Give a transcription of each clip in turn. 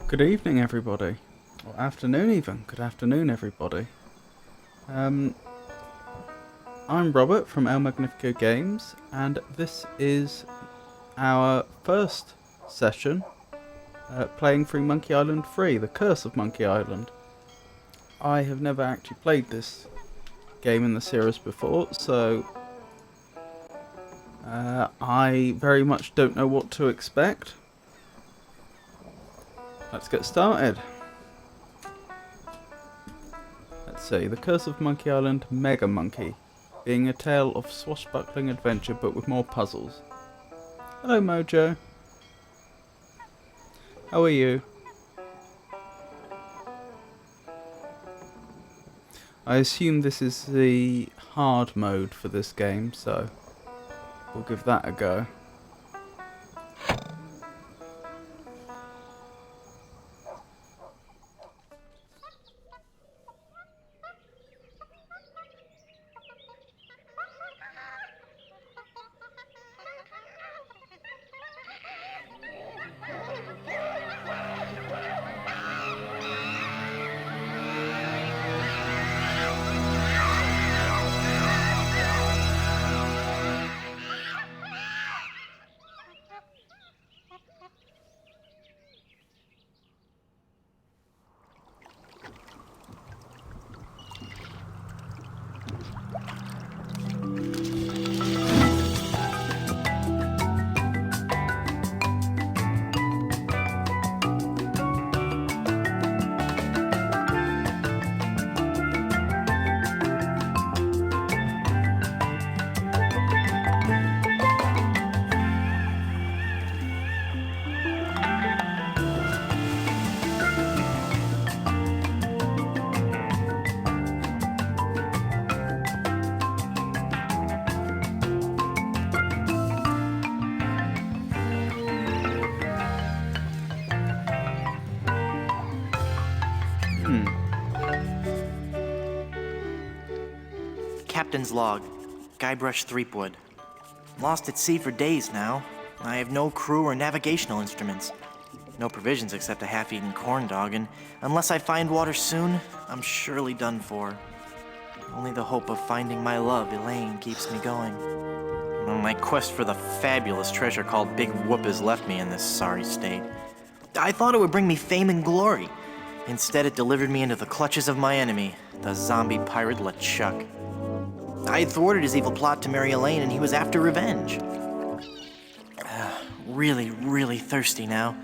Good evening, everybody. Or afternoon, even. Good afternoon, everybody. I'm Robert from El Magnifico Games, and this is our first session playing through Monkey Island 3, The Curse of Monkey Island. I have never actually played this game in the series before, so I very much don't know what to expect. Let's get started. Let's see, The Curse of Monkey Island Mega Monkey, being a tale of swashbuckling adventure but with more puzzles. Hello Mojo. How are you? I assume this is the hard mode for this game, so we'll give that a go. Captain's log. Guybrush Threepwood. Lost at sea for days now. I have no crew or navigational instruments. No provisions except a half-eaten corn dog, and unless I find water soon, I'm surely done for. Only the hope of finding my love, Elaine, keeps me going. My quest for the fabulous treasure called Big Whoop has left me in this sorry state. I thought it would bring me fame and glory. Instead, it delivered me into the clutches of my enemy, the zombie pirate LeChuck. I had thwarted his evil plot to marry Elaine, and he was after revenge. Really, really thirsty now.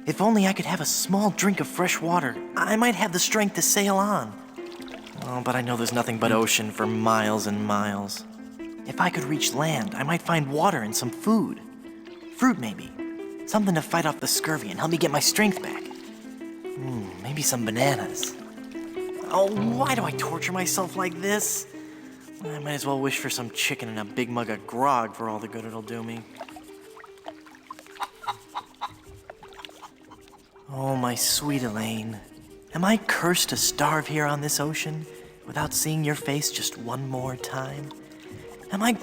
If only I could have a small drink of fresh water, I might have the strength to sail on. Oh, but I know there's nothing but ocean for miles and miles. If I could reach land, I might find water and some food. Fruit, maybe. Something to fight off the scurvy and help me get my strength back. Maybe some bananas. Oh, why do I torture myself like this? I might as well wish for some chicken and a big mug of grog for all the good it'll do me. Oh, my sweet Elaine. Am I cursed to starve here on this ocean without seeing your face just one more time? Am I...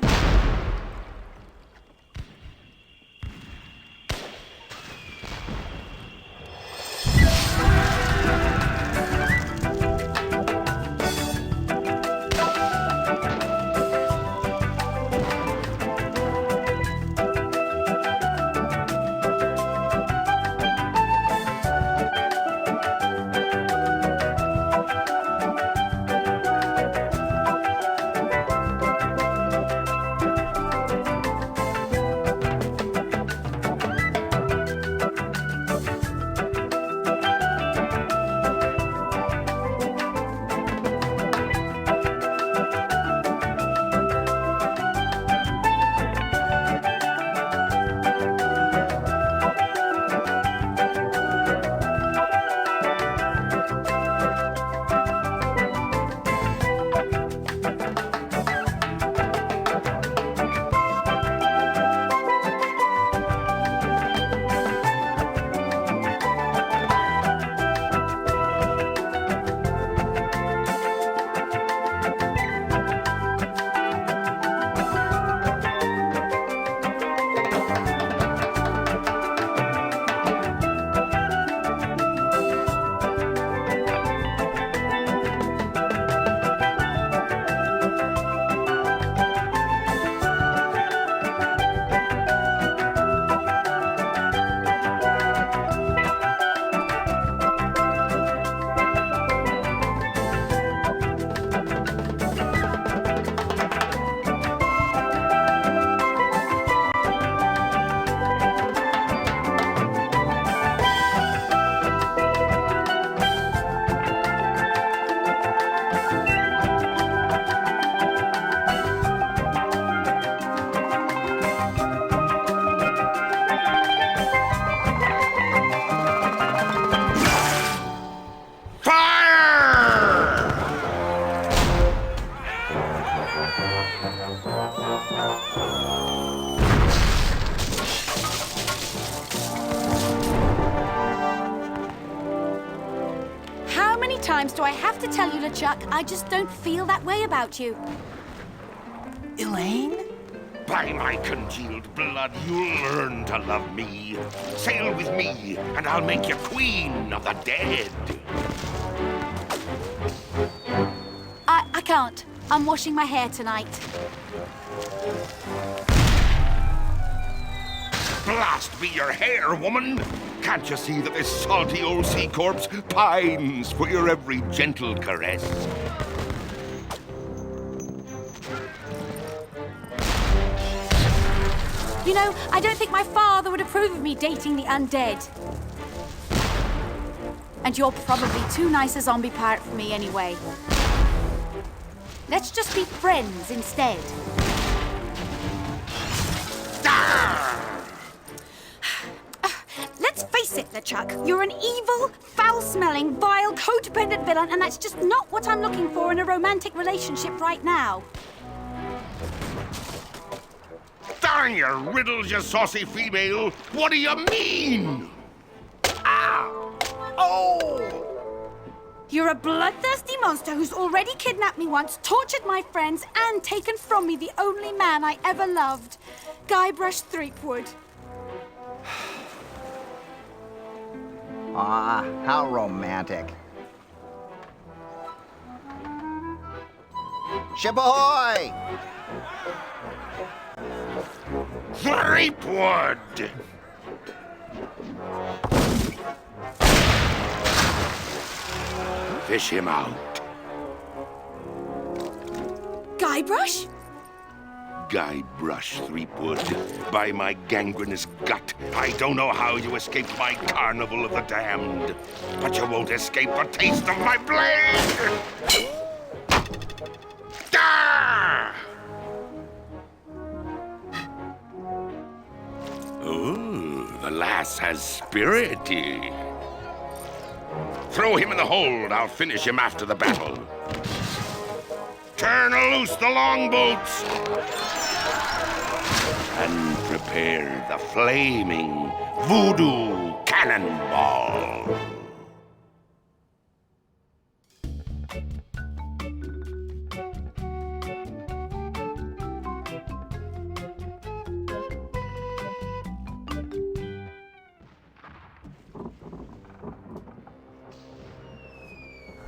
How many times do I have to tell you, LeChuck, I just don't feel that way about you? Elaine? By my congealed blood, you'll learn to love me. Sail with me, and I'll make you queen of the dead. I can't. I'm washing my hair tonight. Blast be your hair, woman! Can't you see that this salty old sea corpse pines for your every gentle caress? You know, I don't think my father would approve of me dating the undead. And you're probably too nice a zombie pirate for me anyway. Let's just be friends instead. Let's face it, LeChuck. You're an evil, foul-smelling, vile, codependent villain, and that's just not what I'm looking for in a romantic relationship right now. Darn your riddles, you saucy female! What do you mean? Ow! Oh! You're a bloodthirsty monster who's already kidnapped me once, tortured my friends, and taken from me the only man I ever loved, Guybrush Threepwood. Ah, how romantic. Ship ahoy! Threepwood! Fish him out. Guybrush? Guybrush, Threepwood. By my gangrenous gut, I don't know how you escaped my carnival of the damned. But you won't escape a taste of my blade! Ah! Oh, the lass has spirity. Throw him in the hold. I'll finish him after the battle. Turn loose the longboats. And prepare the flaming voodoo cannonball.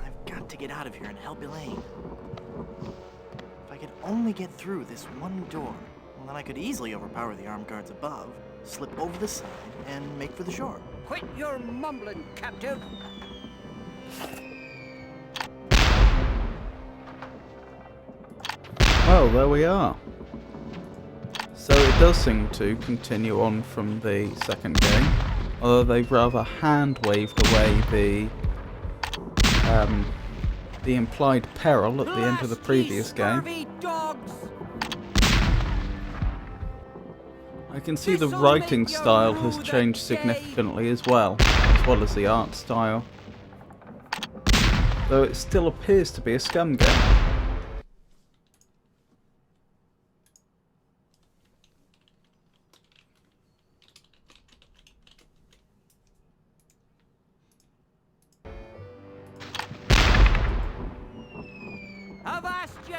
I've got to get out of here and help Elaine. If I could only get through this one door, well, then I could easily overpower the armed guards above, slip over the side, and make for the shore. Quit your mumbling, captive. Well, there we are. So it does seem to continue on from the second game, although they've rather hand-waved away the implied peril at the end of the previous game. Dogs. I can see the writing style has changed significantly as well as the art style. Though it still appears to be a scum game. Avast, you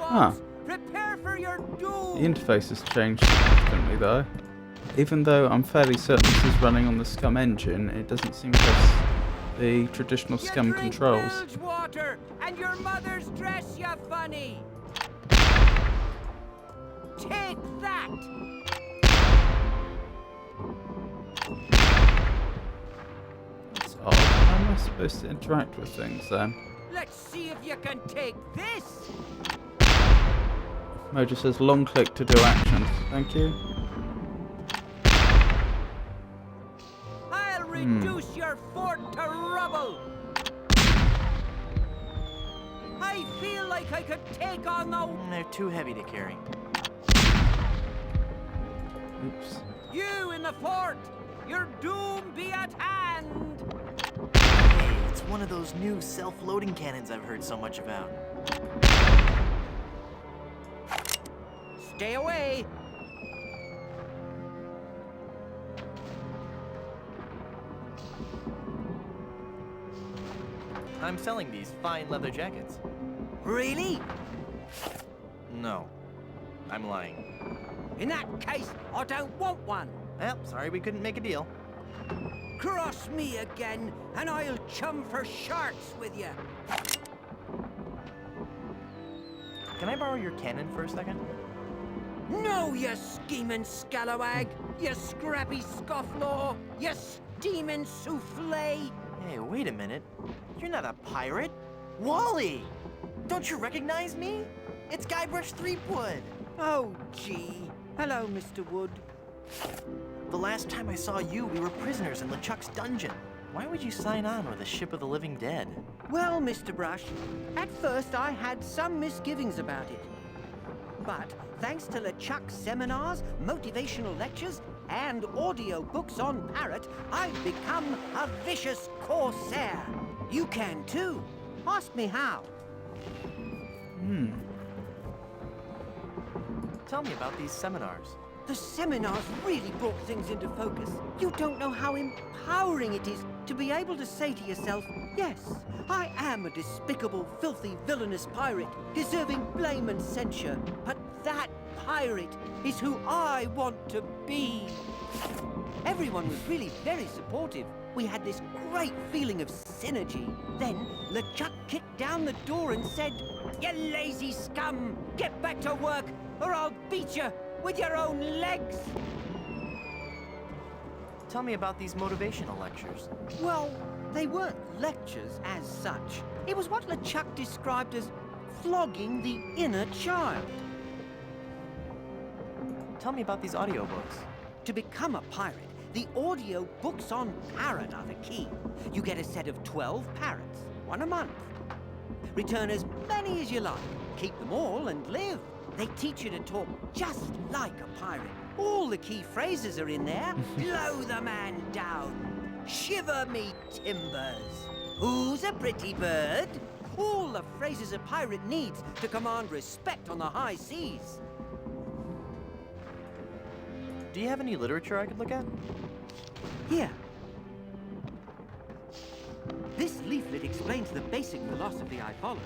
Huh. swabs! Prepare for your doom! The interface has changed significantly though. Even though I'm fairly certain this is running on the Scum engine, it doesn't seem to have the traditional You Scum drink controls. bilge water, and your mother's dress, you funny! Take that! That's odd. How am I supposed to interact with things then? Let's see if you can take this! Mojo says long click to do actions. Thank you. I'll reduce your fort to rubble! I feel like I could take on the... They're too heavy to carry. Oops. You in the fort! Your doom be at hand! Hey, it's one of those new self-loading cannons I've heard so much about. Stay away! I'm selling these fine leather jackets. Really? No, I'm lying. In that case, I don't want one. Well, sorry we couldn't make a deal. Cross me again, and I'll chum for sharks with you. Can I borrow your cannon for a second? No, you scheming scalawag! You scrappy scofflaw! You steaming souffle! Hey, wait a minute. You're not a pirate. Wally! Don't you recognize me? It's Guybrush Threepwood. Oh, gee. Hello, Mr. Wood. The last time I saw you, we were prisoners in LeChuck's dungeon. Why would you sign on with a ship of the living dead? Well, Mr. Brush, at first I had some misgivings about it. But thanks to LeChuck's seminars, motivational lectures, and audio books on Parrot, I've become a vicious corsair. You can too. Ask me how. Tell me about these seminars. The seminars really brought things into focus. You don't know how empowering it is to be able to say to yourself, yes, I am a despicable, filthy, villainous pirate, deserving blame and censure, but that pirate is who I want to be. Everyone was really very supportive. We had this great feeling of synergy. Then LeChuck kicked down the door and said, "You lazy scum! Get back to work, or I'll beat you with your own legs!" Tell me about these motivational lectures. Well, they weren't lectures as such. It was what LeChuck described as flogging the inner child. Tell me about these audiobooks. To become a pirate, the audio books on parrot are the key. You get a set of 12 parrots, one a month. Return as many as you like. Keep them all and live. They teach you to talk just like a pirate. All the key phrases are in there. Blow the man down. Shiver me timbers. Who's a pretty bird? All the phrases a pirate needs to command respect on the high seas. Do you have any literature I could look at? Here. This leaflet explains the basic philosophy I follow.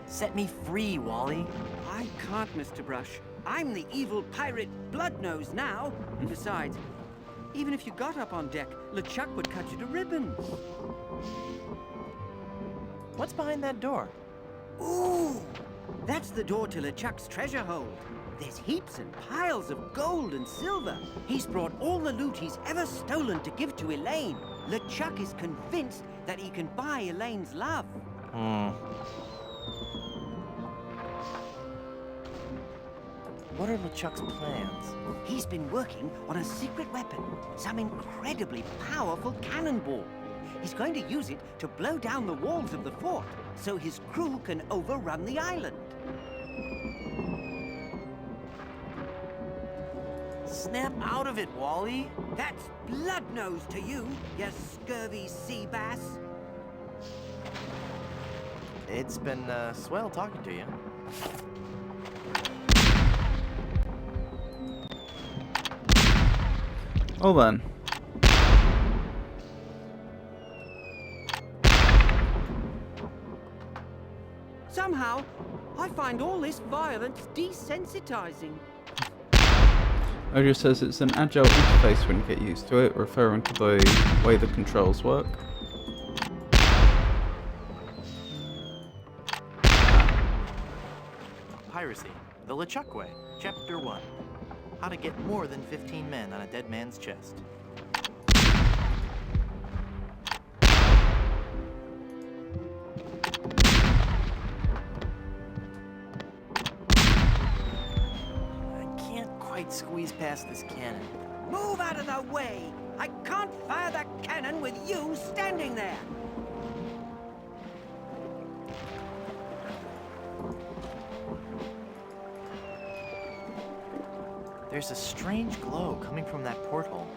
Set me free, Wally. I can't, Mr. Brush. I'm the evil pirate Bloodnose now. And besides, even if you got up on deck, LeChuck would cut you to ribbons. What's behind that door? Ooh! That's the door to LeChuck's treasure hold. There's heaps and piles of gold and silver. He's brought all the loot he's ever stolen to give to Elaine. LeChuck is convinced that he can buy Elaine's love. What are LeChuck's plans? He's been working on a secret weapon, some incredibly powerful cannonball. He's going to use it to blow down the walls of the fort, so his crew can overrun the island. Snap out of it, Wally. That's Bloodnose to you, you scurvy sea bass. It's been swell talking to you. Well then. Somehow, I find all this violence desensitizing. Ojo says it's an agile interface when you get used to it, referring to the way the controls work. Piracy, the LeChuck Way, Chapter 1. How to get more than 15 men on a dead man's chest. I can't quite squeeze past this cannon. Move out of the way! I can't fire that cannon with you standing there! There's a strange glow coming from that porthole.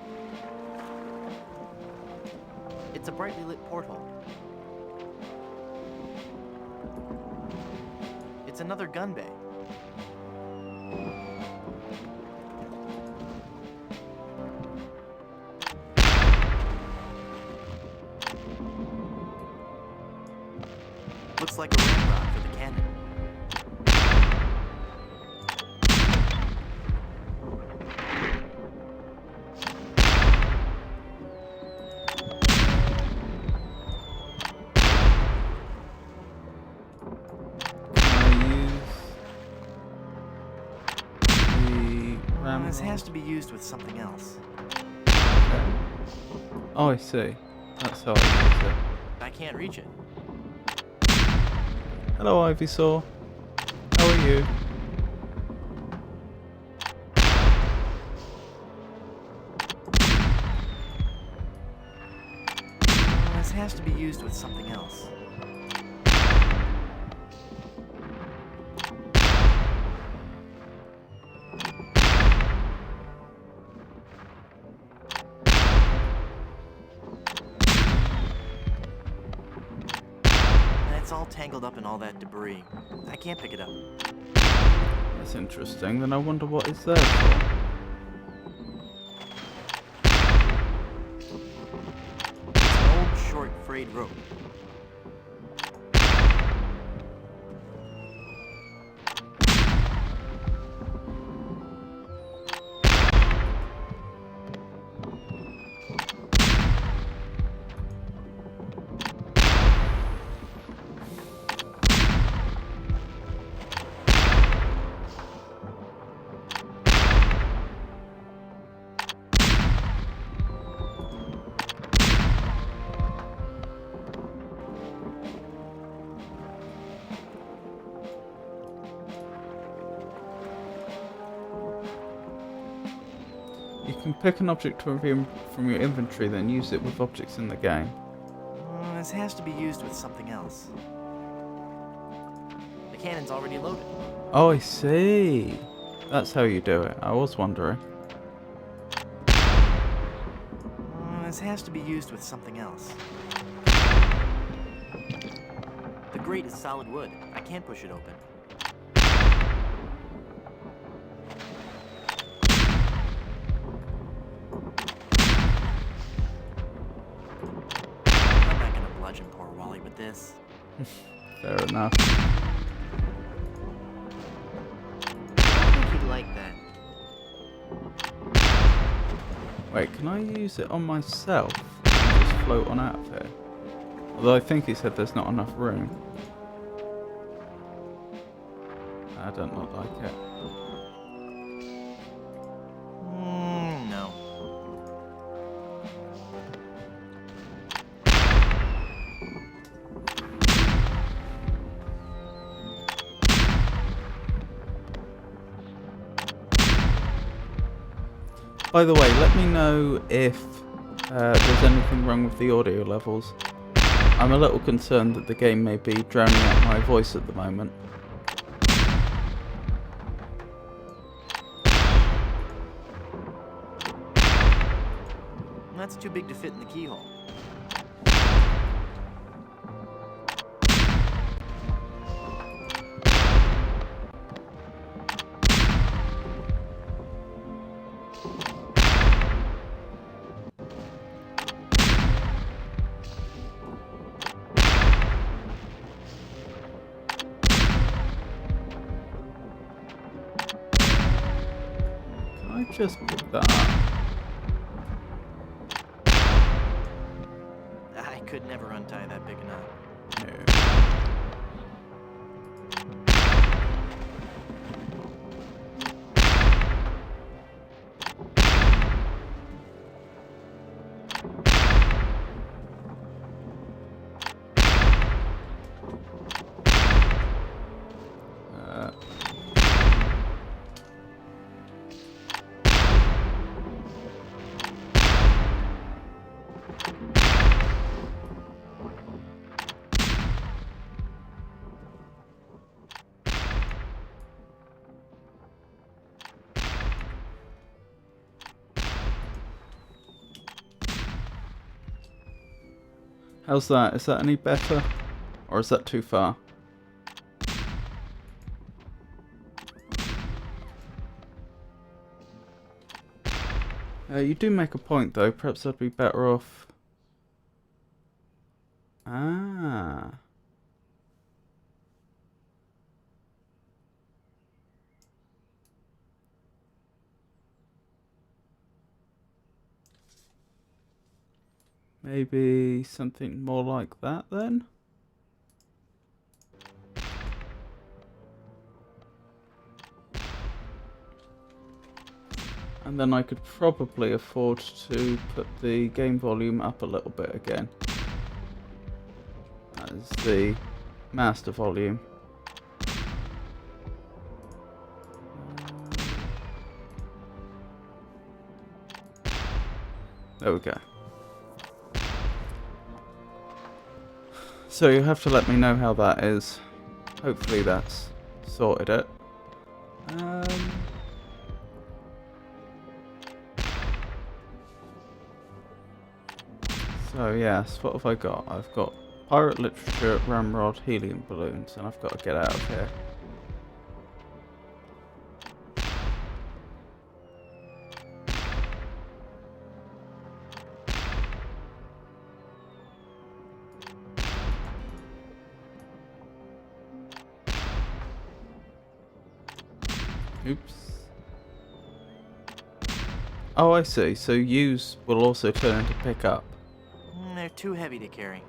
It's a brightly lit porthole. It's another gun bay. Looks like a ramrod for the cannon. This has to be used with something else. Okay. Oh, I see. That's how I use it. I can't reach it. Hello, Ivysaur. How are you? This has to be used with something else. It's all tangled up in all that debris. I can't pick it up. That's interesting. Then I wonder what it's there for. It's an old, short, frayed rope. can pick an object from your inventory, then use it with objects in the game. This has to be used with something else. The cannon's already loaded. Oh, I see. That's how you do it. I was wondering. This has to be used with something else. The grate is solid wood. I can't push it open. I'm not gonna bludgeon poor Wally with this. Fair enough. I think he'd like that. Wait, can I use it on myself? And just float on out of here? Although I think he said there's not enough room. I don't not like it. No. By the way, let me know if there's anything wrong with the audio levels. I'm a little concerned that the game may be drowning out my voice at the moment. That's too big to fit in the keyhole. Can I just pick that up? I could never untie that big knot. How's that? Is that any better? Or is that too far? You do make a point though, perhaps I'd be better off... Ah. Maybe something more like that then? And then I could probably afford to put the game volume up a little bit again. That is the master volume. There we go. So you have to let me know how that is. Hopefully that's sorted it. So yes, what have I got? I've got pirate literature, ramrod, helium balloons, and I've got to get out of here. Oops. Oh, I see. So use will also turn into pick up. They're too heavy to carry.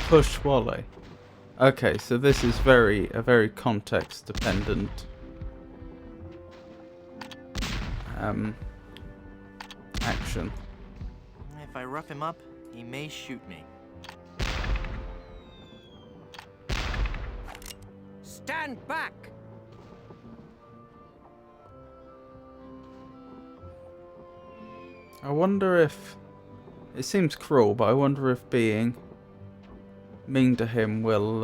Push Wally. Okay, so this is a very context dependent action. If I rough him up, he may shoot me. Stand back! I wonder if... It seems cruel, but I wonder if being mean to him will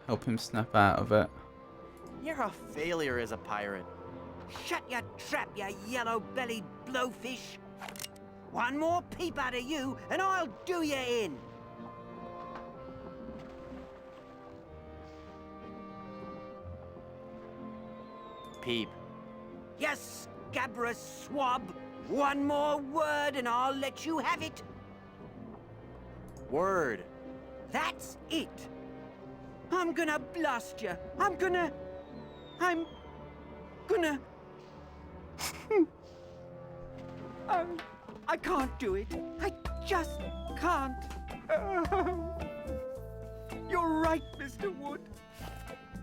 help him snap out of it. You're a failure as a pirate. Shut your trap, you yellow-bellied blowfish! One more peep out of you, and I'll do you in! Peep. Yes, scabrous swab! One more word, and I'll let you have it! Word. That's it! I'm gonna blast you! I'm gonna... I can't do it. I just can't. You're right, Mr. Wood.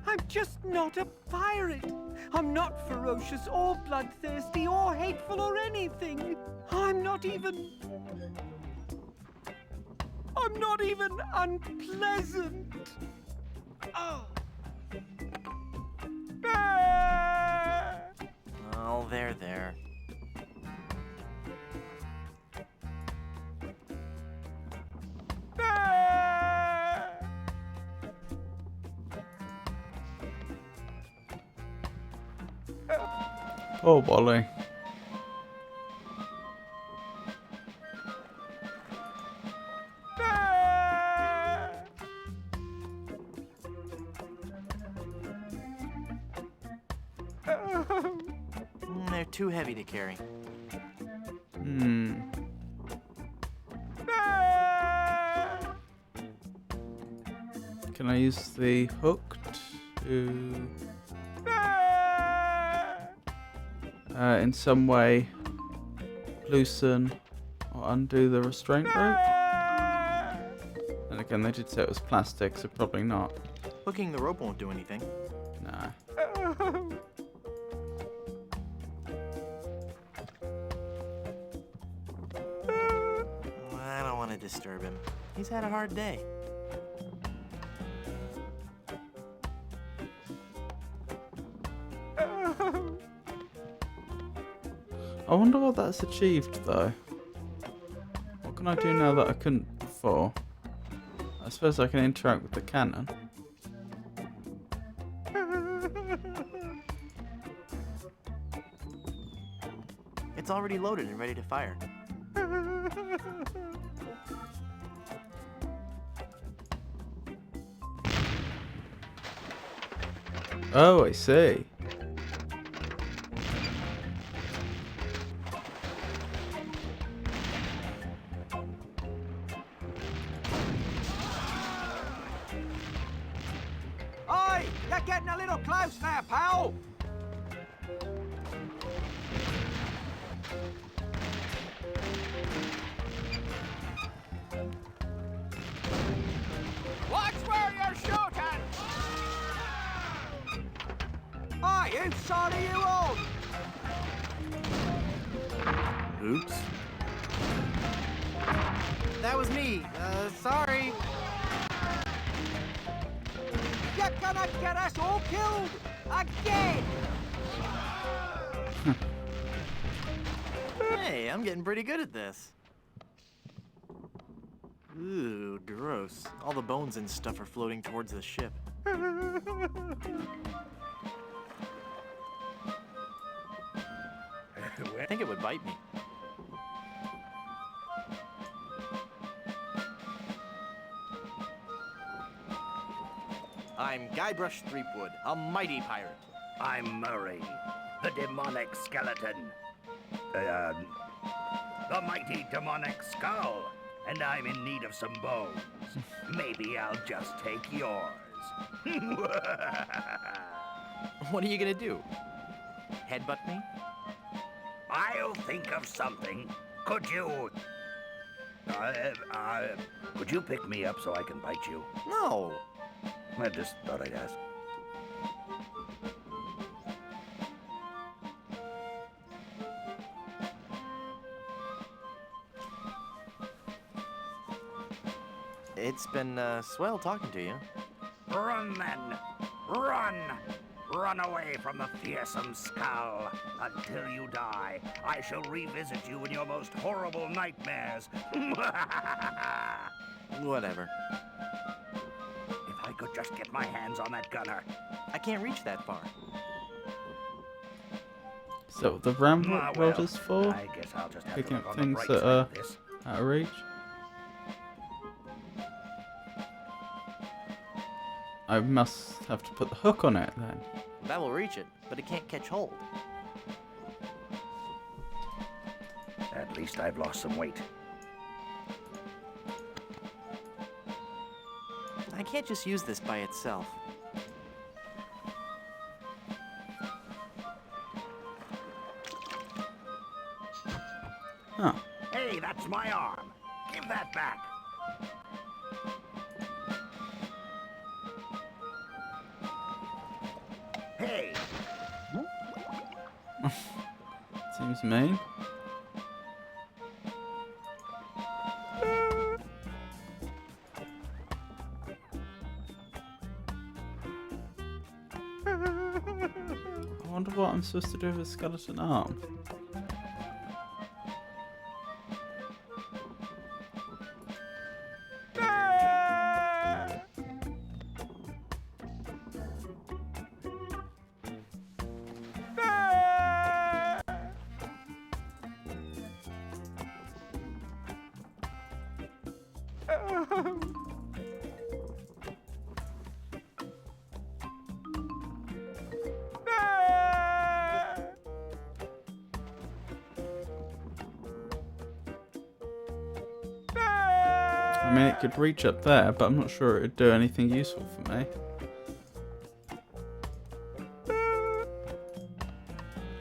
I'm just not a pirate. I'm not ferocious or bloodthirsty or hateful or anything. I'm not even unpleasant. Oh. Oh, there. Oh, Wally. They're too heavy to carry. Can I use the hook to... in some way loosen or undo the restraint rope? And again, they did say it was plastic, so probably not. Hooking the rope won't do anything. Nah. I don't want to disturb him. He's had a hard day. I wonder what that's achieved, though. What can I do now that I couldn't before? I suppose I can interact with the cannon. It's already loaded and ready to fire. Oh, I see. Oi! You're getting a little close there, pal! Watch where you're shooting! Are you sorry you old? Oops. That was me. Sorry. You're gonna get us all killed! Again! Hey, I'm getting pretty good at this. Ooh, gross. All the bones and stuff are floating towards the ship. I think it would bite me. I'm Guybrush Threepwood, a mighty pirate. I'm Murray, the demonic skeleton. The mighty demonic skull. And I'm in need of some bones. Maybe I'll just take yours. What are you gonna do? Headbutt me? I'll think of something. Could you... could you pick me up so I can bite you? No. I just thought I'd ask. It's been swell talking to you. Run then! Run! Run away from the fearsome skull. Until you die, I shall revisit you in your most horrible nightmares. Whatever. If I could just get my hands on that gunner. I can't reach that far. So the ramp Ah, rod well, is for I guess I'll just have to picking look up on the things bright that side are of this. out of reach. I must have to put the hook on it then. That will reach it, but it can't catch hold. At least I've lost some weight. I can't just use this by itself. Huh. Hey, that's my arm. Give that back. Hey, Seems mean. I wonder what I'm supposed to do with a skeleton arm. I mean, it could reach up there, but I'm not sure it would do anything useful for me.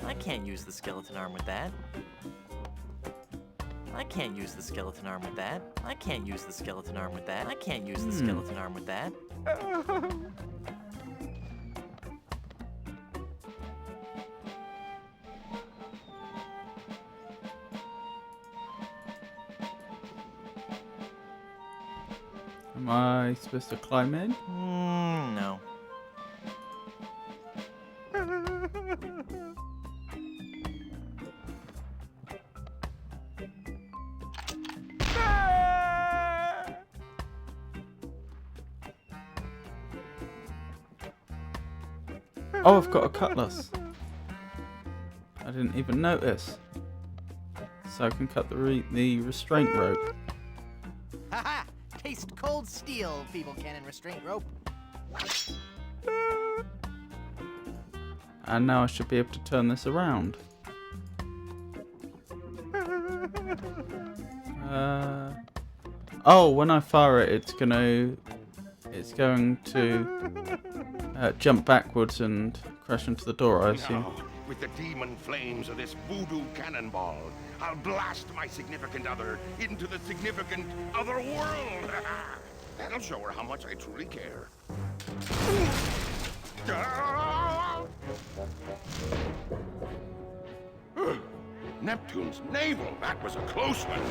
I can't use the skeleton arm with that. I can't use the skeleton arm with that. I can't use the skeleton arm with that. I can't use the skeleton arm with that. Am I supposed to climb in? No. Oh, I've got a cutlass. I didn't even notice. So I can cut the restraint rope. Haha! Taste cold steel, feeble cannon restraint rope. And now I should be able to turn this around. Oh, when I fire it, it's going to jump backwards and crash into the door, I assume. Now, with the demon flames of this voodoo cannonball, I'll blast my significant other into the significant other world. That'll show her how much I truly care. Neptune's navel, that was a close one.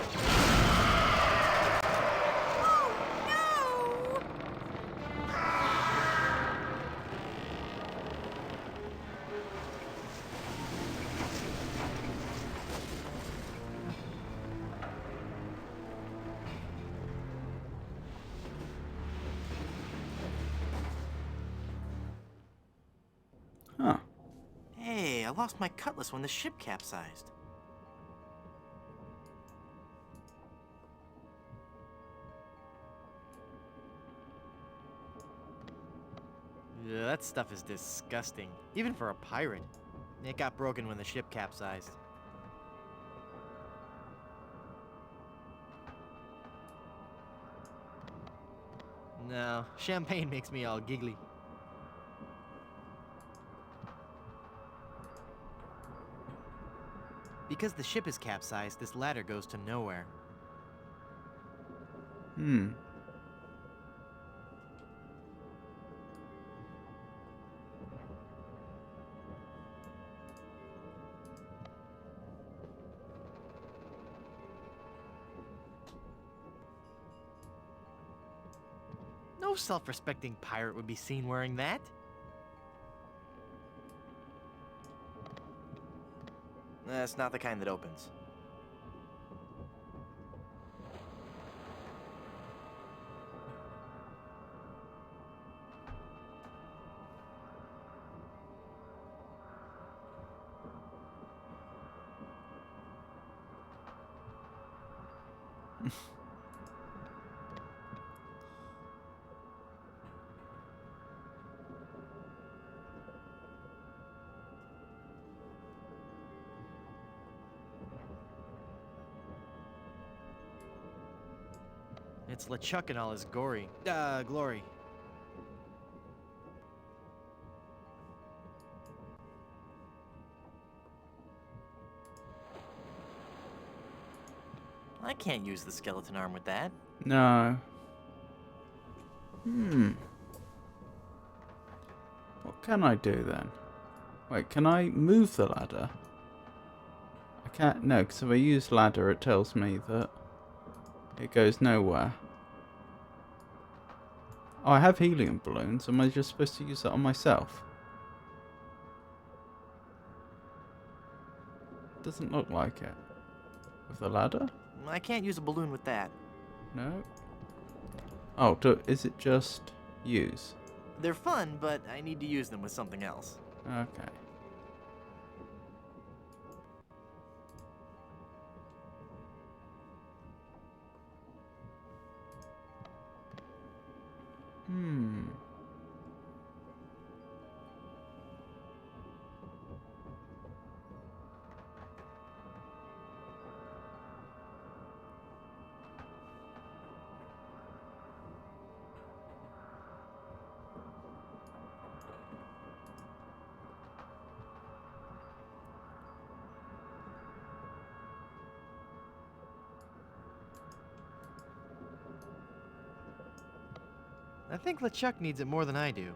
Huh. Hey, I lost my cutlass when the ship capsized. Yeah, that stuff is disgusting, even for a pirate. It got broken when the ship capsized. No, champagne makes me all giggly. Because the ship is capsized, this ladder goes to nowhere. Hmm. No self-respecting pirate would be seen wearing that. That's not the kind that opens. It's LeChuck in all his glory. I can't use the skeleton arm with that. No. What can I do then? Wait, can I move the ladder? I can't. No, because if I use ladder, it tells me that it goes nowhere. Oh, I have helium balloons. Am I just supposed to use that on myself? Doesn't look like it. With the ladder? I can't use a balloon with that. No. Oh, is it just use? They're fun, but I need to use them with something else. Okay. I think LeChuck needs it more than I do.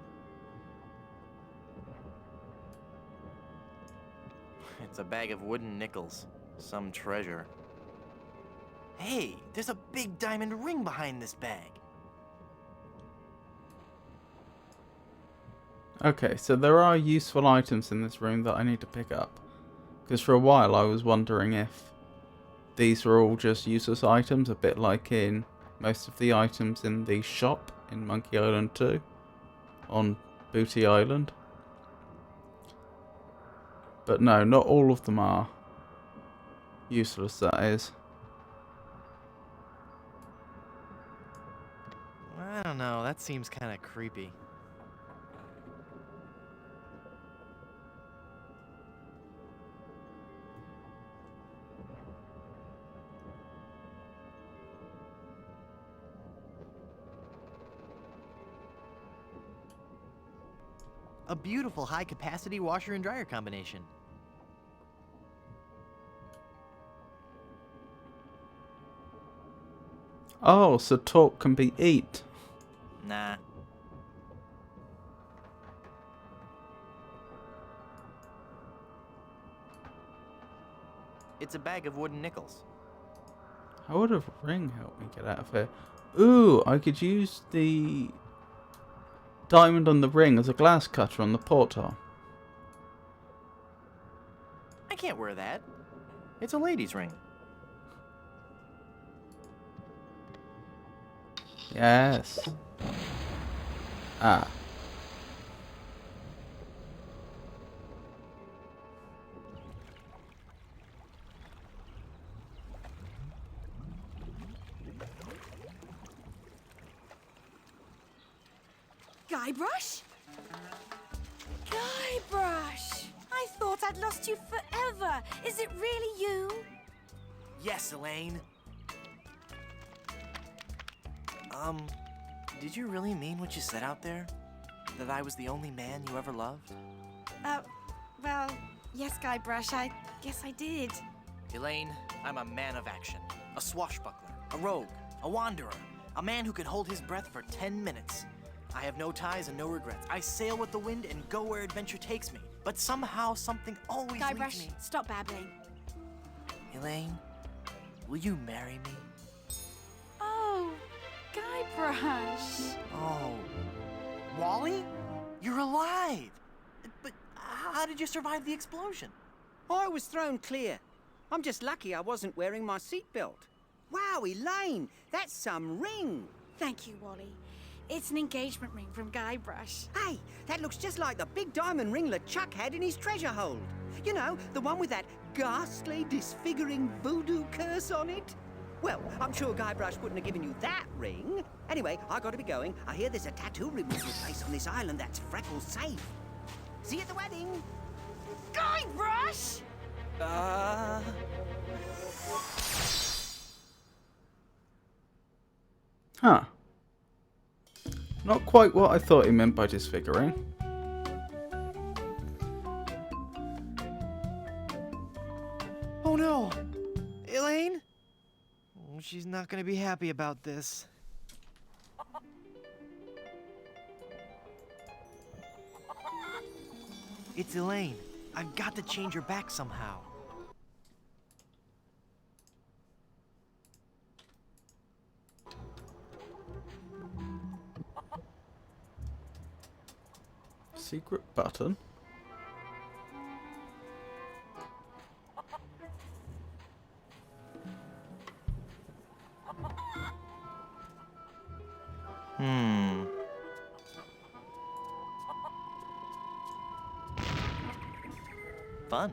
It's a bag of wooden nickels. Some treasure. Hey, there's a big diamond ring behind this bag. Okay, so there are useful items in this room that I need to pick up. Because for a while I was wondering if these were all just useless items, a bit like in most of the items in the shop in Monkey Island 2 on Booty Island. But no, not all of them are useless, that is. I don't know, that seems kind of creepy. A beautiful high-capacity washer and dryer combination. Oh, so talk can be eat. Nah. It's a bag of wooden nickels. How would a ring help me get out of here? Ooh, I could use the diamond on the ring as a glass cutter on the porthole. I can't wear that. It's a lady's ring. Yes. Ah. Guybrush? Guybrush! I thought I'd lost you forever. Is it really you? Yes, Elaine. Did you really mean what you said out there? That I was the only man you ever loved? Well, yes, Guybrush, I guess I did. Elaine, I'm a man of action. A swashbuckler, a rogue, a wanderer, a man who can hold his breath for 10 minutes. I have no ties and no regrets. I sail with the wind and go where adventure takes me. But somehow, something always leads Guybrush, me. stop babbling. Elaine, will you marry me? Oh, Guybrush. Guybrush. Oh, Wally? You're alive! But how did you survive the explosion? I was thrown clear. I'm just lucky I wasn't wearing my seatbelt. Wow, Elaine, that's some ring. Thank you, Wally. It's an engagement ring from Guybrush. Hey, that looks just like the big diamond ring LeChuck had in his treasure hold. You know, the one with that ghastly, disfiguring voodoo curse on it. Well, I'm sure Guybrush wouldn't have given you that ring. Anyway, I gotta be going. I hear there's a tattoo removal place on this island that's Freckles safe. See you at the wedding. Guybrush! Huh. Not quite what I thought he meant by disfiguring. Oh no! Elaine? Oh, she's not gonna be happy about this. It's Elaine. I've got to change her back somehow. Secret button? Fun.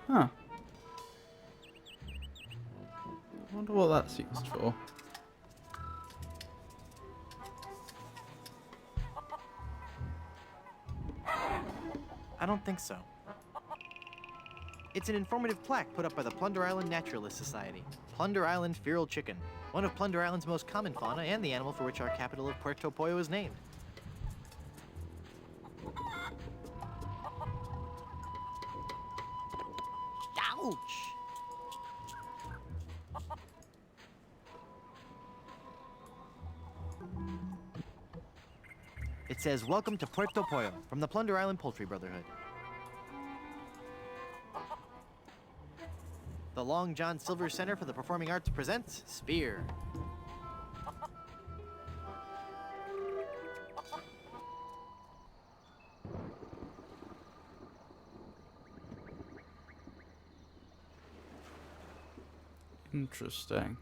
Huh. I wonder what that's used for. I don't think so. It's an informative plaque put up by the Plunder Island Naturalist Society. Plunder Island feral chicken, one of Plunder Island's most common fauna and the animal for which our capital of Puerto Pollo is named. Ouch! It says, "Welcome to Puerto Pollo from the Plunder Island Poultry Brotherhood." The Long John Silver Center for the Performing Arts presents Spear. Interesting.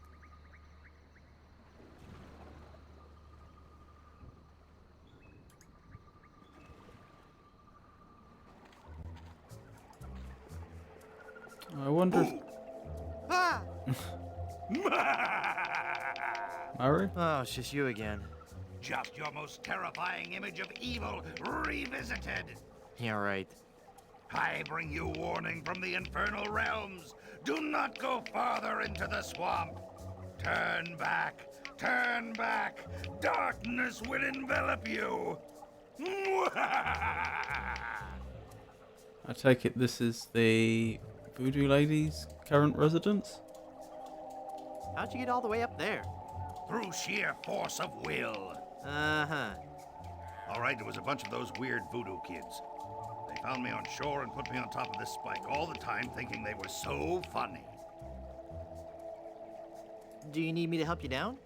I wonder if... Ah! Murray? Oh, it's just you again. Just your most terrifying image of evil revisited. Yeah, right. I bring you warning from the infernal realms. Do not go farther into the swamp. Turn back. Turn back. Darkness will envelop you. I take it this is the Voodoo Lady's current residence? How'd you get all the way up there? Through sheer force of will. Uh-huh. All right, there was a bunch of those weird voodoo kids. They found me on shore and put me on top of this spike all the time thinking they were so funny. Do you need me to help you down?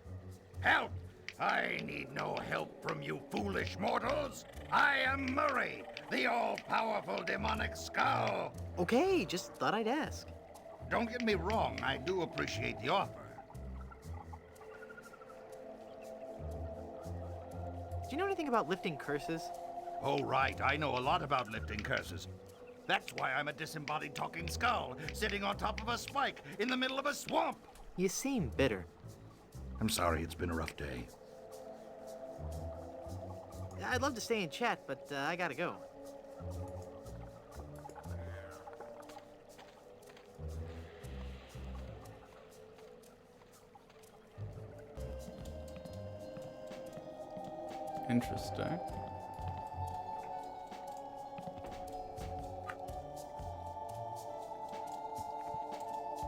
Help! I need no help from you foolish mortals. I am Murray, the all-powerful demonic skull. Okay, just thought I'd ask. Don't get me wrong, I do appreciate the offer. Do you know anything about lifting curses? Oh, right, I know a lot about lifting curses. That's why I'm a disembodied talking skull, sitting on top of a spike in the middle of a swamp. You seem bitter. I'm sorry, it's been a rough day. I'd love to stay and chat, but I gotta go. Interesting.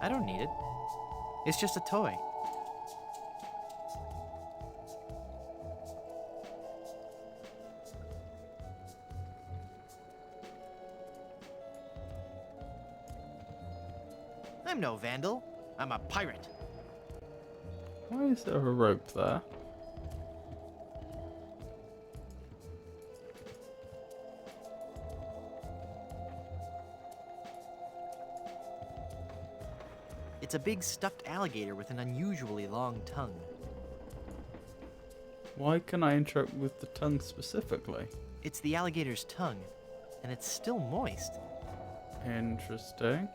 I don't need it. It's just a toy. I'm no vandal. I'm a pirate. Why is there a rope there? It's a big stuffed alligator with an unusually long tongue. Why can I interact with the tongue specifically? It's the alligator's tongue, and it's still moist. Interesting.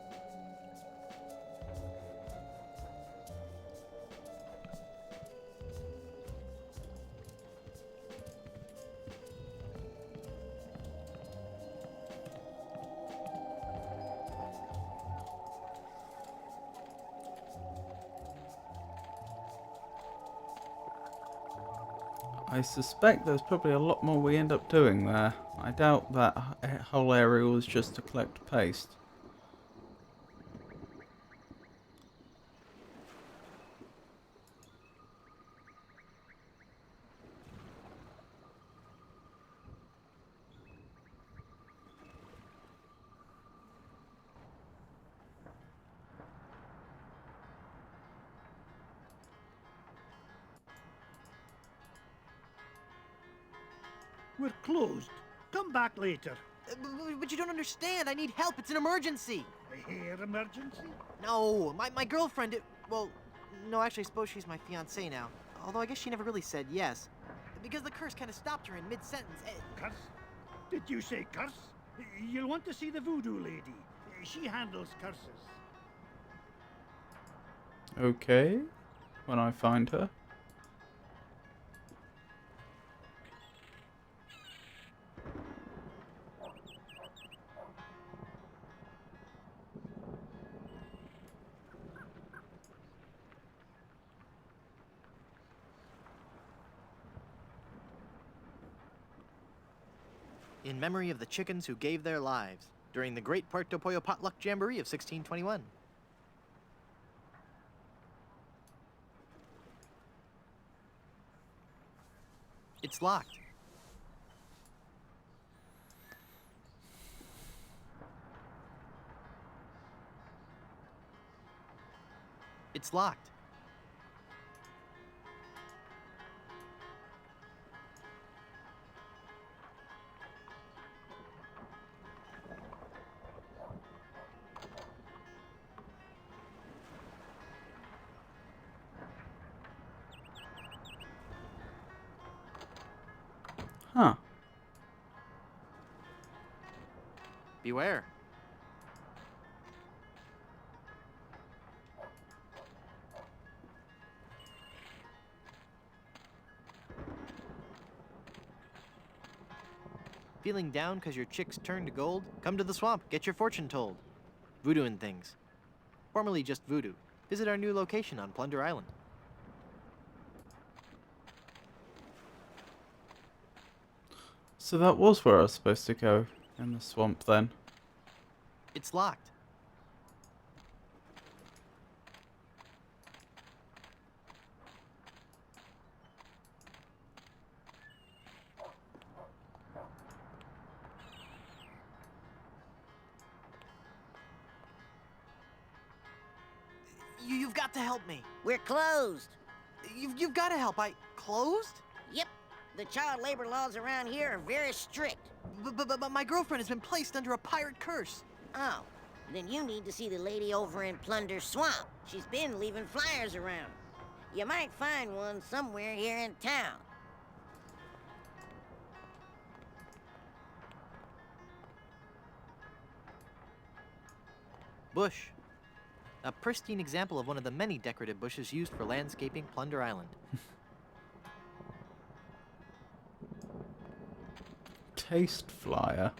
I suspect there's probably a lot more we end up doing there. I doubt that whole area was just to collect paste. We're closed. Come back later. But you don't understand. I need help. It's an emergency. A hair emergency? No, my girlfriend. Well, no, actually, I suppose she's my fiancée now. Although I guess she never really said yes. Because the curse kind of stopped her in mid-sentence. Curse? Did you say curse? You'll want to see the voodoo lady. She handles curses. Okay, when I find her. In memory of the chickens who gave their lives during the Great Puerto Pollo Potluck Jamboree of 1621. It's locked. It's locked. Huh. Beware. Feeling down because your chicks turned to gold? Come to the swamp, get your fortune told. Voodoo and things. Formerly just voodoo. Visit our new location on Plunder Island. So that was where I was supposed to go, in the swamp then. It's locked. You've got to help me. We're closed. You've got to help. Closed? Yep. The child labor laws around here are very strict. But my girlfriend has been placed under a pirate curse. Oh, then you need to see the lady over in Plunder Swamp. She's been leaving flyers around. You might find one somewhere here in town. Bush. A pristine example of one of the many decorative bushes used for landscaping Plunder Island. Taste flyer.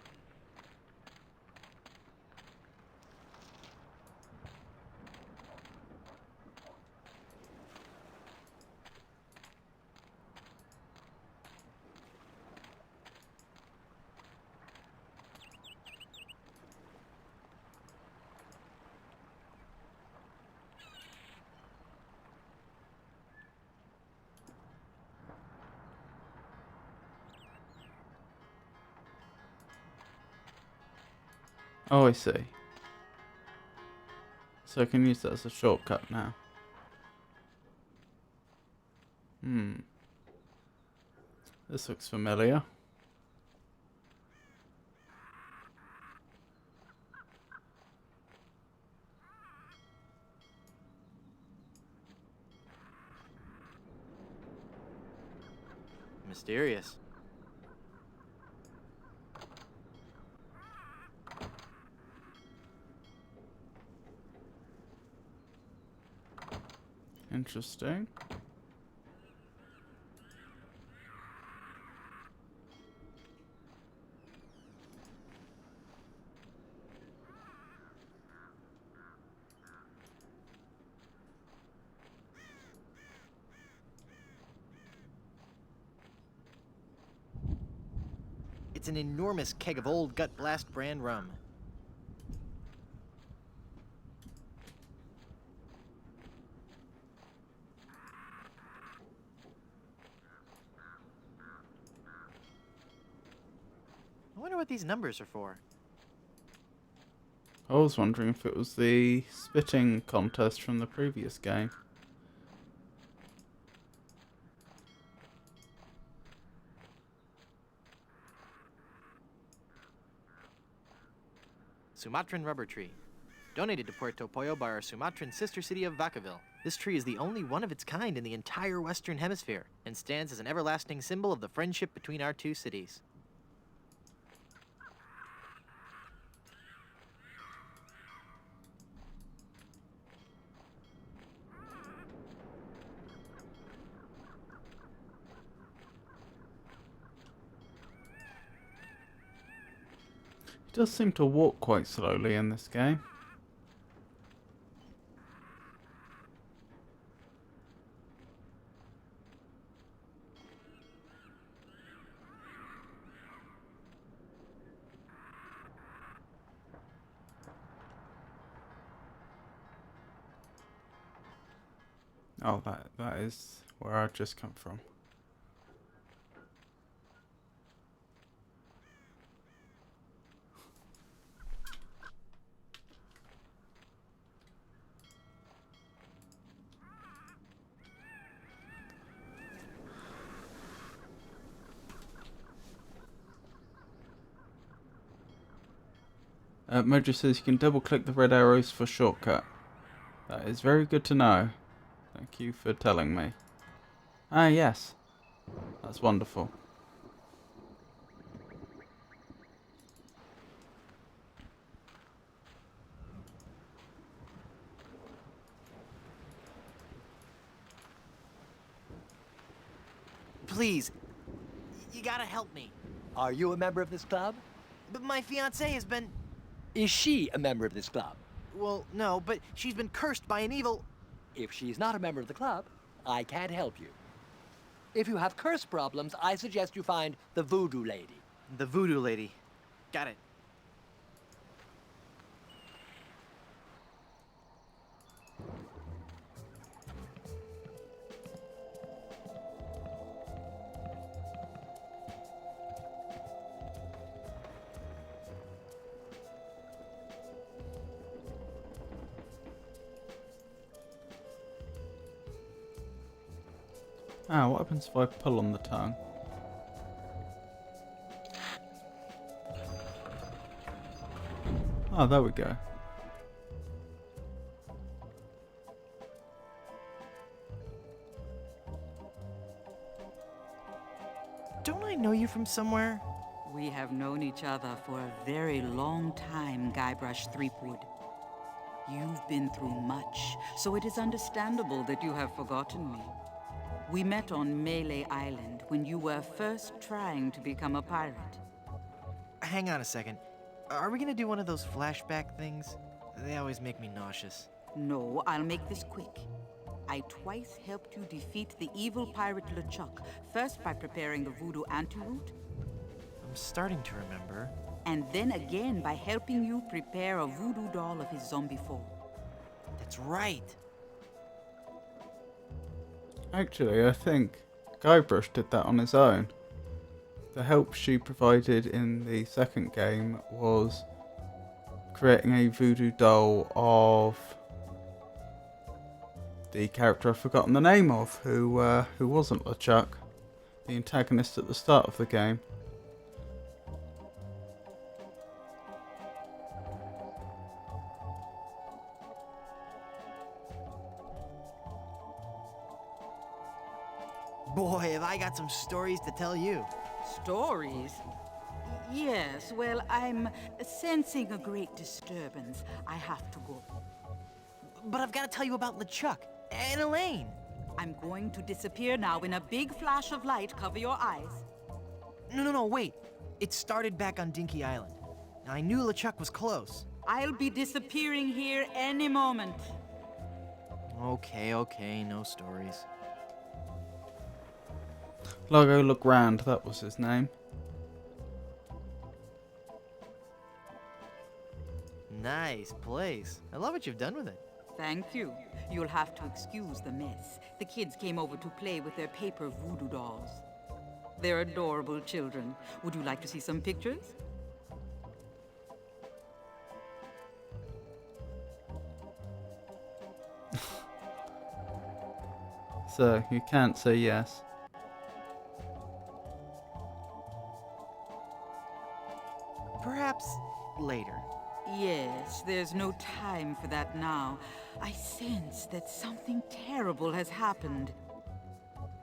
Oh, I see. So I can use that as a shortcut now. This looks familiar. Mysterious. Interesting. It's an enormous keg of old Gut Blast brand rum. I wonder what these numbers are for. I was wondering if it was the spitting contest from the previous game. Sumatran rubber tree. Donated to Puerto Pollo by our Sumatran sister city of Vacaville. This tree is the only one of its kind in the entire Western Hemisphere and stands as an everlasting symbol of the friendship between our two cities. He does seem to walk quite slowly in this game. Oh, that is where I've just come from. Mojo says you can double click the red arrows for shortcut. That is very good to know. Thank you for telling me. Ah, yes. That's wonderful. Please, you gotta help me. Are you a member of this club? But my fiancée has been... Is she a member of this club? Well, no, but she's been cursed by an evil... If she's not a member of the club, I can't help you. If you have curse problems, I suggest you find the voodoo lady. The voodoo lady. Got it. Ah, what happens if I pull on the tongue? Oh, there we go. Don't I know you from somewhere? We have known each other for a very long time, Guybrush Threepwood. You've been through much, so it is understandable that you have forgotten me. We met on Melee Island when you were first trying to become a pirate. Hang on a second. Are we gonna do one of those flashback things? They always make me nauseous. No, I'll make this quick. I twice helped you defeat the evil pirate LeChuck, first by preparing the voodoo antidote, I'm starting to remember. and then again by helping you prepare a voodoo doll of his zombie foe. That's right. Actually, I think Guybrush did that on his own. The help she provided in the second game was creating a voodoo doll of the character I've forgotten the name of, who wasn't LeChuck, the antagonist at the start of the game. Boy, have I got some stories to tell you. Stories? Yes, well, I'm sensing a great disturbance. I have to go. But I've got to tell you about LeChuck and Elaine. I'm going to disappear now in a big flash of light. Cover your eyes. No, wait. It started back on Dinky Island. I knew LeChuck was close. I'll be disappearing here any moment. Okay, no stories. Largo Legrand, that was his name. Nice place. I love what you've done with it. Thank you. You'll have to excuse the mess. The kids came over to play with their paper voodoo dolls. They're adorable children. Would you like to see some pictures? So, you can't say yes. Perhaps later. Yes, there's no time for that now. I sense that something terrible has happened.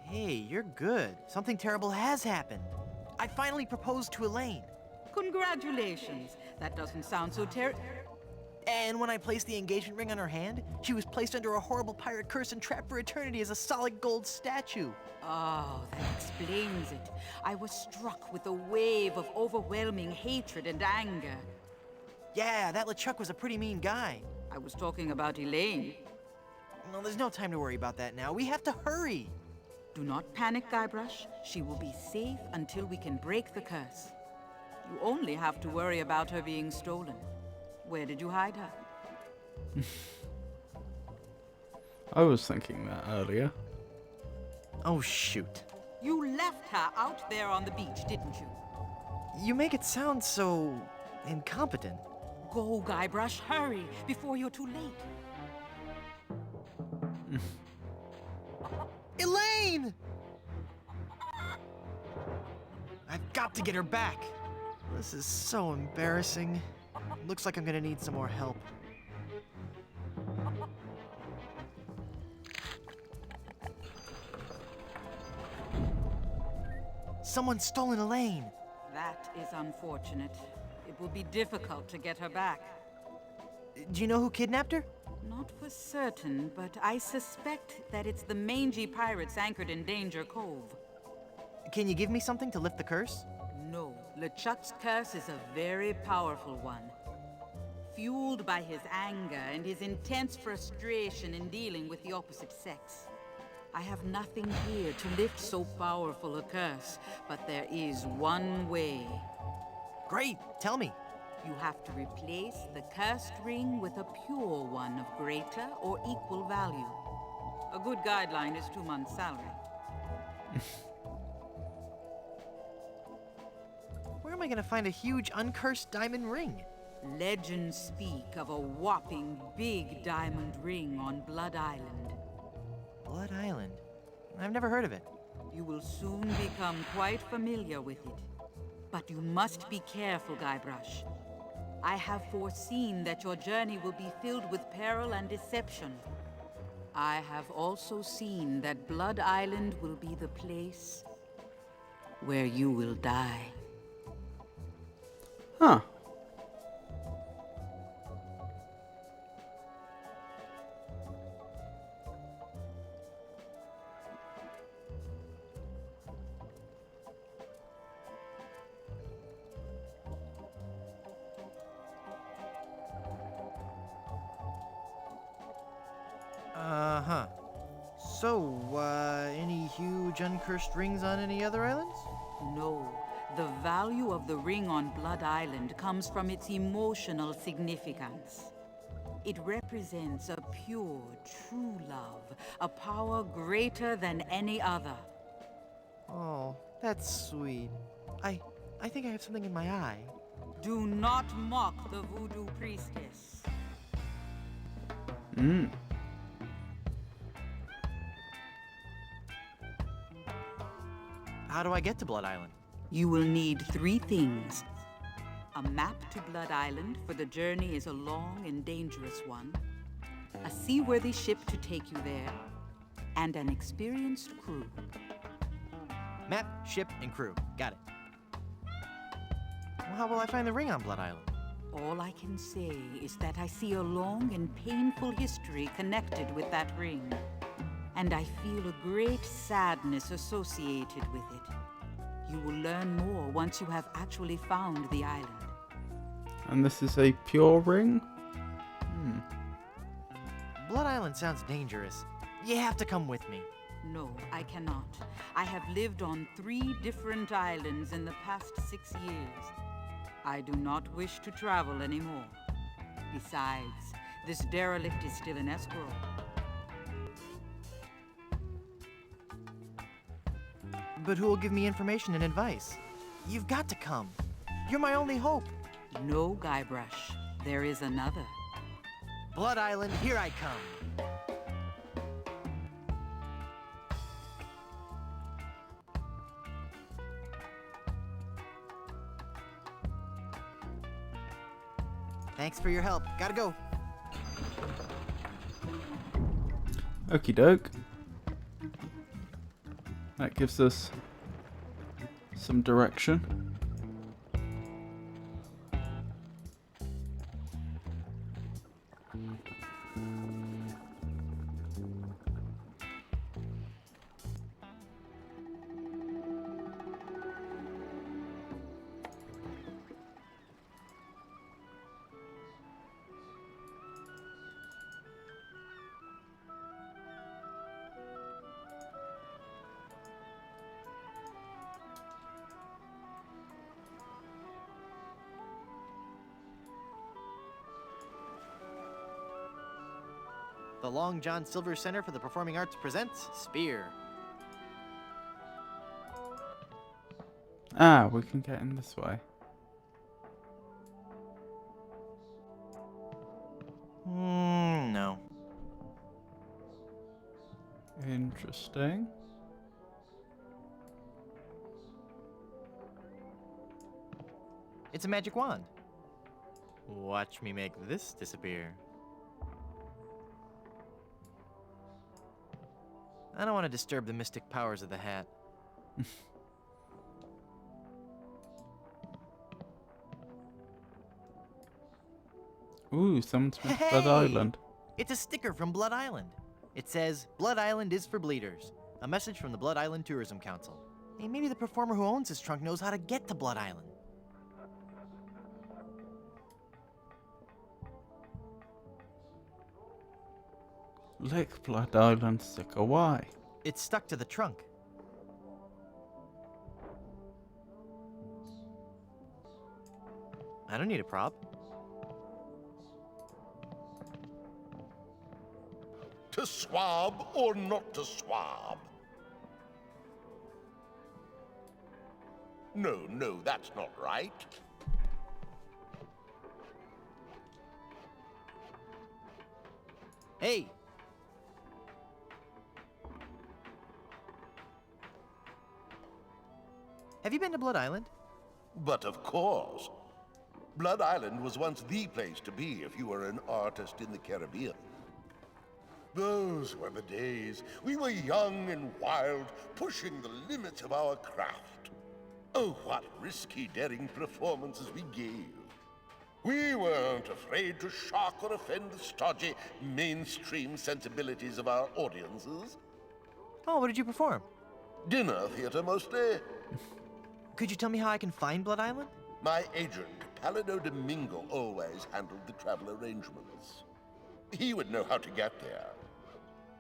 Hey, you're good. Something terrible has happened. I finally proposed to Elaine. Congratulations. That doesn't sound so And when I placed the engagement ring on her hand, she was placed under a horrible pirate curse and trapped for eternity as a solid gold statue. Oh, that explains it. I was struck with a wave of overwhelming hatred and anger. Yeah, that LeChuck was a pretty mean guy. I was talking about Elaine. No, there's no time to worry about that now. We have to hurry. Do not panic, Guybrush. She will be safe until we can break the curse. You only have to worry about her being stolen. Where did you hide her? I was thinking that earlier. Oh, shoot. You left her out there on the beach, didn't you? You make it sound so incompetent. Go, Guybrush, hurry, before you're too late. Elaine! I've got to get her back. This is so embarrassing. Looks like I'm gonna need some more help. Someone's stolen Elaine. That is unfortunate. It will be difficult to get her back. Do you know who kidnapped her? Not for certain, but I suspect that it's the mangy pirates anchored in Danger Cove. Can you give me something to lift the curse? No, LeChuck's curse is a very powerful one. Fueled by his anger and his intense frustration in dealing with the opposite sex. I have nothing here to lift so powerful a curse, but there is one way. Great, tell me. You have to replace the cursed ring with a pure one of greater or equal value. A good guideline is 2 months' salary. Where am I gonna find a huge uncursed diamond ring? Legends speak of a whopping big diamond ring on Blood Island. Blood Island? I've never heard of it. You will soon become quite familiar with it. But you must be careful, Guybrush. I have foreseen that your journey will be filled with peril and deception. I have also seen that Blood Island will be the place where you will die. Huh. Uh-huh. So, any huge uncursed rings on any other islands? No. The value of the ring on Blood Island comes from its emotional significance. It represents a pure, true love, a power greater than any other. Oh, that's sweet. I think I have something in my eye. Do not mock the voodoo priestess. How do I get to Blood Island? You will need 3 things. A map to Blood Island, for the journey is a long and dangerous one. A seaworthy ship to take you there. And an experienced crew. Map, ship, and crew. Got it. Well, how will I find the ring on Blood Island? All I can say is that I see a long and painful history connected with that ring. And I feel a great sadness associated with it. You will learn more once you have actually found the island. And this is a pure ring? Blood Island sounds dangerous. You have to come with me. No, I cannot. I have lived on 3 different islands in the past 6 years. I do not wish to travel anymore. Besides, this derelict is still in escrow. But who will give me information and advice? You've got to come. You're my only hope. No, Guybrush. There is another. Blood Island, here I come. Thanks for your help. Gotta go. Okie doke. That gives us some direction. The Long John Silver Center for the Performing Arts presents Spear. Ah, we can get in this way. No. Interesting. It's a magic wand. Watch me make this disappear. I don't want to disturb the mystic powers of the hat. Ooh, someone's been to Blood Island. It's a sticker from Blood Island. It says, Blood Island is for bleeders. A message from the Blood Island Tourism Council. Hey, maybe the performer who owns this trunk knows how to get to Blood Island. Lick Blood Island sticker, why? It's stuck to the trunk. I don't need a prop. To swab or not to swab? No, that's not right. Hey! Have you been to Blood Island? But of course. Blood Island was once the place to be if you were an artist in the Caribbean. Those were the days. We were young and wild, pushing the limits of our craft. Oh, what risky, daring performances we gave. We weren't afraid to shock or offend the stodgy, mainstream sensibilities of our audiences. Oh, what did you perform? Dinner theater, mostly. Could you tell me how I can find Blood Island? My agent, Palado Domingo, always handled the travel arrangements. He would know how to get there.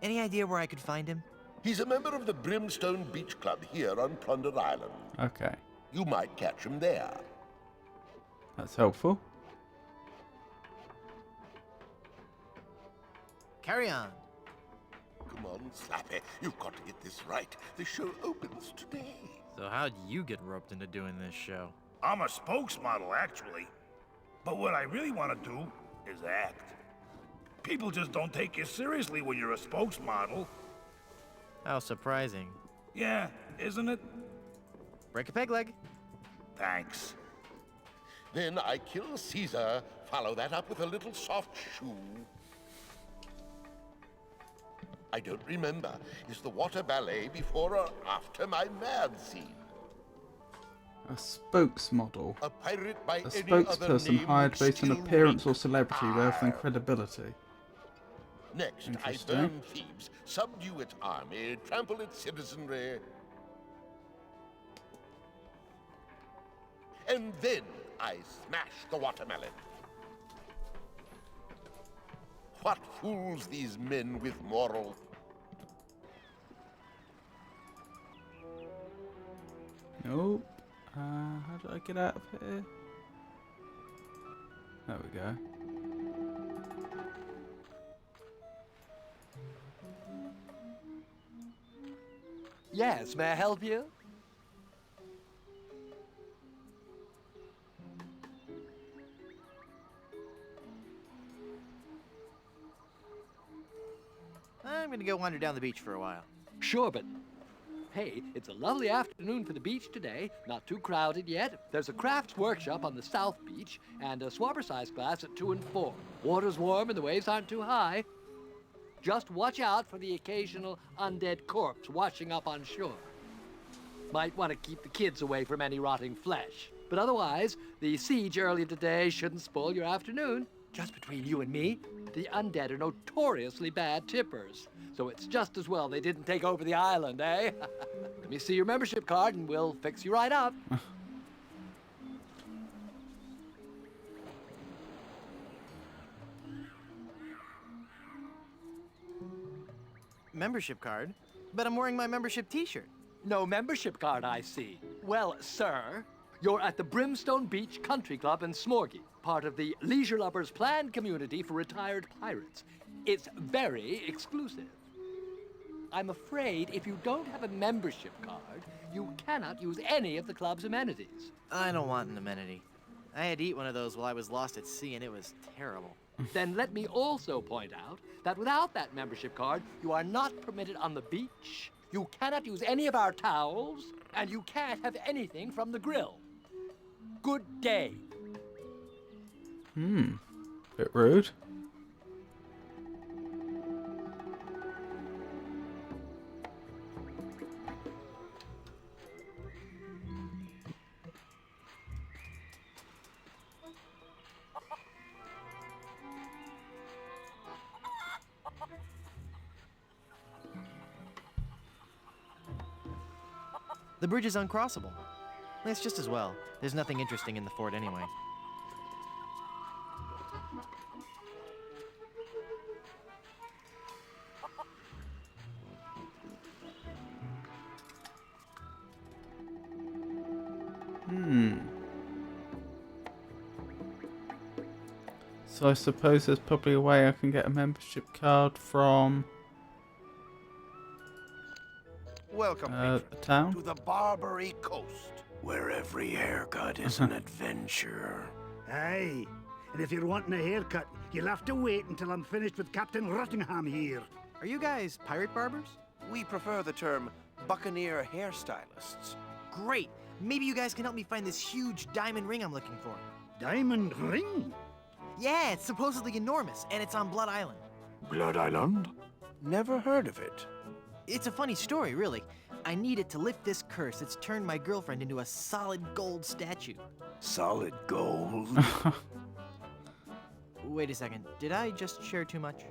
Any idea where I could find him? He's a member of the Brimstone Beach Club here on Plunder Island. Okay, You might catch him there. that's helpful. Carry on. Come on, Slappy. You've got to get this right. The show opens today. So how'd you get roped into doing this show? I'm a spokesmodel, actually. But what I really want to do is act. People just don't take you seriously when you're a spokesmodel. How surprising. Yeah, isn't it? Break a peg leg. Thanks. Then I kill Caesar, follow that up with a little soft shoe. I don't remember. Is the water ballet before or after my mad scene? A spokesmodel. A pirate by A any other spokesperson name hired would based on still appearance or reek celebrity rather than vile. credibility. Next, I Interesting. burn Thebes, subdue its army, trample its citizenry. And then I smash the watermelon. What fools these men with morals? Nope. How do I get out of here? There we go. Yes, may I help you? I'm gonna go wander down the beach for a while. Sure, but hey, it's a lovely afternoon for the beach today. Not too crowded yet. There's a crafts workshop on the South Beach and a swabber-size class at 2 and 4. Water's warm and the waves aren't too high. Just watch out for the occasional undead corpse washing up on shore. Might want to keep the kids away from any rotting flesh. But otherwise, the siege earlier today shouldn't spoil your afternoon. Just between you and me, the undead are notoriously bad tippers. So it's just as well they didn't take over the island, eh? Let me see your membership card and we'll fix you right up. Membership card? But I'm wearing my membership t-shirt. No membership card, I see. Well, sir, you're at the Brimstone Beach Country Club in Smorgy, part of the Leisure Lovers planned community for retired pirates. It's very exclusive. I'm afraid if you don't have a membership card, you cannot use any of the club's amenities. I don't want an amenity. I had to eat one of those while I was lost at sea, and it was terrible. Then let me also point out that without that membership card, you are not permitted on the beach, you cannot use any of our towels, and you can't have anything from the grill. Good day. Bit rude. The bridge is uncrossable. It's just as well. There's nothing interesting in the fort anyway. So I suppose there's probably a way I can get a membership card from Welcome, a patron, town. to the Barbary Coast, where every haircut is an adventure. Aye, and if you're wanting a haircut, you'll have to wait until I'm finished with Captain Rottingham here. Are you guys pirate barbers? We prefer the term buccaneer hairstylists. Great! Maybe you guys can help me find this huge diamond ring I'm looking for. Diamond ring? Yeah, it's supposedly enormous, and it's on Blood Island. Blood Island? Never heard of it. It's a funny story, really. I need it to lift this curse that's turned my girlfriend into a solid gold statue. Solid gold? Wait a second, did I just share too much?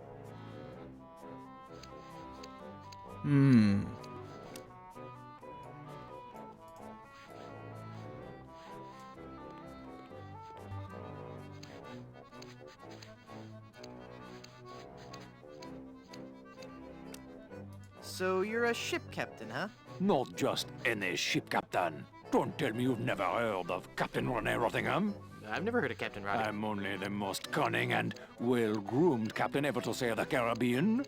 So you're a ship captain, huh? Not just any ship captain. Don't tell me you've never heard of Captain Rene Rottingham. I've never heard of Captain Roddy. I'm only the most cunning and well-groomed captain ever to sail the Caribbean.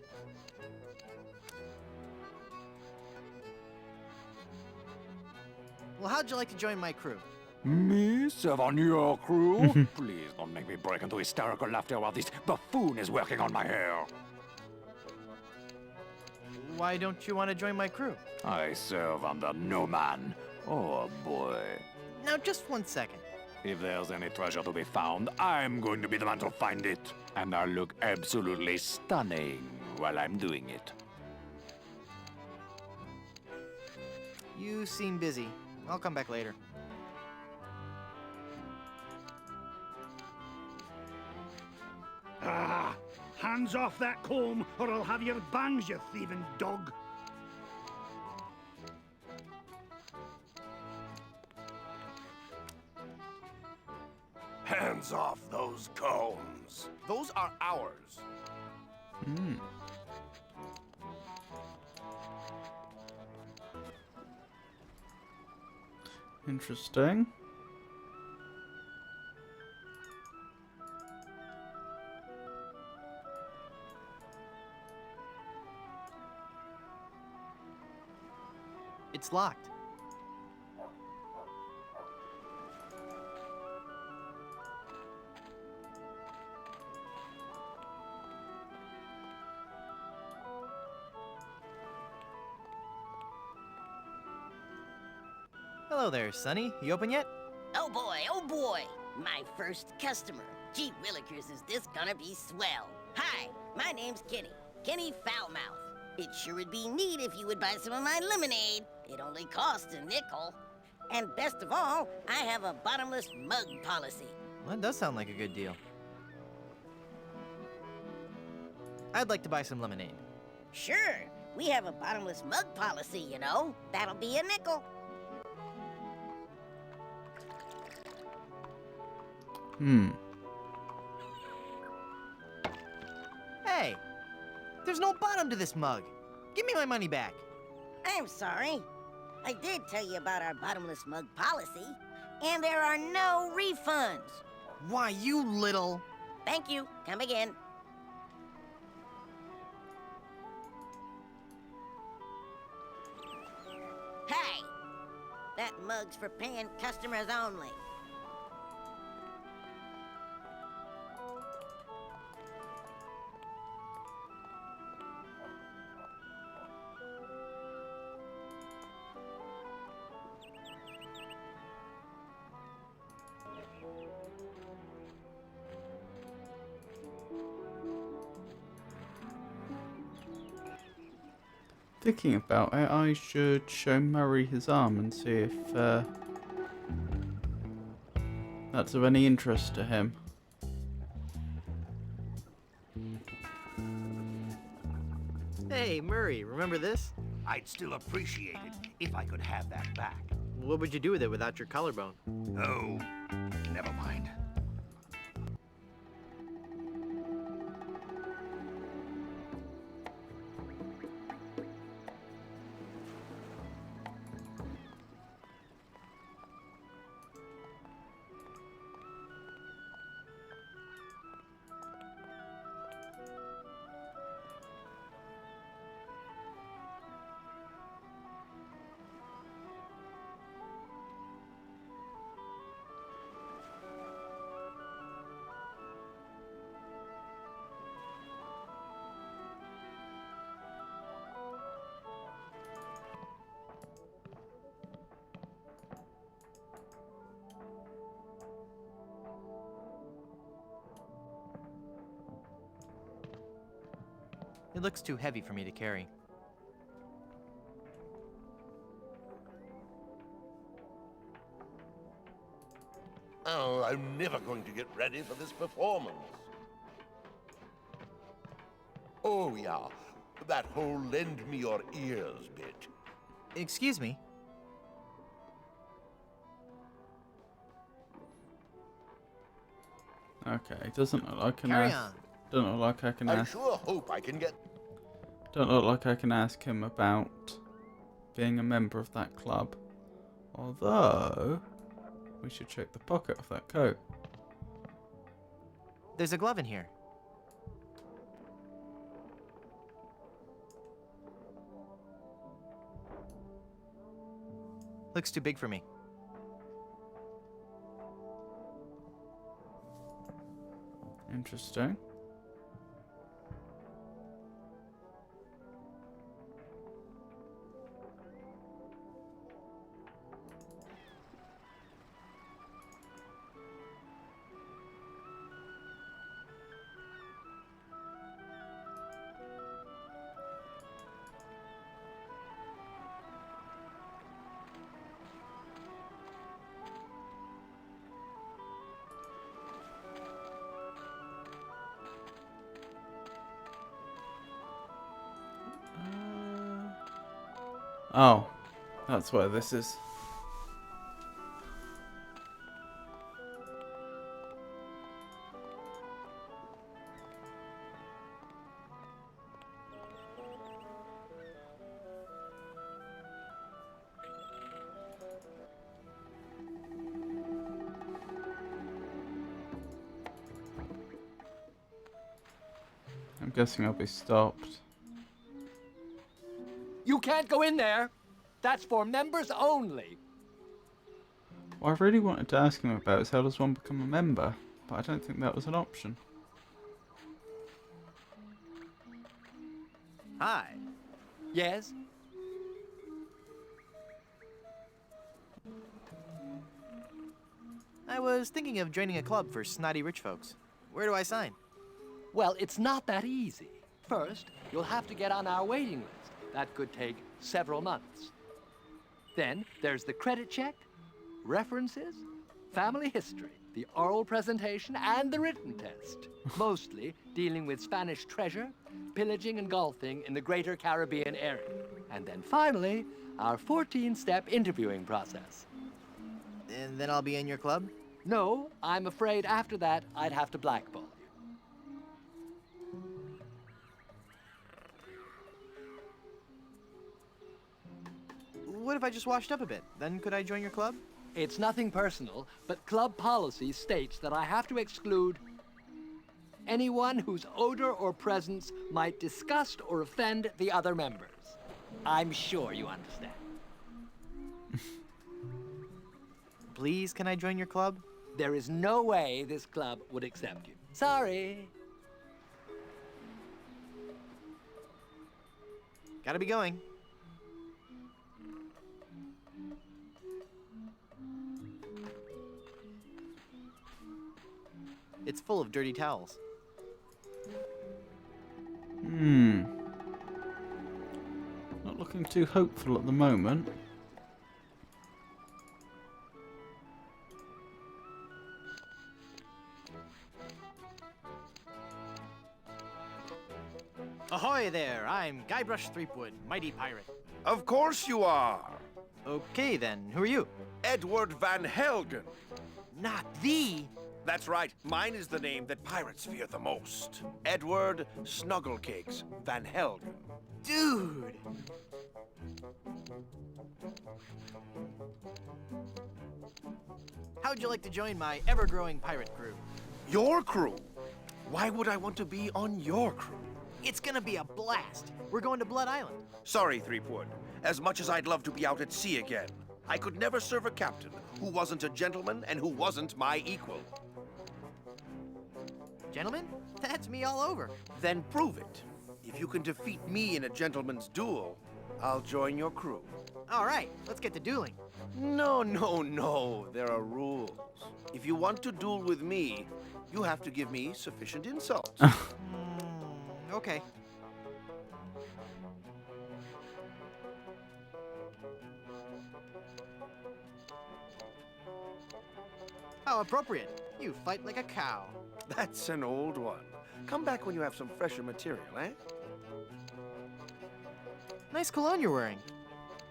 Well, how'd you like to join my crew? Me serve on your crew? Please don't make me break into hysterical laughter while this buffoon is working on my hair. Why don't you want to join my crew? I serve under no man. Oh boy. Now, just 1 second. If there's any treasure to be found, I'm going to be the man to find it. And I'll look absolutely stunning while I'm doing it. You seem busy. I'll come back later. Ah! Hands off that comb, or I'll have your bangs, you thieving dog! Hands off those combs. Those are ours. Hmm. Interesting. It's locked. Hello there, Sonny. You open yet? Oh boy, my first customer. Gee willikers, is this gonna be swell. Hi, my name's Kenny Foulmouth. It sure would be neat if you would buy some of my lemonade. It only costs a nickel. And best of all, I have a bottomless mug policy. Well, that does sound like a good deal. I'd like to buy some lemonade. Sure, we have a bottomless mug policy, you know. That'll be a nickel. Hmm. Hey! There's no bottom to this mug. Give me my money back. I'm sorry. I did tell you about our bottomless mug policy, and there are no refunds. Why, you little... Thank you. Come again. Hey! That mug's for paying customers only. Thinking about it, I should show Murray his arm and see if that's of any interest to him. Hey, Murray, remember this? I'd still appreciate it if I could have that back. What would you do with it without your collarbone? Oh, never mind. It looks too heavy for me to carry. Oh, I'm never going to get ready for this performance. Oh, yeah. That whole lend me your ears bit. Excuse me? Okay, it doesn't look like an Carry ask. on. Don't look like I can I ask. sure hope I can get... Don't look like I can ask him about being a member of that club. Although, we should check the pocket of that coat. There's a glove in here. Looks too big for me. Interesting. Oh, that's where this is. I'm guessing I'll be stopped. You can't go in there. That's for members only. What I really wanted to ask him about is how does one become a member, but I don't think that was an option. Hi. Yes? I was thinking of joining a club for snotty rich folks. Where do I sign? Well, it's not that easy. First, you'll have to get on our waiting list. That could take several months. Then there's the credit check, references, family history, the oral presentation, and the written test. Mostly dealing with Spanish treasure, pillaging and golfing in the greater Caribbean area. And then finally, our 14-step interviewing process. And then I'll be in your club? No, I'm afraid after that, I'd have to blackball you. What if I just washed up a bit? Then could I join your club? It's nothing personal, but club policy states that I have to exclude anyone whose odor or presence might disgust or offend the other members. I'm sure you understand. Please, can I join your club? There is no way this club would accept you. Sorry. Gotta be going. It's full of dirty towels. Not looking too hopeful at the moment. Ahoy there! I'm Guybrush Threepwood, mighty pirate. Of course you are. Okay then, who are you? Edward Van Helgen. Not the... That's right. Mine is the name that pirates fear the most. Edward Snugglecakes Van Helgen. Dude! How'd you like to join my ever-growing pirate crew? Your crew? Why would I want to be on your crew? It's gonna be a blast. We're going to Blood Island. Sorry, Threepwood. As much as I'd love to be out at sea again, I could never serve a captain who wasn't a gentleman and who wasn't my equal. Gentlemen, that's me all over. Then prove it. If you can defeat me in a gentleman's duel, I'll join your crew. All right, let's get to dueling. No, no, no. There are rules. If you want to duel with me, you have to give me sufficient insults. Okay. How appropriate. You fight like a cow. That's an old one. Come back when you have some fresher material, eh? Nice cologne you're wearing.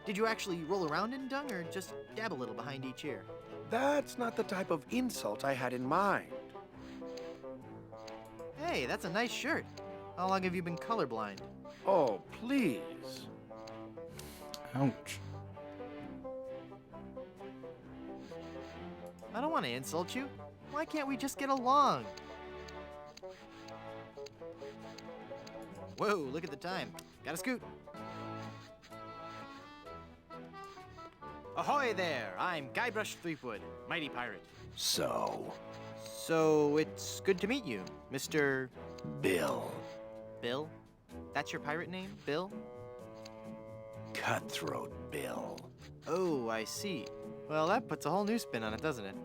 Did you actually roll around in dung or just dab a little behind each ear? That's not the type of insult I had in mind. Hey, that's a nice shirt. How long have you been colorblind? Oh, please. Ouch. I don't want to insult you. Why can't we just get along? Whoa, look at the time. Gotta scoot. Ahoy there! I'm Guybrush Threepwood, mighty pirate. So, it's good to meet you, Mr. Bill. Bill? That's your pirate name, Bill? Cutthroat Bill. Oh, I see. Well, that puts a whole new spin on it, doesn't it?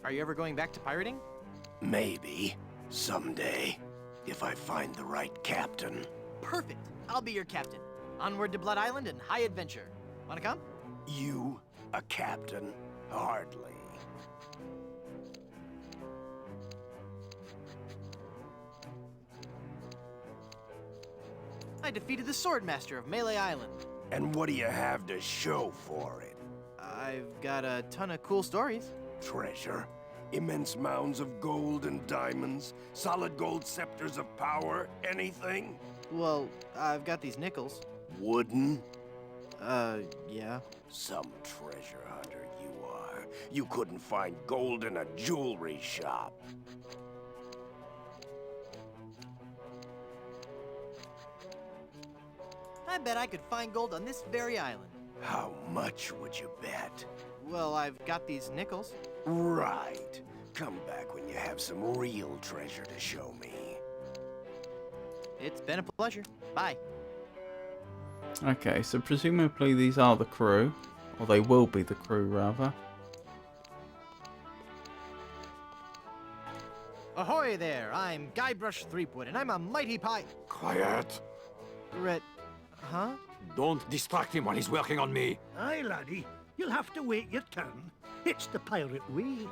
Are you ever going back to pirating? Maybe. Someday. If I find the right captain. Perfect. I'll be your captain. Onward to Blood Island and high adventure. Wanna come? You, a captain? Hardly. I defeated the Swordmaster of Melee Island. And what do you have to show for it? I've got a ton of cool stories. Treasure? Immense mounds of gold and diamonds? Solid gold scepters of power? Anything? Well, I've got these nickels. Wooden? Yeah. Some treasure hunter you are. You couldn't find gold in a jewelry shop. I bet I could find gold on this very island. How much would you bet? Well, I've got these nickels. Right. Come back when you have some real treasure to show me. It's been a pleasure. Bye. Okay, so presumably these are the crew. Or they will be the crew, rather. Ahoy there! I'm Guybrush Threepwood, and I'm a mighty Quiet. Huh? Don't distract him while he's working on me. Aye, laddie. You'll have to wait your turn. It's the pirate way.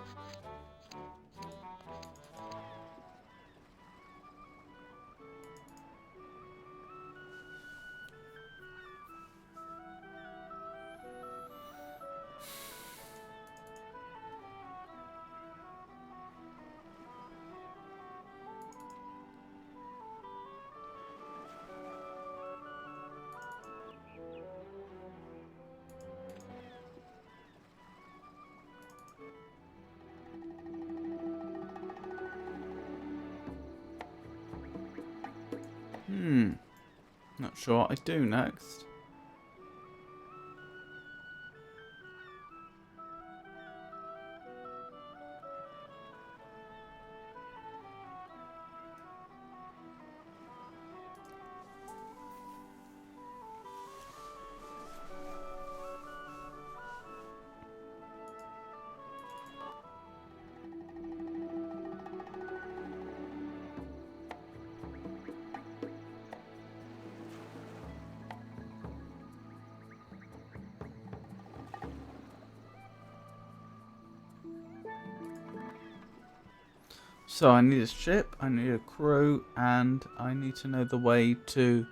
Not sure what I do next. So I need a ship, I need a crew, and I need to know the way to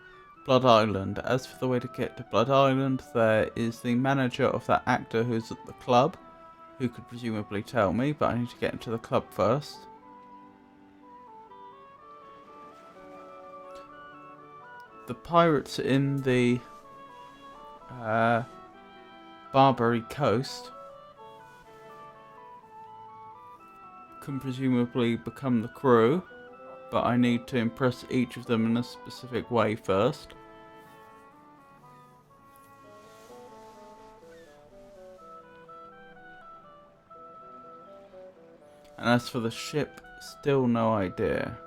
Blood Island. As for the way to get to Blood Island, there is the manager of that actor who's at the club, who could presumably tell me, but I need to get into the club first. The pirates in the Barbary Coast can presumably become the crew, but I need to impress each of them in a specific way first. And as for the ship, still no idea.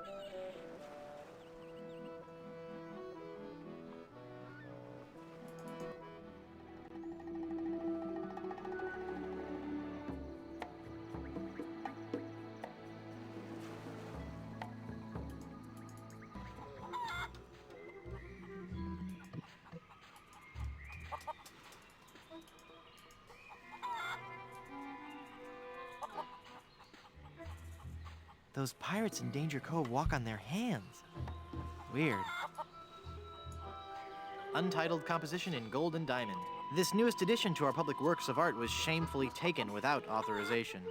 Those pirates in Danger Cove walk on their hands. Weird. Untitled composition in gold and diamond. This newest addition to our public works of art was shamefully taken without authorization.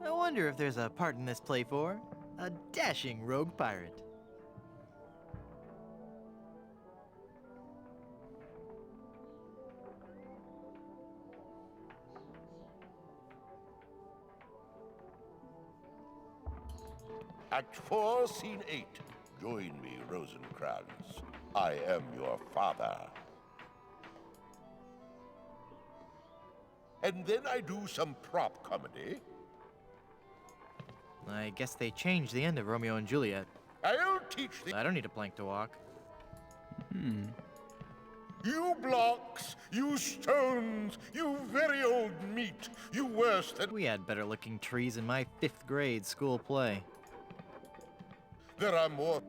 I wonder if there's a part in this play for a dashing rogue pirate. Act 4, Scene 8. Join me, Rosencrantz. I am your father. And then I do some prop comedy. I guess they changed the end of Romeo and Juliet. I'll teach thee. I don't need a plank to walk. You blocks, you stones, you very old meat, you worse than... We had better looking trees in my 5th grade school play. There are more...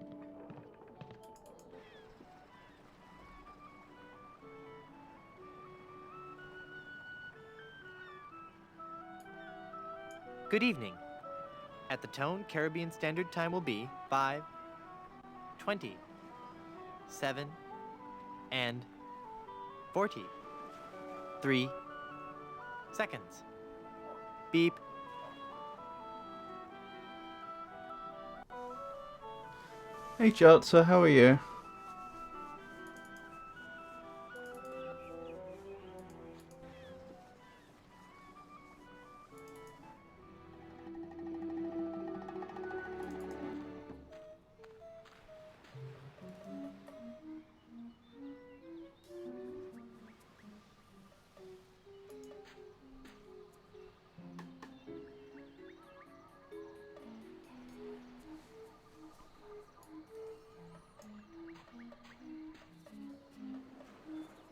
Good evening. At the tone, Caribbean Standard Time will be 5:20, 7, and 43 seconds. Beep. Hey Jatsa, how are you?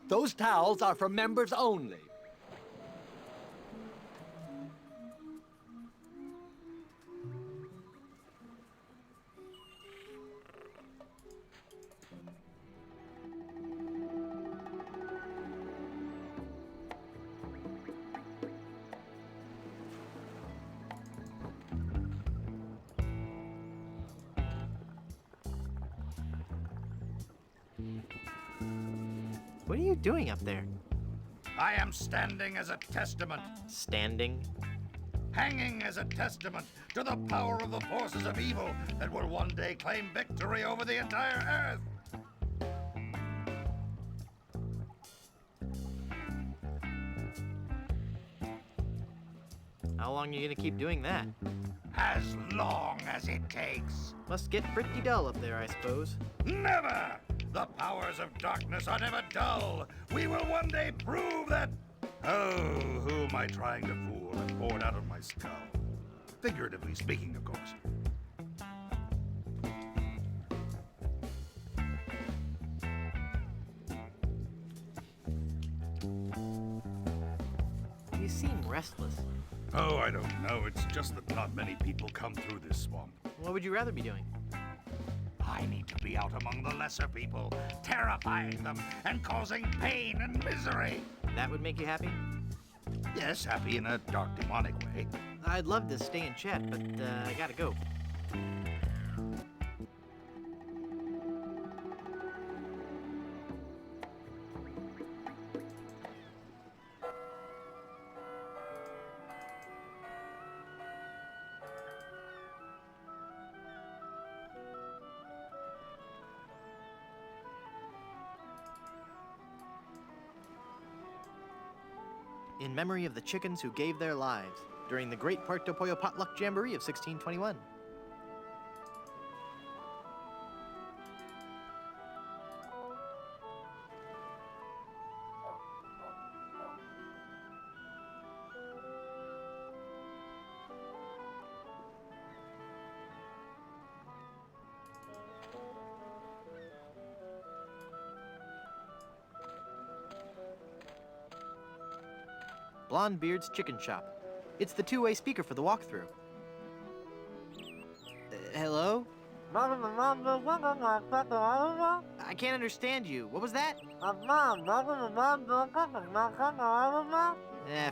Those towels are for members only. What are you doing up there? I am standing as a testament, Standing? hanging as a testament to the power of the forces of evil that will one day claim victory over the entire Earth. How long are you gonna keep doing that? As long as it takes. Must get pretty dull up there, I suppose. Never! The powers of darkness are never dull. We will one day prove that... Oh, who am I trying to fool and poured out of my skull? Figuratively speaking, of course. You seem restless. Oh, I don't know. It's just that not many people come through this swamp. What would you rather be doing? I need to be out among the lesser people, terrifying them and causing pain and misery. That would make you happy? Yes, happy in a dark, demonic way. I'd love to stay and chat, but I gotta go. In memory of the chickens who gave their lives during the Great Puerto Pollo Potluck Jamboree of 1621. Blondebeard's Chicken Shop. It's the two-way speaker for the walkthrough. Hello? I can't understand you. What was that?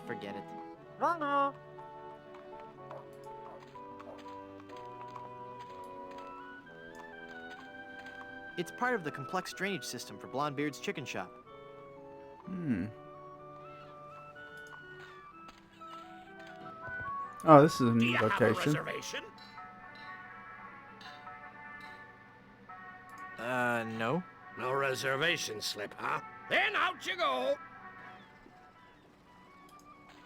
Forget it. It's part of the complex drainage system for Blondebeard's Chicken Shop. Oh, this is a Do new you have a location. reservation? No. No reservation slip, huh? Then out you go.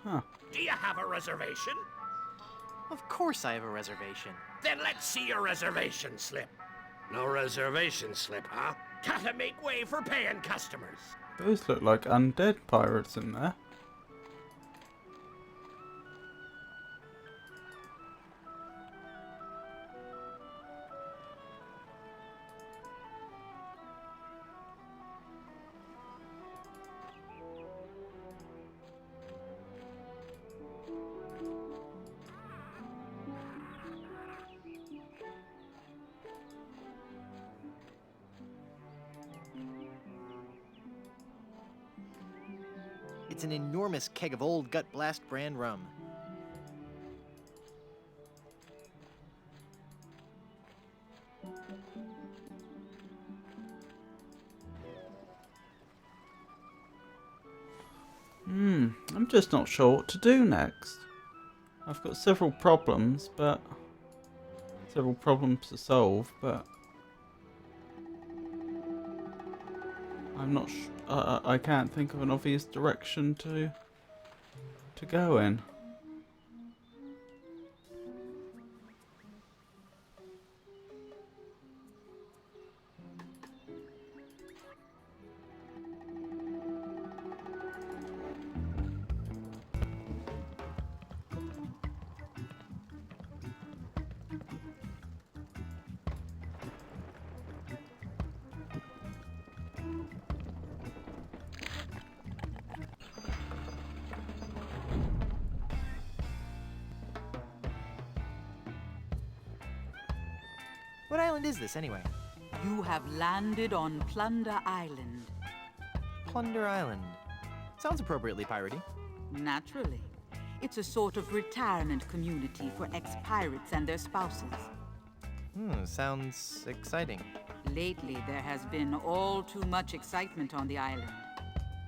Huh. Do you have a reservation? Of course I have a reservation. Then let's see your reservation slip. No reservation slip, huh? Gotta make way for paying customers. Those look like undead pirates in there. It's an enormous keg of old Gut Blast brand rum. I'm just not sure what to do next. I've got several problems to solve, but I'm not. I can't think of an obvious direction to go in. What island is this, anyway? You have landed on Plunder Island. Plunder Island. Sounds appropriately piratey. Naturally. It's a sort of retirement community for ex-pirates and their spouses. Sounds exciting. Lately, there has been all too much excitement on the island.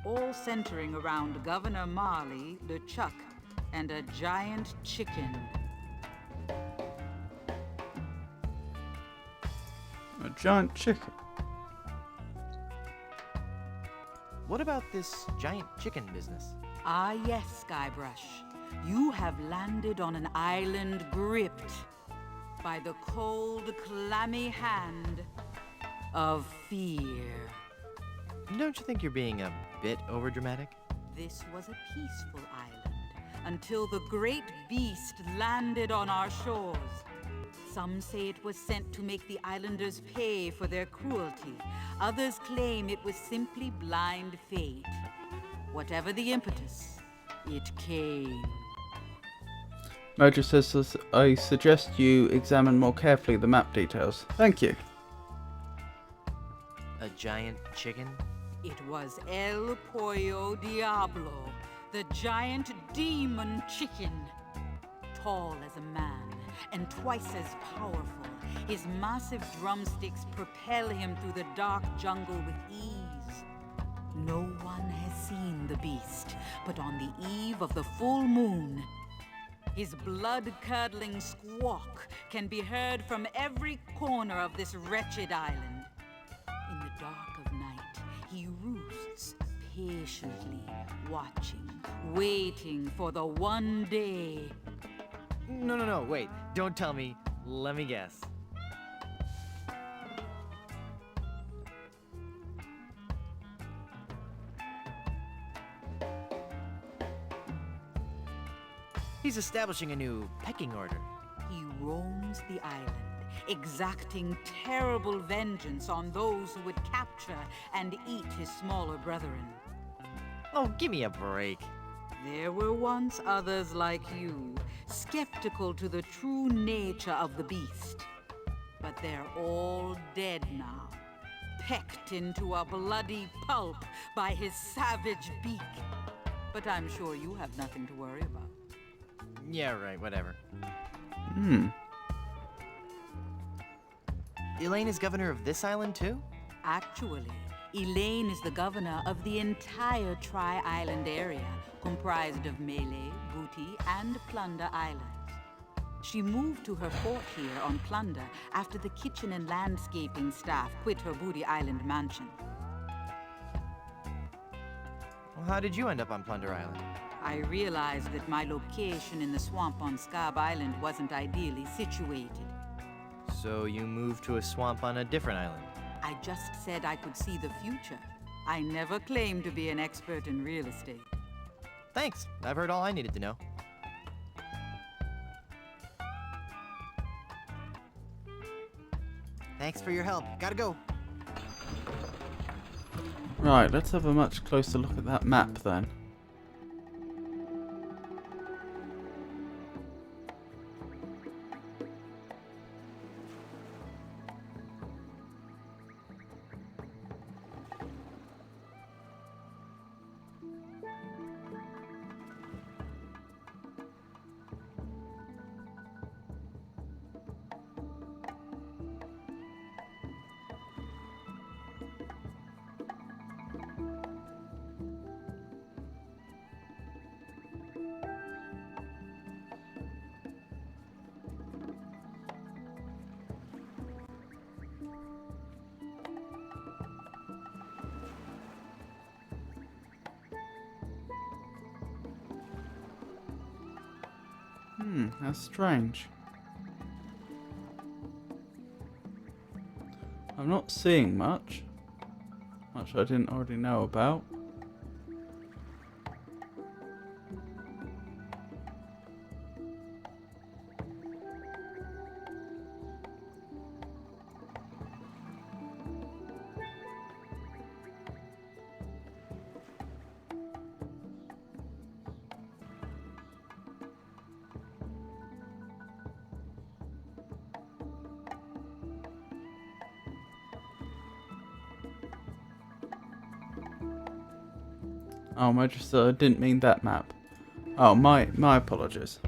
All centering around Governor Marley, LeChuck, and a giant chicken. A giant chicken. What about this giant chicken business? Ah yes, Skybrush. You have landed on an island gripped by the cold, clammy hand of fear. Don't you think you're being a bit overdramatic? This was a peaceful island until the great beast landed on our shores. Some say it was sent to make the islanders pay for their cruelty. Others claim it was simply blind fate. Whatever the impetus, it came. Mojo says, I suggest you examine more carefully the map details. Thank you. A giant chicken? It was El Pollo Diablo, the giant demon chicken. Tall as a man and twice as powerful, his massive drumsticks propel him through the dark jungle with ease. No one has seen the beast, but on the eve of the full moon, his blood-curdling squawk can be heard from every corner of this wretched island. In the dark of night, he roosts, patiently watching, waiting for the one day. No, wait. Don't tell me. Let me guess. He's establishing a new pecking order. He roams the island, exacting terrible vengeance on those who would capture and eat his smaller brethren. Oh, give me a break. There were once others like you, skeptical to the true nature of the beast. But they're all dead now, pecked into a bloody pulp by his savage beak. But I'm sure you have nothing to worry about. Yeah, right, whatever. Elaine is governor of this island, too? Actually, Elaine is the governor of the entire Tri-Island area, comprised of Melee, Booty, and Plunder Islands. She moved to her fort here on Plunder after the kitchen and landscaping staff quit her Booty Island mansion. Well, how did you end up on Plunder Island? I realized that my location in the swamp on Scab Island wasn't ideally situated. So you moved to a swamp on a different island? I just said I could see the future. I never claimed to be an expert in real estate. Thanks. I've heard all I needed to know. Thanks for your help. Gotta go. Right, let's have a much closer look at that map then. That's strange. I'm not seeing much. Much I didn't already know about. Oh, Magister, I didn't mean that map. Oh, my apologies.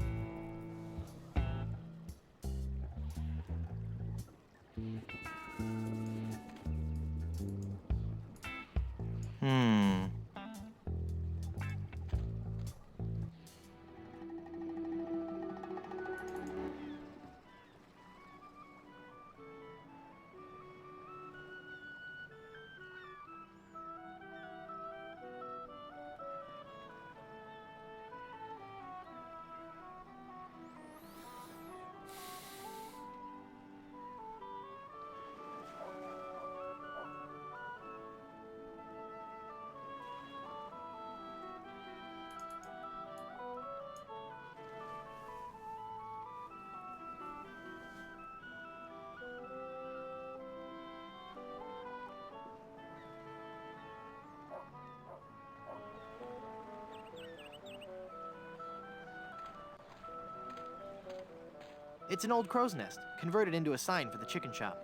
It's an old crow's nest, converted into a sign for the chicken shop.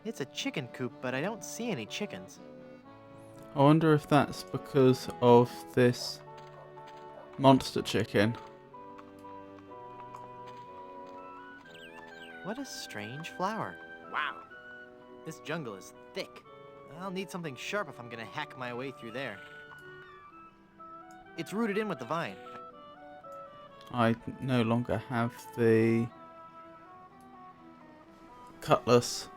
It's a chicken coop, but I don't see any chickens. I wonder if that's because of this monster chicken. What a strange flower. Wow. This jungle is thick. I'll need something sharp if I'm gonna hack my way through there. It's rooted in with the vine. I no longer have the cutlass.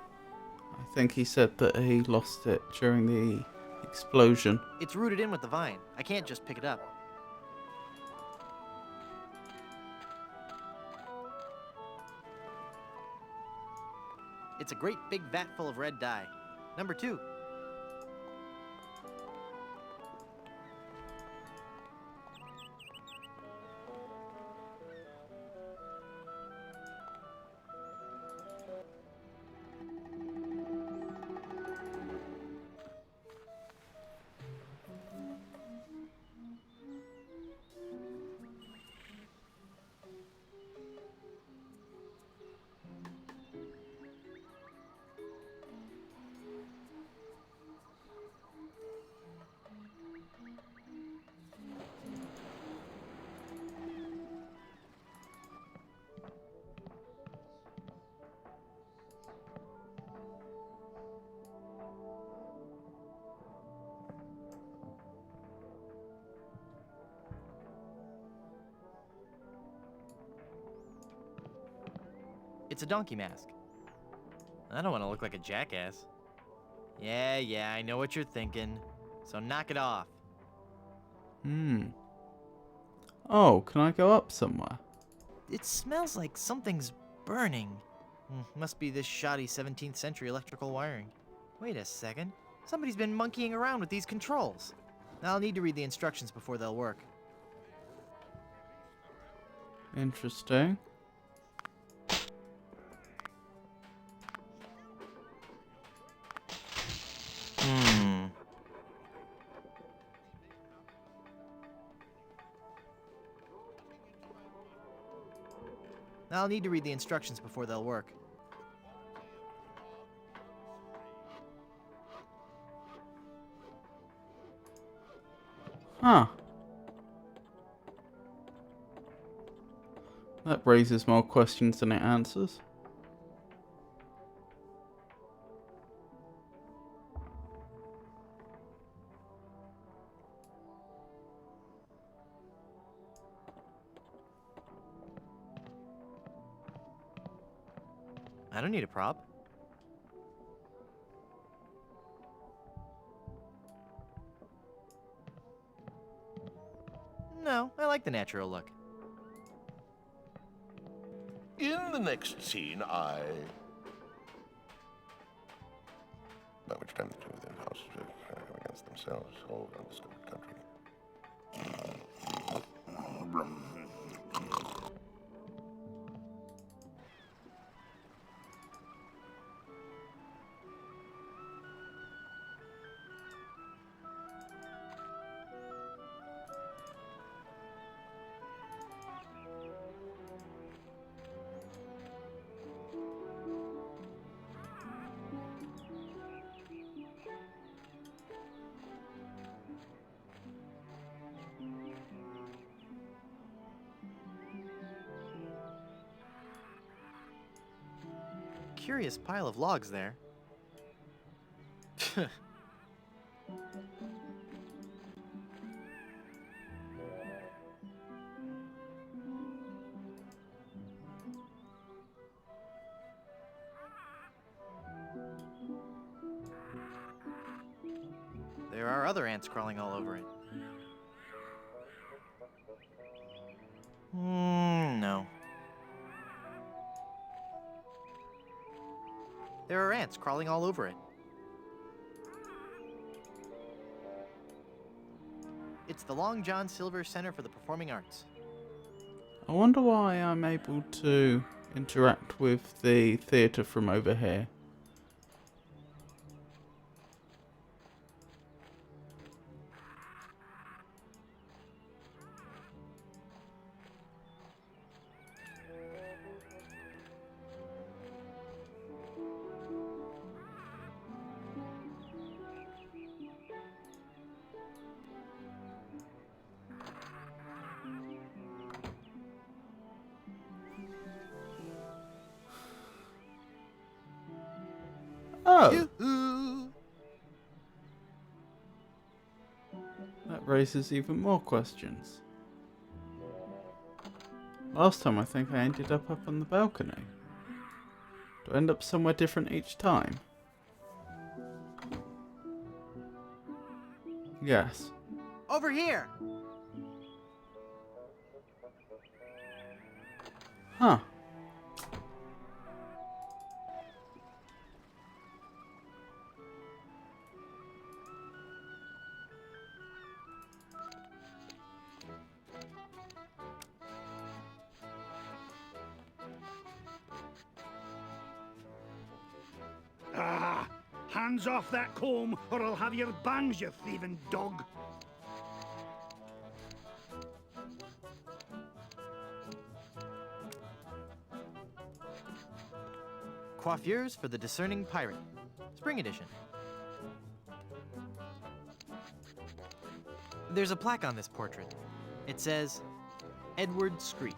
I think he said that he lost it during the explosion. It's rooted in with the vine. I can't just pick it up. It's a great big vat full of red dye. Number 2. It's a donkey mask. I don't want to look like a jackass. Yeah, I know what you're thinking. So knock it off. Oh, can I go up somewhere? It smells like something's burning. Must be this shoddy 17th century electrical wiring. Wait a second. Somebody's been monkeying around with these controls. I'll need to read the instructions before they'll work. Interesting. I'll need to read the instructions before they'll work. Huh. That raises more questions than it answers. I don't need a prop. No, I like the natural look. In the next scene, by which time the two within house against themselves, whole undiscovered country. Curious pile of logs there. There are other ants crawling all over it. No. There are ants crawling all over it. It's the Long John Silver Center for the Performing Arts. I wonder why I'm able to interact with the theatre from over here. Oh! Yoo-hoo! That raises even more questions. Last time I think I ended up on the balcony. Do I end up somewhere different each time? Yes. Over here! Huh. Ah! Hands off that comb, or I'll have your bangs, you thieving dog! Coiffures for the Discerning Pirate. Spring edition. There's a plaque on this portrait. It says, Edward Screech.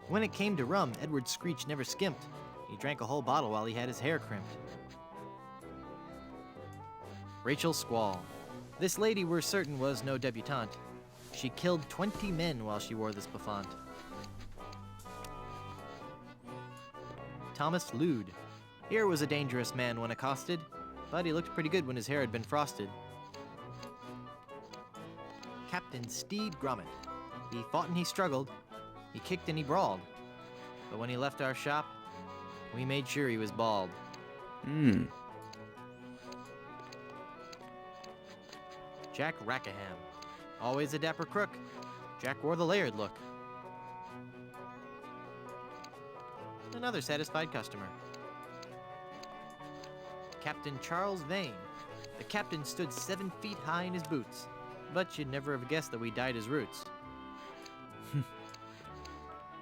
When it came to rum, Edward Screech never skimped. He drank a whole bottle while he had his hair crimped. Rachel Squall. This lady we're certain was no debutante. She killed 20 men while she wore this bouffant. Thomas Lude. Here was a dangerous man when accosted, but he looked pretty good when his hair had been frosted. Captain Steed Grommet. He fought and he struggled, he kicked and he brawled. But when he left our shop, we made sure he was bald. Jack Rackham. Always a dapper crook. Jack wore the layered look. Another satisfied customer. Captain Charles Vane. The captain stood 7 feet high in his boots, but you'd never have guessed that we dyed his roots.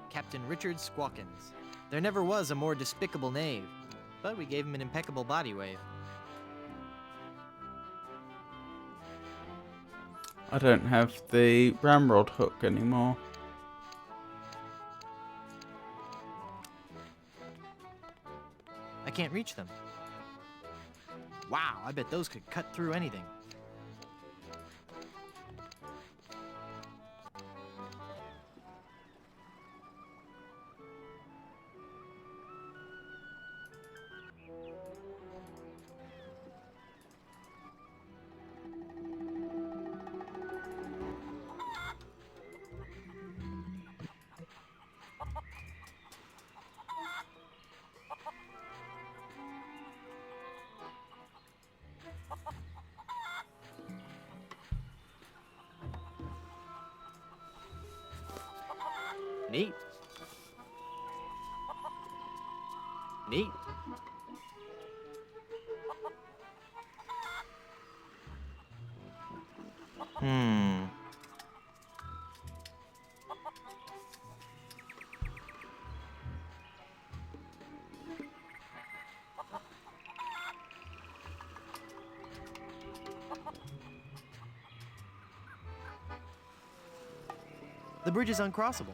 Captain Richard Squawkins. There never was a more despicable knave, but we gave him an impeccable body wave. I don't have the ramrod hook anymore. I can't reach them. Wow, I bet those could cut through anything. Neat. Neat. Hmm. The bridge is uncrossable.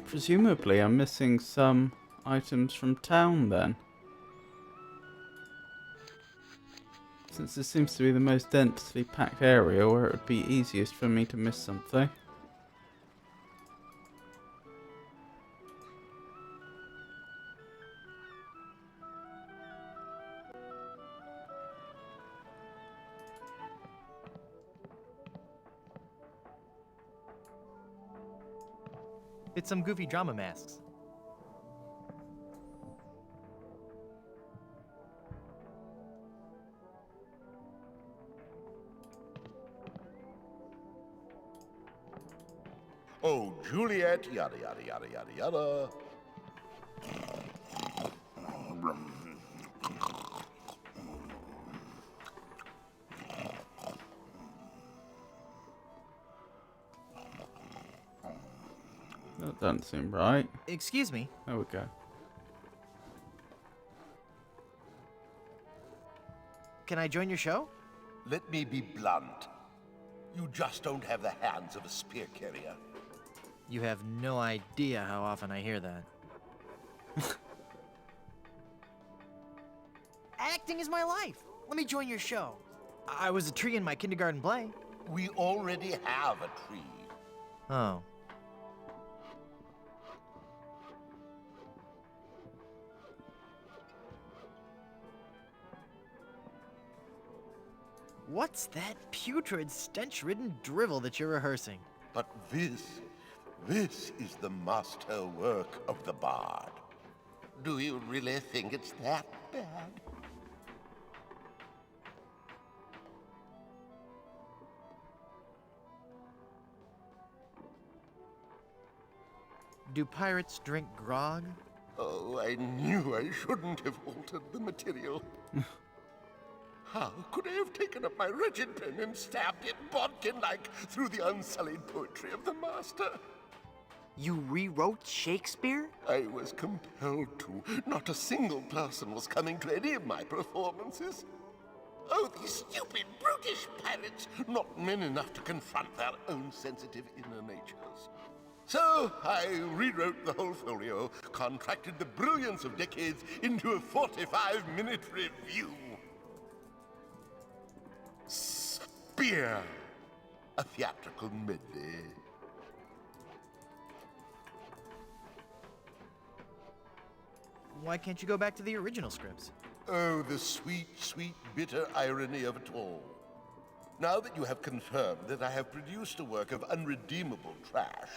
Presumably I'm missing some items from town then. Since this seems to be the most densely packed area where it would be easiest for me to miss something. It's some goofy drama masks. Oh, Juliet, yada yada yada yada yada. That doesn't seem right. Excuse me. There we go. Can I join your show? Let me be blunt. You just don't have the hands of a spear carrier. You have no idea how often I hear that. Acting is my life. Let me join your show. I was a tree in my kindergarten play. We already have a tree. Oh. What's that putrid, stench-ridden drivel that you're rehearsing? But this is the masterwork of the bard. Do you really think it's that bad? Do pirates drink grog? Oh, I knew I shouldn't have altered the material. How could I have taken up my wretched pen and stabbed it bodkin-like through the unsullied poetry of the master? You rewrote Shakespeare? I was compelled to. Not a single person was coming to any of my performances. Oh, these stupid, brutish pirates, not men enough to confront their own sensitive inner natures. So I rewrote the whole folio, contracted the brilliance of decades into a 45-minute review. Spear, a theatrical medley. Why can't you go back to the original scripts? Oh, the sweet, sweet, bitter irony of it all. Now that you have confirmed that I have produced a work of unredeemable trash,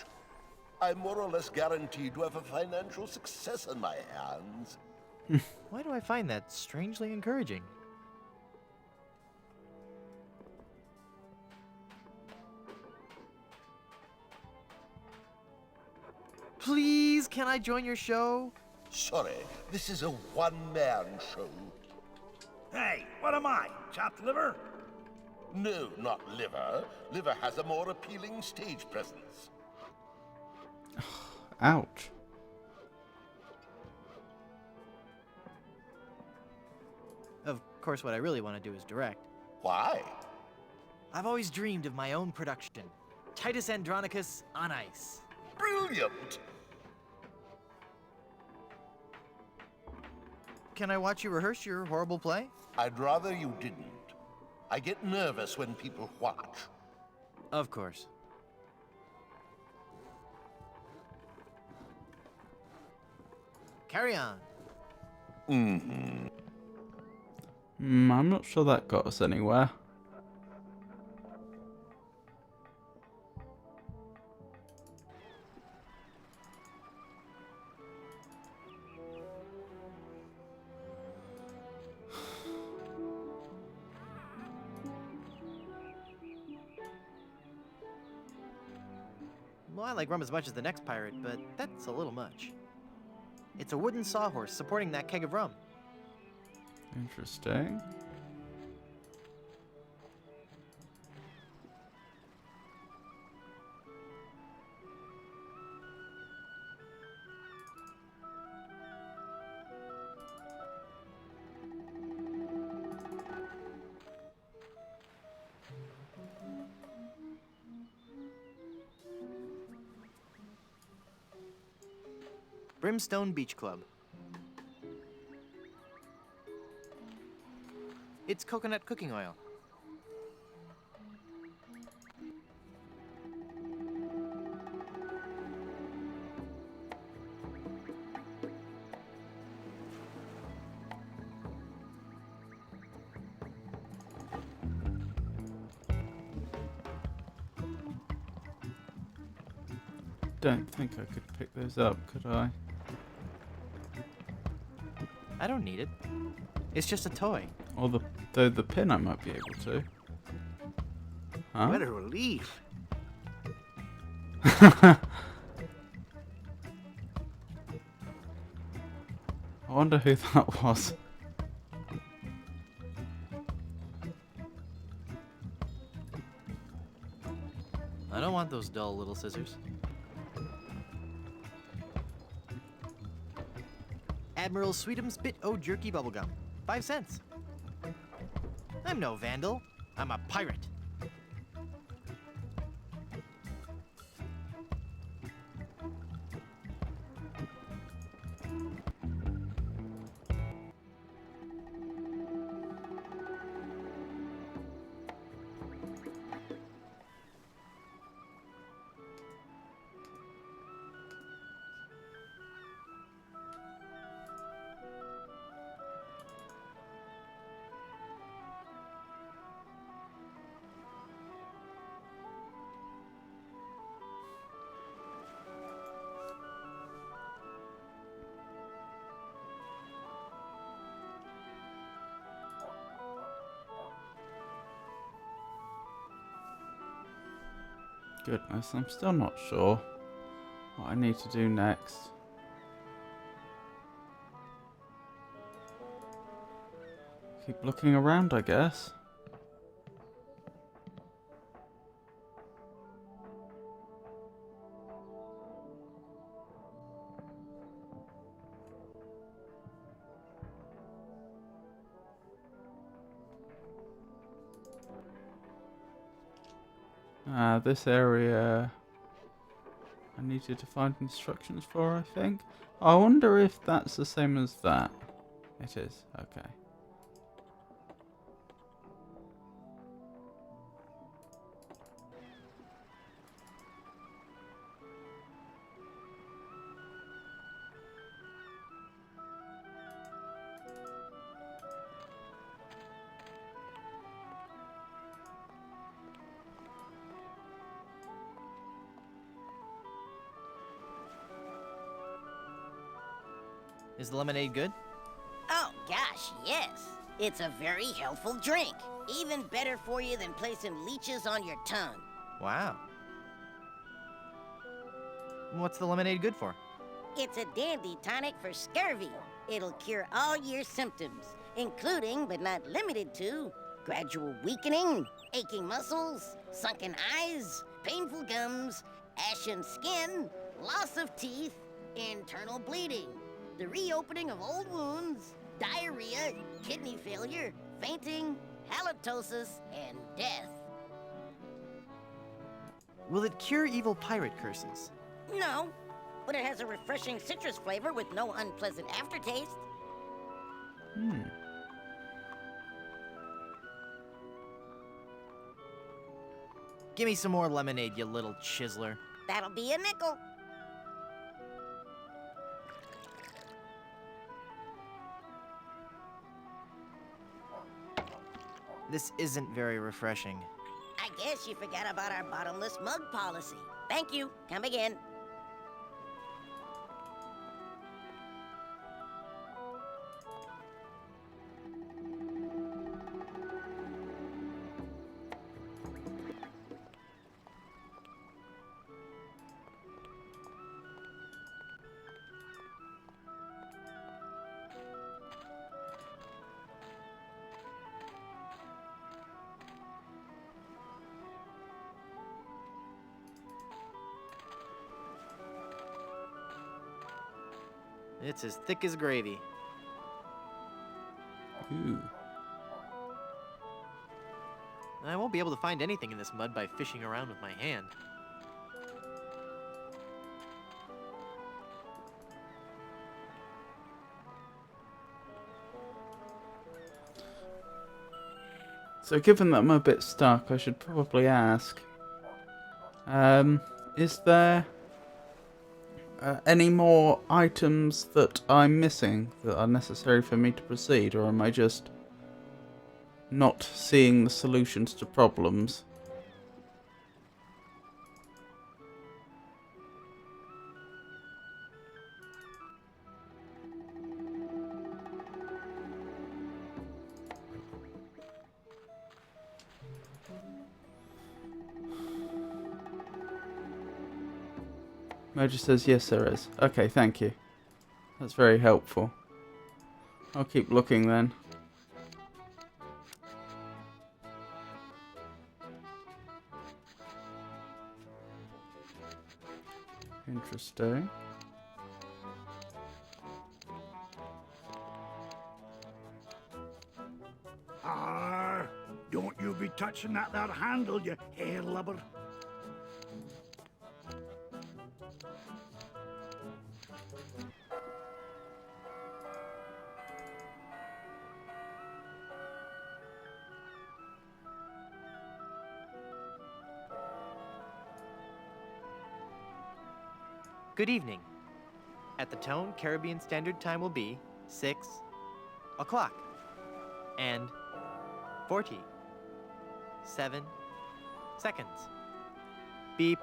I'm more or less guaranteed to have a financial success on my hands. Why do I find that strangely encouraging? Please, can I join your show? Sorry, this is a one-man show. Hey, what am I? Chopped liver? No, not liver. Liver has a more appealing stage presence. Ouch. Of course, what I really want to do is direct. Why? I've always dreamed of my own production. Titus Andronicus on ice. Brilliant! Can I watch you rehearse your horrible play? I'd rather you didn't. I get nervous when people watch. Of course. Carry on. I'm not sure that got us anywhere. Well, I like rum as much as the next pirate, but that's a little much. It's a wooden sawhorse supporting that keg of rum. Interesting. Brimstone Beach Club. It's coconut cooking oil. Don't think I could pick those up, could I? I don't need it. It's just a toy. Or the pin I might be able to. Huh? What a relief. I wonder who that was. I don't want those dull little scissors. Admiral Sweetum's Bit O Jerky Bubblegum. 5 cents. I'm no vandal. I'm a pirate. Goodness, I'm still not sure what I need to do next. Keep looking around, I guess. This area I needed to find instructions for, I think. I wonder if that's the same as that. It is, okay. Is the lemonade good? Oh, gosh, yes. It's a very healthful drink. Even better for you than placing leeches on your tongue. Wow. What's the lemonade good for? It's a dandy tonic for scurvy. It'll cure all your symptoms, including, but not limited to, gradual weakening, aching muscles, sunken eyes, painful gums, ashen skin, loss of teeth, internal bleeding, the reopening of old wounds, diarrhea, kidney failure, fainting, halitosis, and death. Will it cure evil pirate curses? No, but it has a refreshing citrus flavor with no unpleasant aftertaste. Give me some more lemonade, you little chiseler. That'll be a nickel. This isn't very refreshing. I guess you forgot about our bottomless mug policy. Thank you. Come again. It's as thick as gravy. Ooh. I won't be able to find anything in this mud by fishing around with my hand. So given that I'm a bit stuck, I should probably ask, is there any more items that I'm missing that are necessary for me to proceed, or am I just not seeing the solutions to problems? Mojo says yes there is. Okay, thank you. That's very helpful. I'll keep looking then. Interesting. Arr! Don't you be touching that there handle, you hair lubber. Good evening. At the tone, Caribbean Standard Time will be 6 o'clock and 47 seconds. Beep.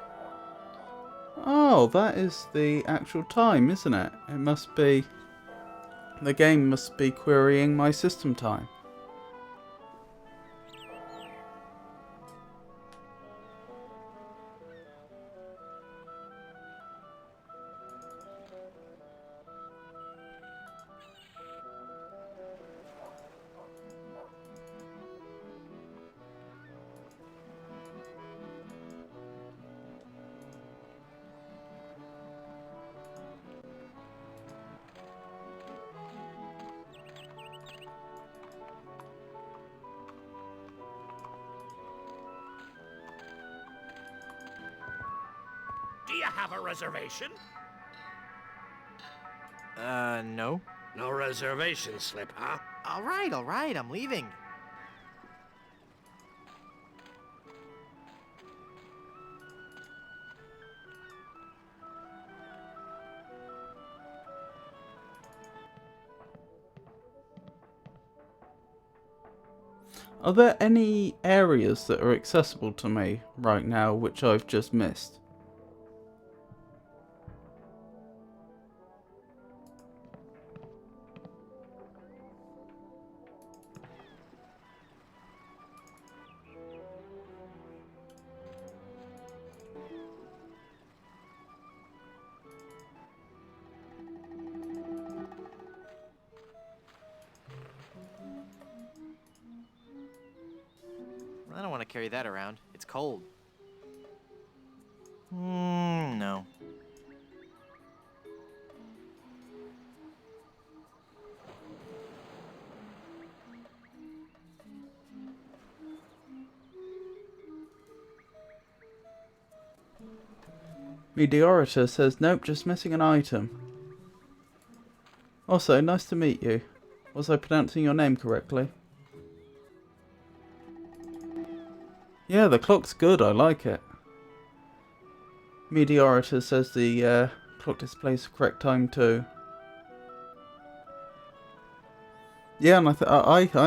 Oh, that is the actual time, isn't it? It must be... The game must be querying my system time. Do you have a reservation? No. No reservation slip, huh? All right, I'm leaving. Are there any areas that are accessible to me right now which I've just missed? I don't want to carry that around. It's cold. No. Meteorita says, nope, just missing an item. Also, nice to meet you. Was I pronouncing your name correctly? Yeah, the clock's good, I like it. Meteorita says the clock displays the correct time too. Yeah, and I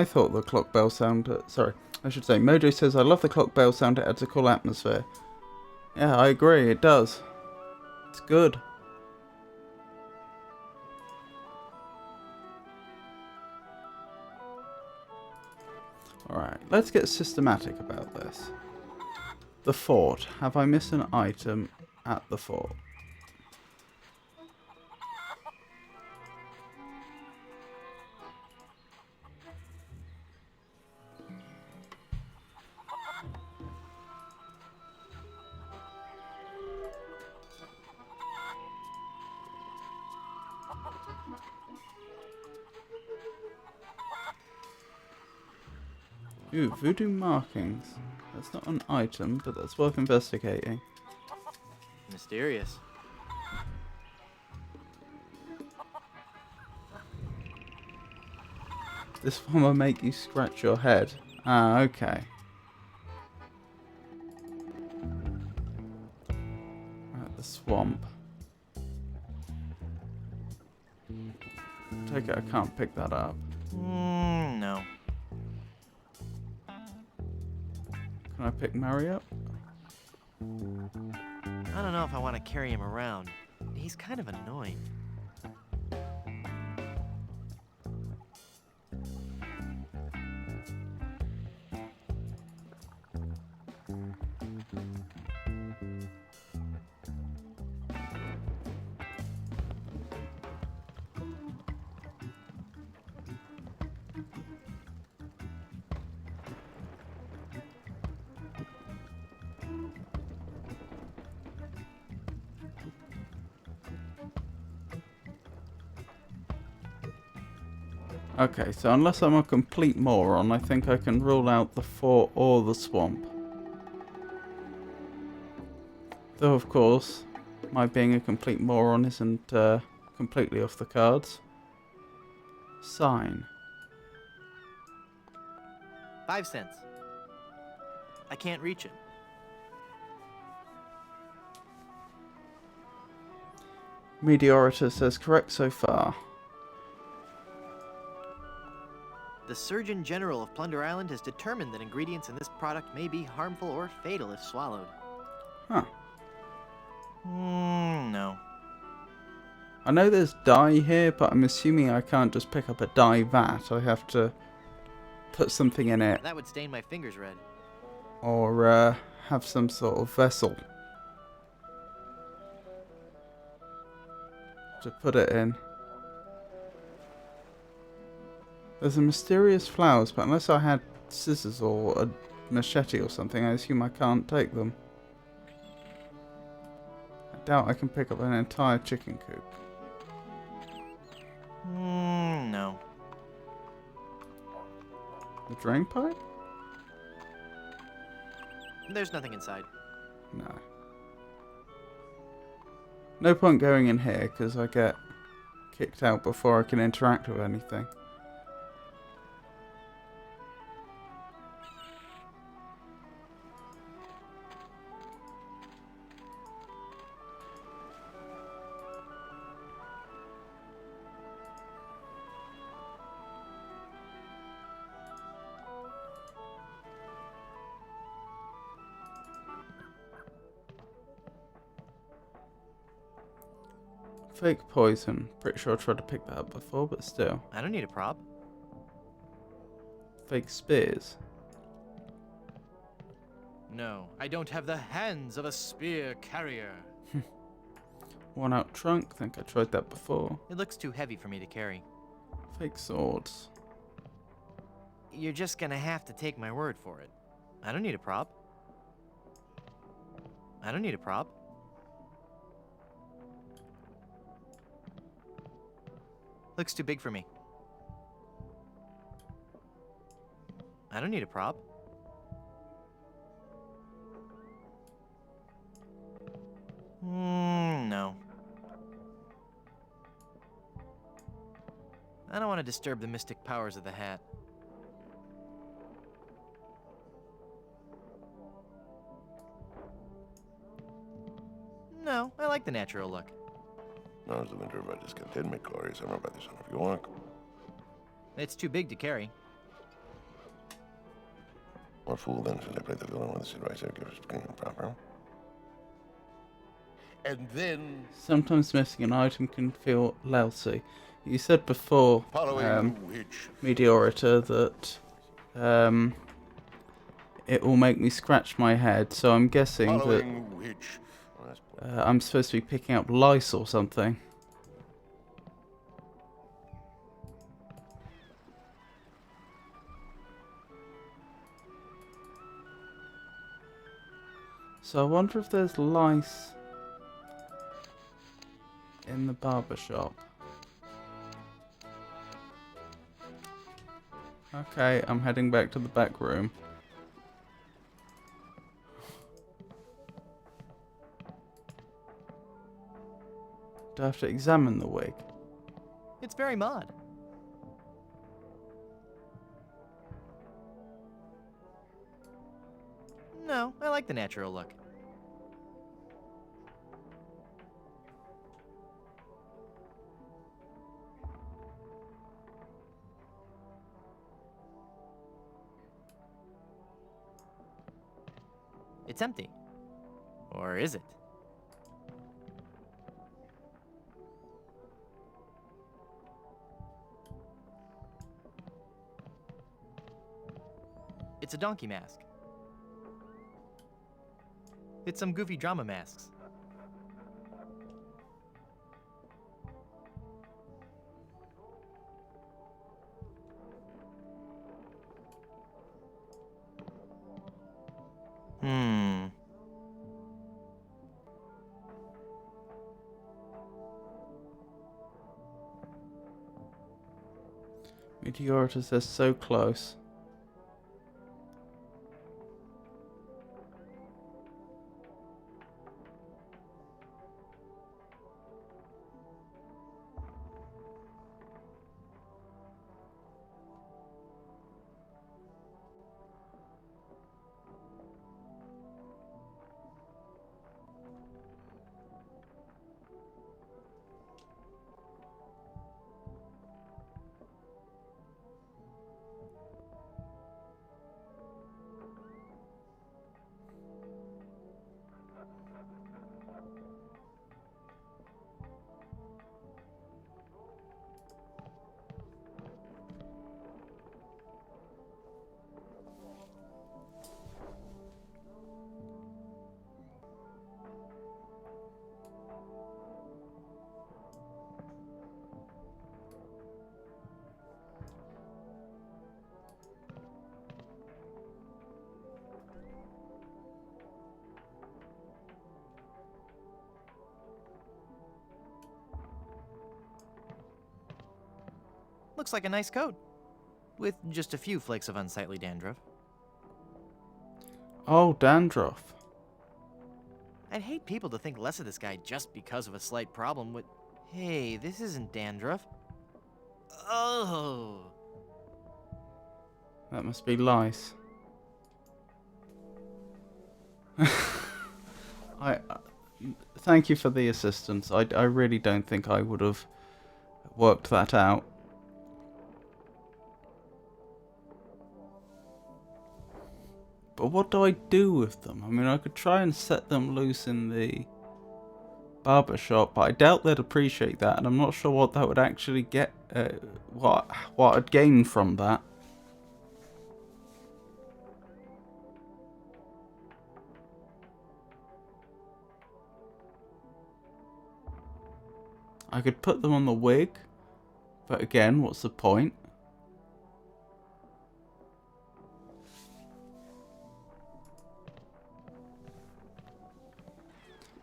thought the clock bell sound... sorry, I should say, Mojo says, I love the clock bell sound, it adds a cool atmosphere. Yeah, I agree, it does. It's good. Alright, let's get systematic about this. The fort. Have I missed an item at the fort? Ooh, voodoo markings. That's not an item, but that's worth investigating. Mysterious. This one will make you scratch your head. Ah, okay. Right, the swamp. Take it, I can't pick that up. No. Can I pick Mary up? I don't know if I want to carry him around. He's kind of annoying. Okay, so unless I'm a complete moron, I think I can rule out the fort or the swamp. Though, of course, my being a complete moron isn't completely off the cards. Sign. 5 cents. I can't reach it. Meteorita says correct so far. The Surgeon General of Plunder Island has determined that ingredients in this product may be harmful or fatal if swallowed. Huh. No. I know there's dye here, but I'm assuming I can't just pick up a dye vat. I have to put something in it. That would stain my fingers red. Or have some sort of vessel to put it in. There's a mysterious flowers, but unless I had scissors or a machete or something, I assume I can't take them. I doubt I can pick up an entire chicken coop. No. The drain pipe? There's nothing inside. No. No point going in here, because I get kicked out before I can interact with anything. Fake poison. Pretty sure I tried to pick that up before, but still. I don't need a prop. Fake spears. No, I don't have the hands of a spear carrier. Worn out trunk. Think I tried that before. It looks too heavy for me to carry. Fake swords. You're just gonna have to take my word for it. I don't need a prop. I don't need a prop. Looks too big for me. I don't need a prop. No. I don't want to disturb the mystic powers of the hat. No, I like the natural look. Now's the winter of our discontentment, glory, summer by the son of York. It's too big to carry. What fool then should I play the villain when the Sid Riser gives screen proper? And then... Sometimes missing an item can feel lousy. You said before, Meteorita, that it will make me scratch my head, so I'm guessing that I'm supposed to be picking up lice or something. So I wonder if there's lice in the barber shop. Okay, I'm heading back to the back room. Do I have to examine the wig? It's very mod. No, I like the natural look. It's empty. Or is it? It's a donkey mask. It's some goofy drama masks. Meteoritus is so close. Looks like a nice coat. With just a few flakes of unsightly dandruff. Oh, dandruff. I'd hate people to think less of this guy just because of a slight problem with... Hey, this isn't dandruff. Oh. That must be lice. Thank you for the assistance. I really don't think I would have worked that out. But what do I do with them? I mean, I could try and set them loose in the barber shop, but I doubt they'd appreciate that, and I'm not sure what that would actually get, what I'd gain from that. I could put them on the wig, but again, what's the point?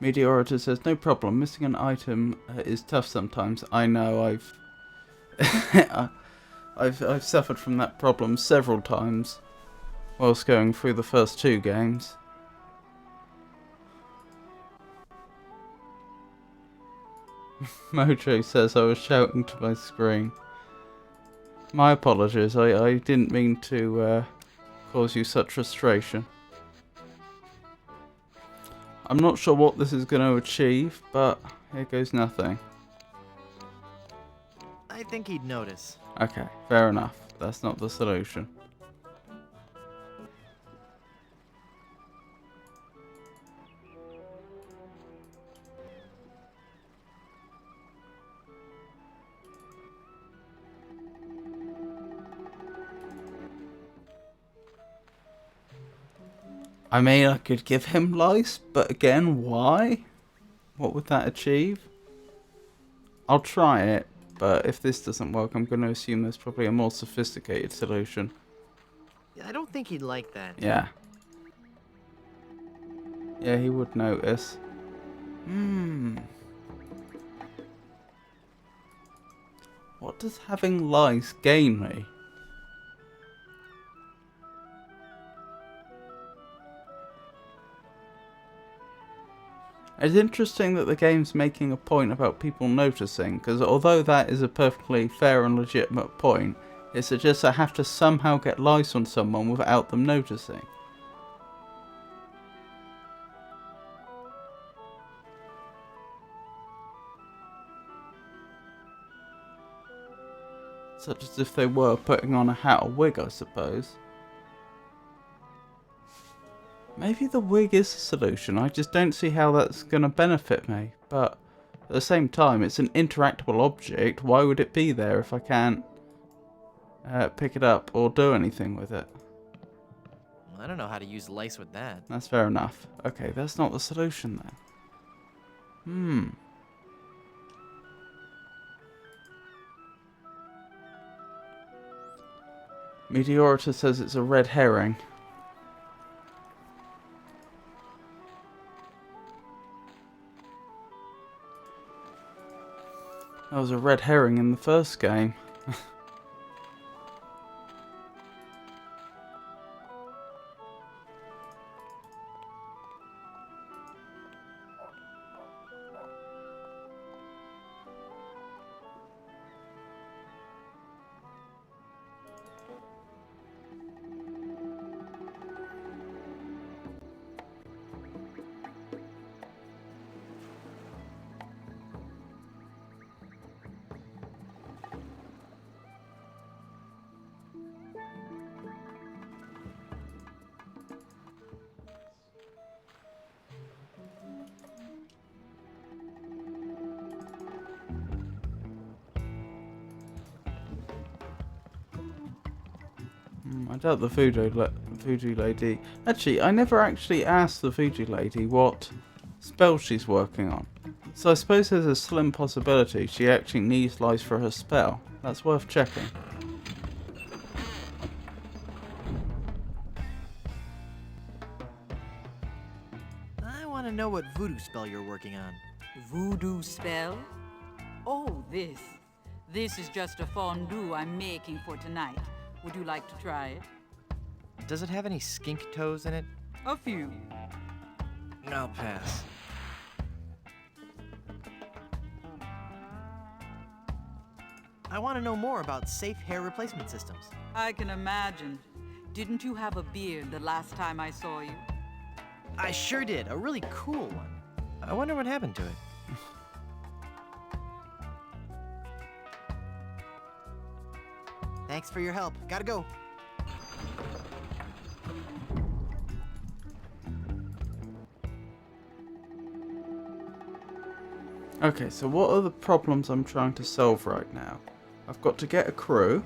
Meteorita says, no problem, missing an item is tough sometimes. I know, I've suffered from that problem several times whilst going through the first 2 games. Mojo says I was shouting to my screen. My apologies, I didn't mean to cause you such frustration. I'm not sure what this is going to achieve, but here goes nothing. I think he'd notice. Okay, fair enough. That's not the solution. I mean, I could give him lice, but again, why? What would that achieve? I'll try it, but if this doesn't work, I'm going to assume there's probably a more sophisticated solution. I don't think he'd like that. Yeah. Yeah, he would notice. What does having lice gain me? It's interesting that the game's making a point about people noticing, because although that is a perfectly fair and legitimate point, it suggests I have to somehow get lice on someone without them noticing. Such as if they were putting on a hat or wig, I suppose. Maybe the wig is the solution, I just don't see how that's going to benefit me. But at the same time, it's an interactable object, why would it be there if I can't pick it up or do anything with it? I don't know how to use lice with that. That's fair enough. Okay, that's not the solution then. Meteorita says it's a red herring. That was a red herring in the first game. I doubt the voodoo lady. Actually, I never actually asked the voodoo lady what spell she's working on. So I suppose there's a slim possibility she actually needs lice for her spell. That's worth checking. I want to know what voodoo spell you're working on. Voodoo spell? Oh, this. This is just a fondue I'm making for tonight. Would you like to try it? Does it have any skink toes in it? A few. I'll pass. I want to know more about safe hair replacement systems. I can imagine. Didn't you have a beard the last time I saw you? I sure did. A really cool one. I wonder what happened to it. Thanks for your help. Gotta go. Okay, so what are the problems I'm trying to solve right now? I've got to get a crew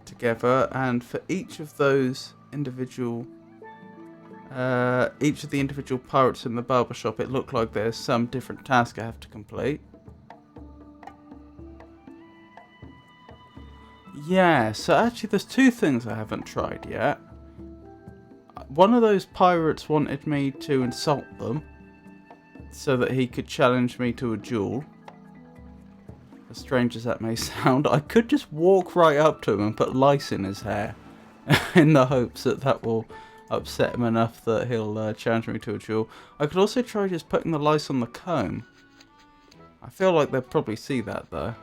together, and for each of those individual each of the individual pirates in the barbershop, it looked like there's some different task I have to complete. Yeah, so actually there's two things I haven't tried yet. One of those pirates wanted me to insult them so that he could challenge me to a duel. As strange as that may sound, I could just walk right up to him and put lice in his hair in the hopes that that will upset him enough that he'll challenge me to a duel. I could also try just putting the lice on the comb. I feel like they'll probably see that though.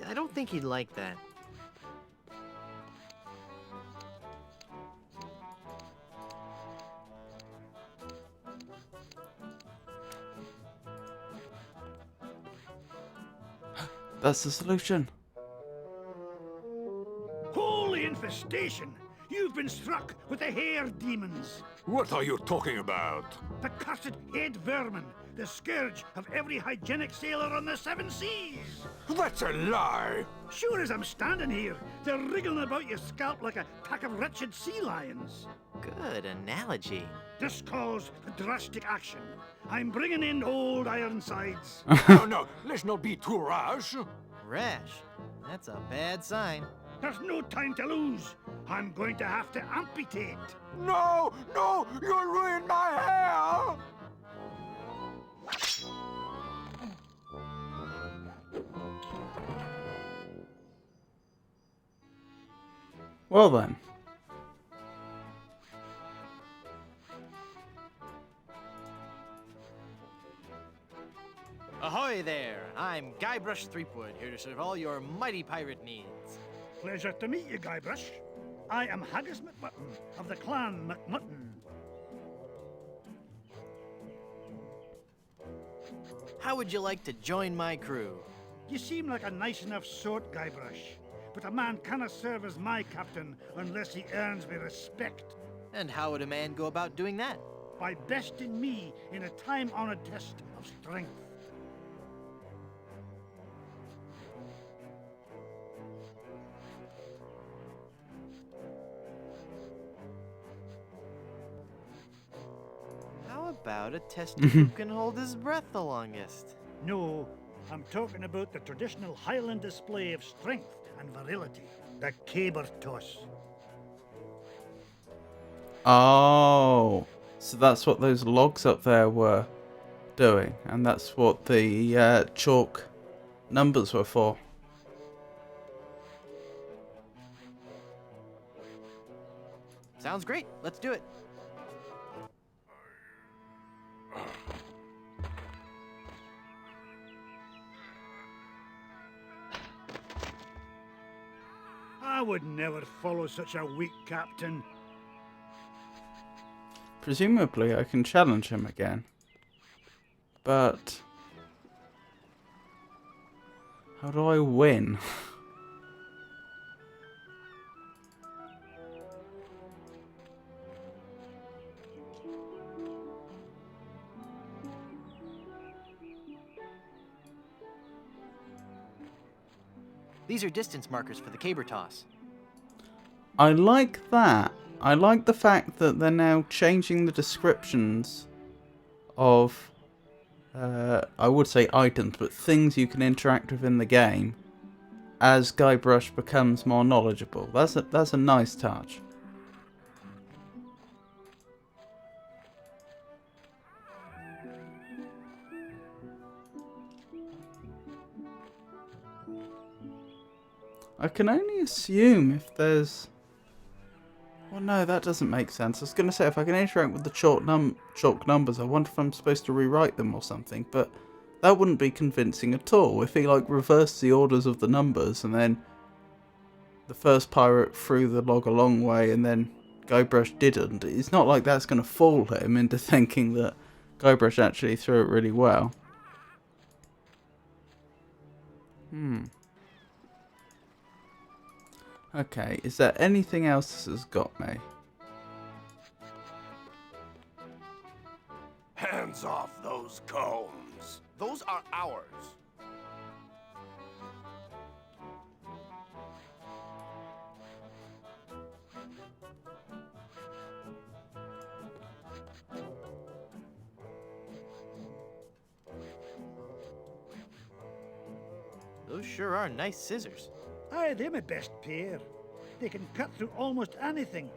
I don't think he'd like that. That's the solution. Holy infestation! You've been struck with the hair demons. What are you talking about? The cursed head vermin, the scourge of every hygienic sailor on the seven seas. That's a lie! Sure as I'm standing here, they're wriggling about your scalp like a pack of wretched sea lions. Good analogy. This calls for drastic action. I'm bringing in old Ironsides. No, let's not be too rash. Rash? That's a bad sign. There's no time to lose. I'm going to have to amputate. No, you'll ruin my hair! Well then. Ahoy there! I'm Guybrush Threepwood, here to serve all your mighty pirate needs. Pleasure to meet you, Guybrush. I am Haggis McMutton of the clan McMutton. How would you like to join my crew? You seem like a nice enough sort, Guybrush, but a man cannot serve as my captain unless he earns me respect. And how would a man go about doing that? By besting me in a time-honored test of strength. How about a test of who can hold his breath the longest? No, I'm talking about the traditional Highland display of strength and virility, the caber toss. Oh, so that's what those logs up there were doing, and that's what the chalk numbers were for. Sounds great. Let's do it. I would never follow such a weak captain. Presumably I can challenge him again. But how do I win? These are distance markers for the caber toss. I like that. I like the fact that they're now changing the descriptions of, I would say items, but things you can interact with in the game as Guybrush becomes more knowledgeable. That's a nice touch. I can only assume if there's... Well, no, that doesn't make sense. I was going to say, if I can interact with the chalk numbers, I wonder if I'm supposed to rewrite them or something, but that wouldn't be convincing at all. If he, like, reversed the orders of the numbers, and then the first pirate threw the log a long way, and then Guybrush didn't, it's not like that's going to fool him into thinking that Guybrush actually threw it really well. Okay, is there anything else this has got me? Hands off those combs. Those are ours. Those sure are nice scissors. Aye, they're my best pair. They can cut through almost anything.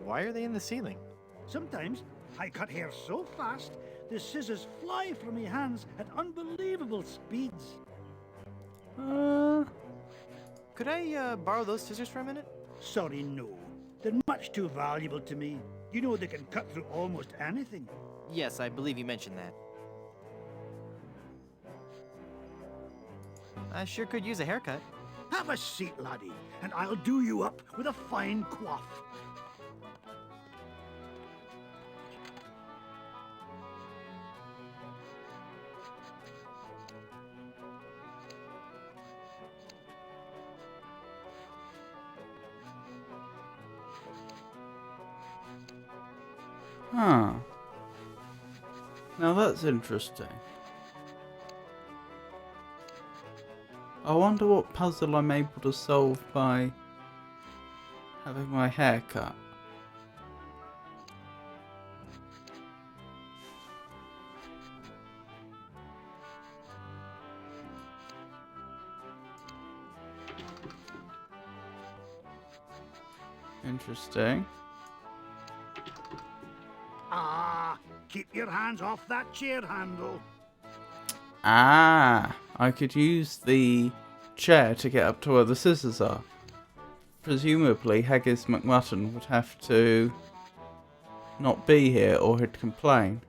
Why are they in the ceiling? Sometimes I cut hair so fast, the scissors fly from my hands at unbelievable speeds. Could I borrow those scissors for a minute? Sorry, no. They're much too valuable to me. You know they can cut through almost anything. Yes, I believe you mentioned that. I sure could use a haircut. Have a seat, laddie, and I'll do you up with a fine coif. Huh. Now that's interesting. I wonder what puzzle I'm able to solve by having my hair cut. Interesting. Ah, keep your hands off that chair handle. Ah, I could use the chair to get up to where the scissors are. presumably Haggis McMutton would have to not be here or he'd complain.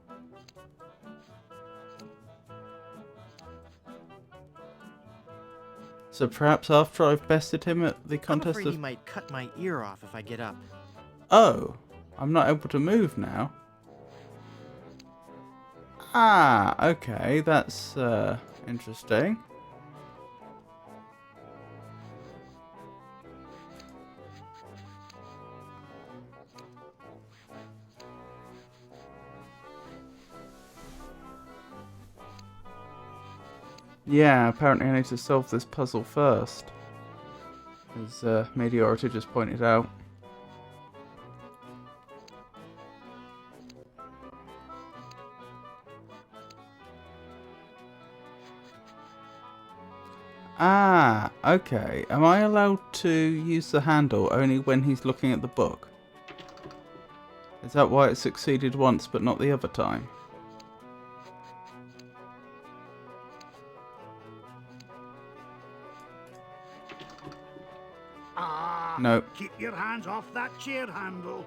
So perhaps after I've bested him at the I'm contest afraid he of... might cut my ear off if I get up. Oh, I'm not able to move now. Ah, okay, that's interesting. Yeah, apparently I need to solve this puzzle first, as Meteorita just pointed out. Ah, okay. Am I allowed to use the handle only when he's looking at the book? Is that why it succeeded once but not the other time? Ah, No. keep your hands off that chair handle.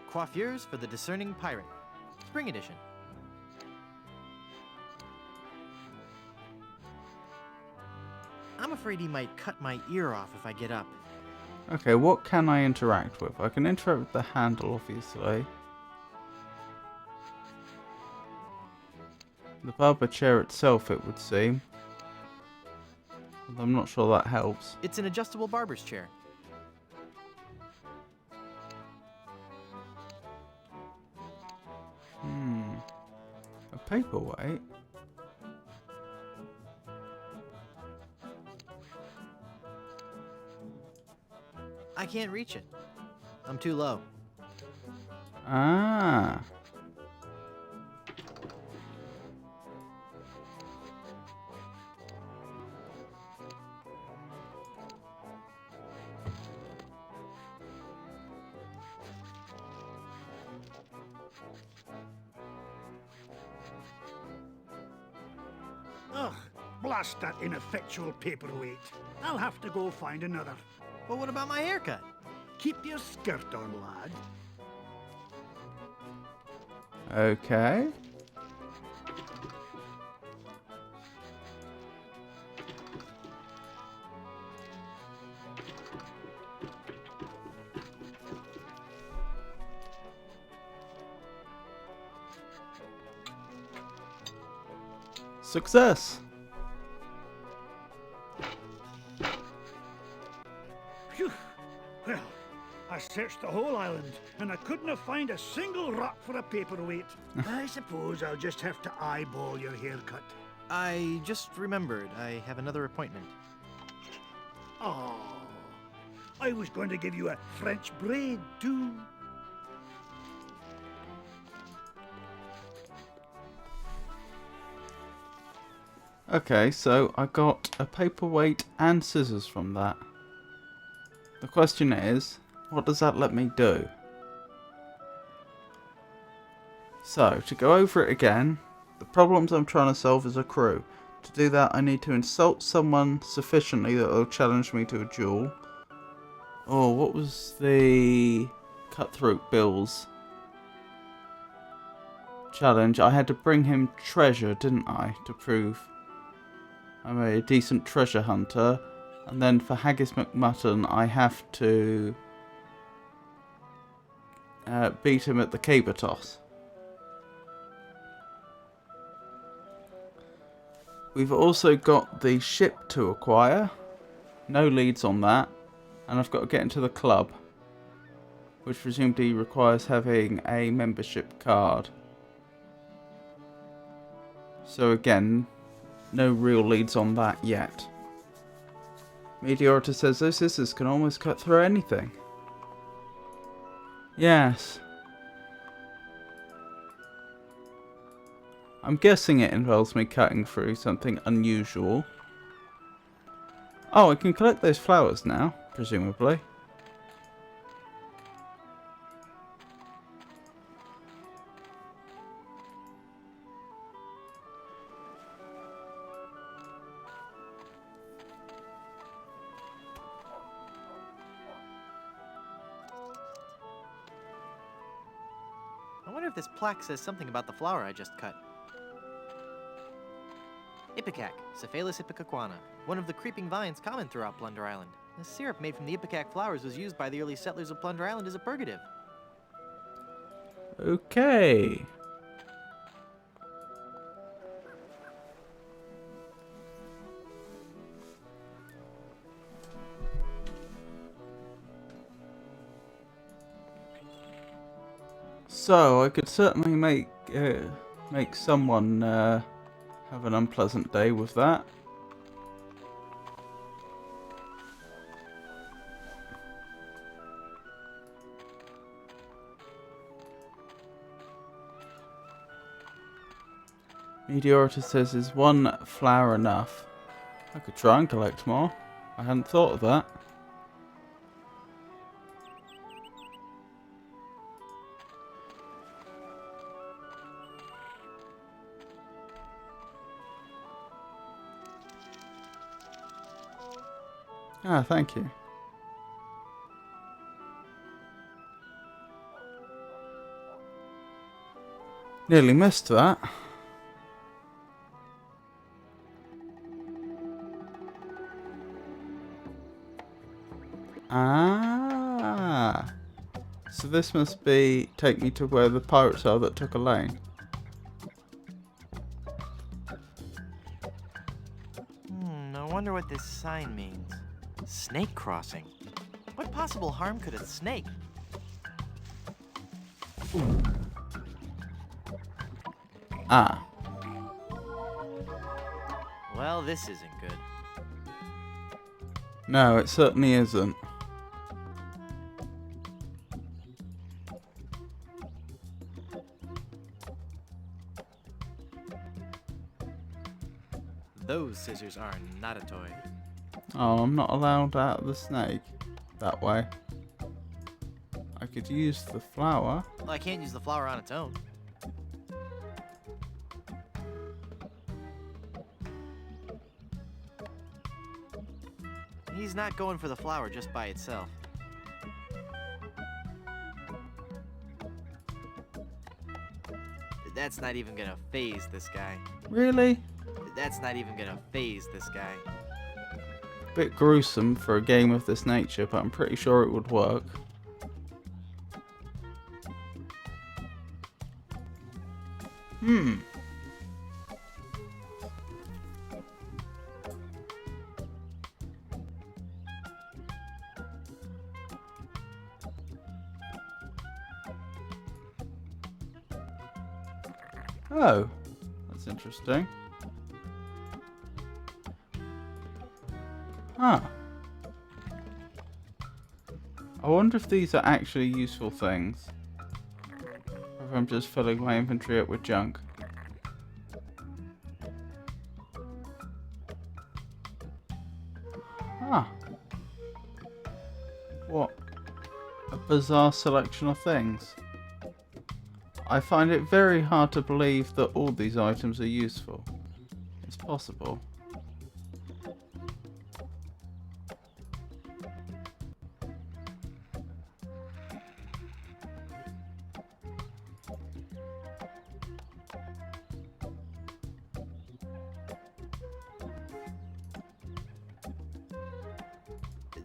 Coiffures for the Discerning Pirate. Spring edition. I'm afraid he might cut my ear off if I get up. Okay, what can I interact with? I can interact with the handle, obviously. The barber chair itself, it would seem. I'm not sure that helps. It's an adjustable barber's chair. A paperweight? I can't reach it. I'm too low. Ah. Ugh, blast that ineffectual paperweight. I'll have to go find another. But what about my haircut? Keep your skirt on, lad. Okay. Success! Phew. Well, I searched the whole island and I couldn't find a single rock for a paperweight. I suppose I'll just have to eyeball your haircut. I just remembered I have another appointment. Oh, I was going to give you a French braid too. Okay, so I got a paperweight and scissors from that. The question is, what does that let me do? So, to go over it again, the problems I'm trying to solve is a crew. To do that, I need to insult someone sufficiently that will challenge me to a duel. Oh, what was the Cutthroat Bill's challenge? I had to bring him treasure, didn't I, to prove I'm a decent treasure hunter. And then for Haggis McMutton, I have to beat him at the caber toss. We've also got the ship to acquire. No leads on that. And I've got to get into the club, which presumably requires having a membership card. So again, no real leads on that yet. Meteorita says those scissors can almost cut through anything. Yes. I'm guessing it involves me cutting through something unusual. Oh, I can collect those flowers now, presumably. if this plaque says something about the flower I just cut. Ipecac, Cephalus ipecacuana, one of the creeping vines common throughout Plunder Island. The syrup made from the ipecac flowers was used by the early settlers of Plunder Island as a purgative. Okay. So I could certainly make someone have an unpleasant day with that. Meteorita says, is one flower enough? I could try and collect more. I hadn't thought of that. Ah, thank you. Nearly missed that. Ah. So this must take me to where the pirates are that took a lane. I wonder what this sign means. Snake crossing. What possible harm could a snake? Ah. Well, this isn't good. No, it certainly isn't. Those scissors are not a toy. Oh, I'm not allowed out of the snake that way. I could use the flower. Well, I can't use the flower on its own. He's not going for the flower just by itself. That's not even gonna phase this guy. Really? That's not even gonna phase this guy. Bit gruesome for a game of this nature, but I'm pretty sure it would work. Oh, that's interesting. Huh. I wonder if these are actually useful things. Or if I'm just filling my inventory up with junk. Huh. What a bizarre selection of things. I find it very hard to believe that all these items are useful. It's possible.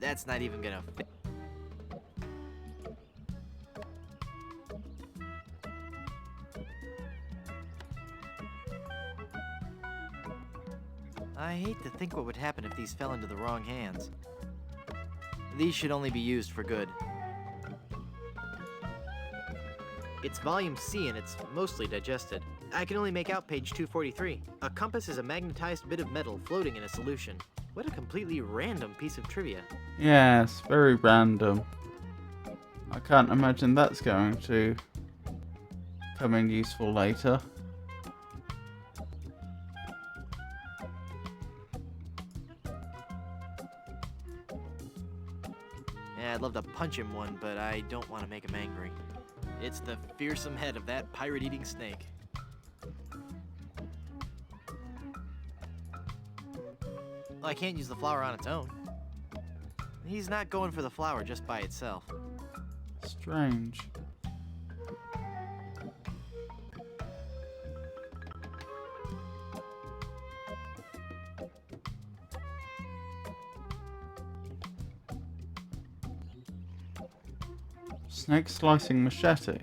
That's not even gonna fit. I hate to think what would happen if these fell into the wrong hands. These should only be used for good. It's volume C and it's mostly digested. I can only make out page 243. A compass is a magnetized bit of metal floating in a solution. What a completely random piece of trivia. Yes, very random. I can't imagine that's going to come in useful later. Yeah, I'd love to punch him one, but I don't want to make him angry. It's the fearsome head of that pirate-eating snake. Well, I can't use the flower on its own. He's not going for the flower just by itself. Strange. Snake slicing machete.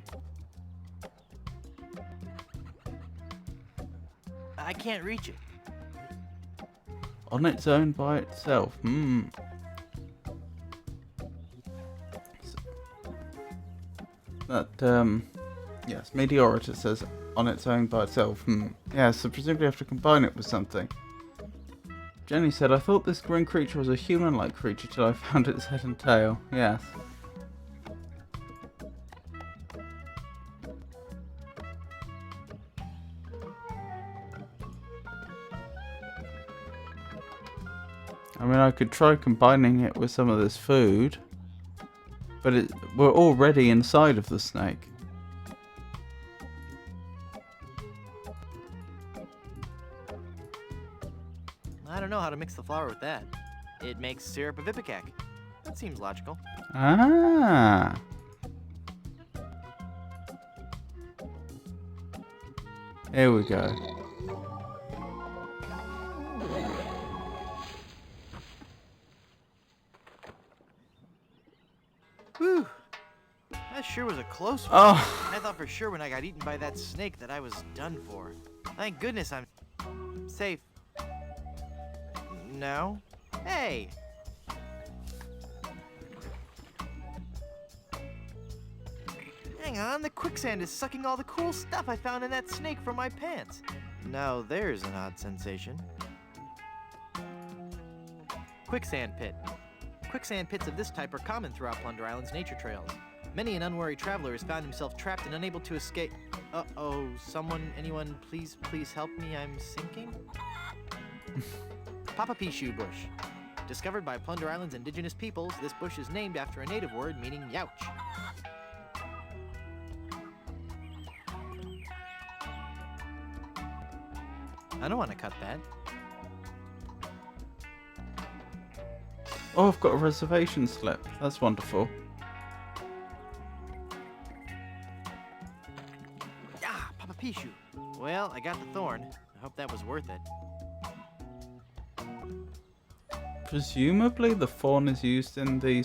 I can't reach it. On its own by itself. That, yes, Meteorita says on its own by itself. Yeah, so presumably you have to combine it with something. Jenny said, I thought this green creature was a human-like creature till I found its head and tail. Yes. I mean, I could try combining it with some of this food, but we're already inside of the snake. I don't know how to mix the flour with that. It makes syrup of ipecac. That seems logical. Ah. Here we go. Whew. That sure was a close one. Oh. I thought for sure when I got eaten by that snake that I was done for. Thank goodness I'm safe. No? Hey! Hang on, the quicksand is sucking all the cool stuff I found in that snake from my pants. Now there's an odd sensation. Quicksand pit. Quicksand pits of this type are common throughout Plunder Island's nature trails. Many an unwary traveler has found himself trapped and unable to escape. Uh-oh, anyone, please help me, I'm sinking? Papa Pichu bush. Discovered by Plunder Island's indigenous peoples, this bush is named after a native word meaning youch. I don't want to cut that. Oh, I've got a reservation slip. That's wonderful. Ah, Papa Pichu. Well, I got the thorn. I hope that was worth it. Presumably the fawn is used in the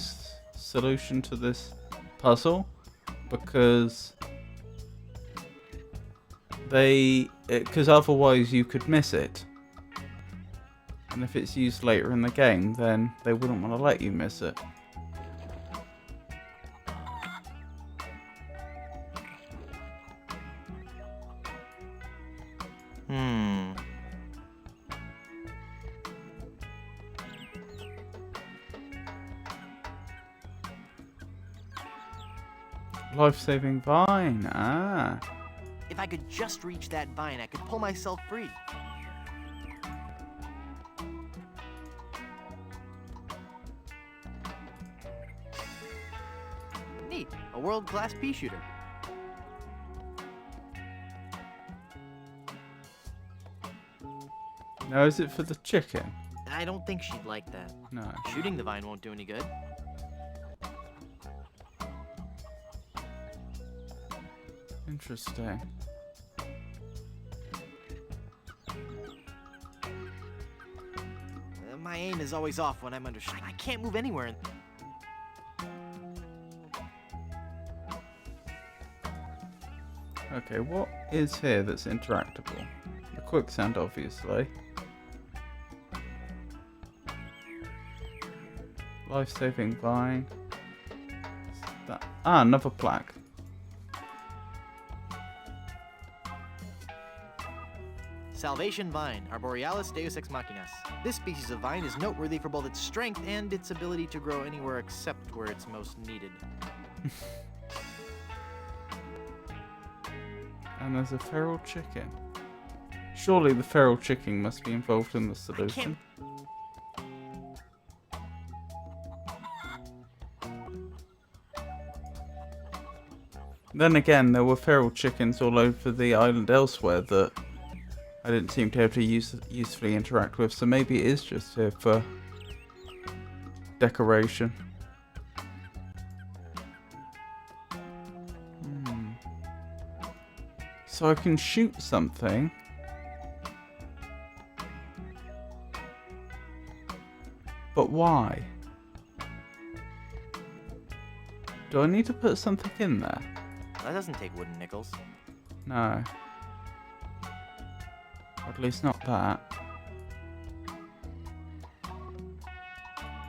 solution to this puzzle because because otherwise you could miss it. And if it's used later in the game, then they wouldn't want to let you miss it. Life-saving vine. Ah. If I could just reach that vine, I could pull myself free. Neat. A world-class pea shooter. Now, is it for the chicken? I don't think she'd like that. No. Shooting the vine won't do any good. Interesting. My aim is always off when I'm under stress. I can't move anywhere. Okay, what is here that's interactable? The quicksand, obviously. Life-saving vine. Another plaque. Salvation vine, Arborealis deus ex machinas. This species of vine is noteworthy for both its strength and its ability to grow anywhere except where it's most needed. And there's a feral chicken. Surely the feral chicken must be involved in the solution. Then again, there were feral chickens all over the island elsewhere that I didn't seem to be able to usefully interact with, so maybe it is just here for decoration. So I can shoot something. But why? do I need to put something in there? That doesn't take wooden nickels. No. Or at least not that.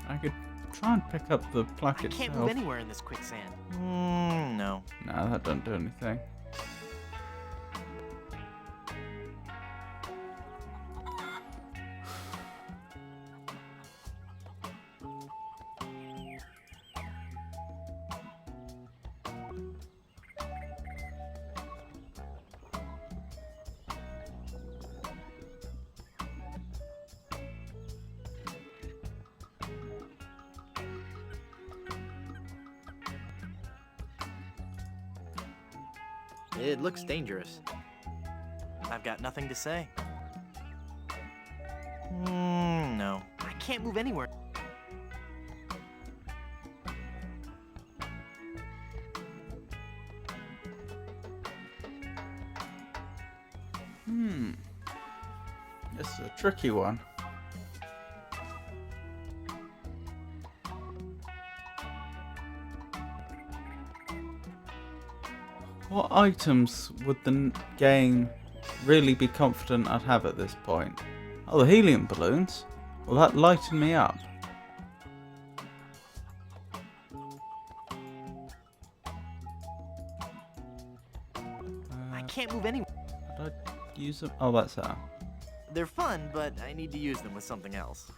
I could try and pick up the plaque I itself. can't move anywhere in this quicksand. No. No, that don't do anything. It looks dangerous. I've got nothing to say. No. I can't move anywhere. This is a tricky one. What items would the game really be confident I'd have at this point? Oh, the helium balloons? Will that lighten me up? I can't move anywhere. Did I use them? Oh, that's how. They're fun, but I need to use them with something else.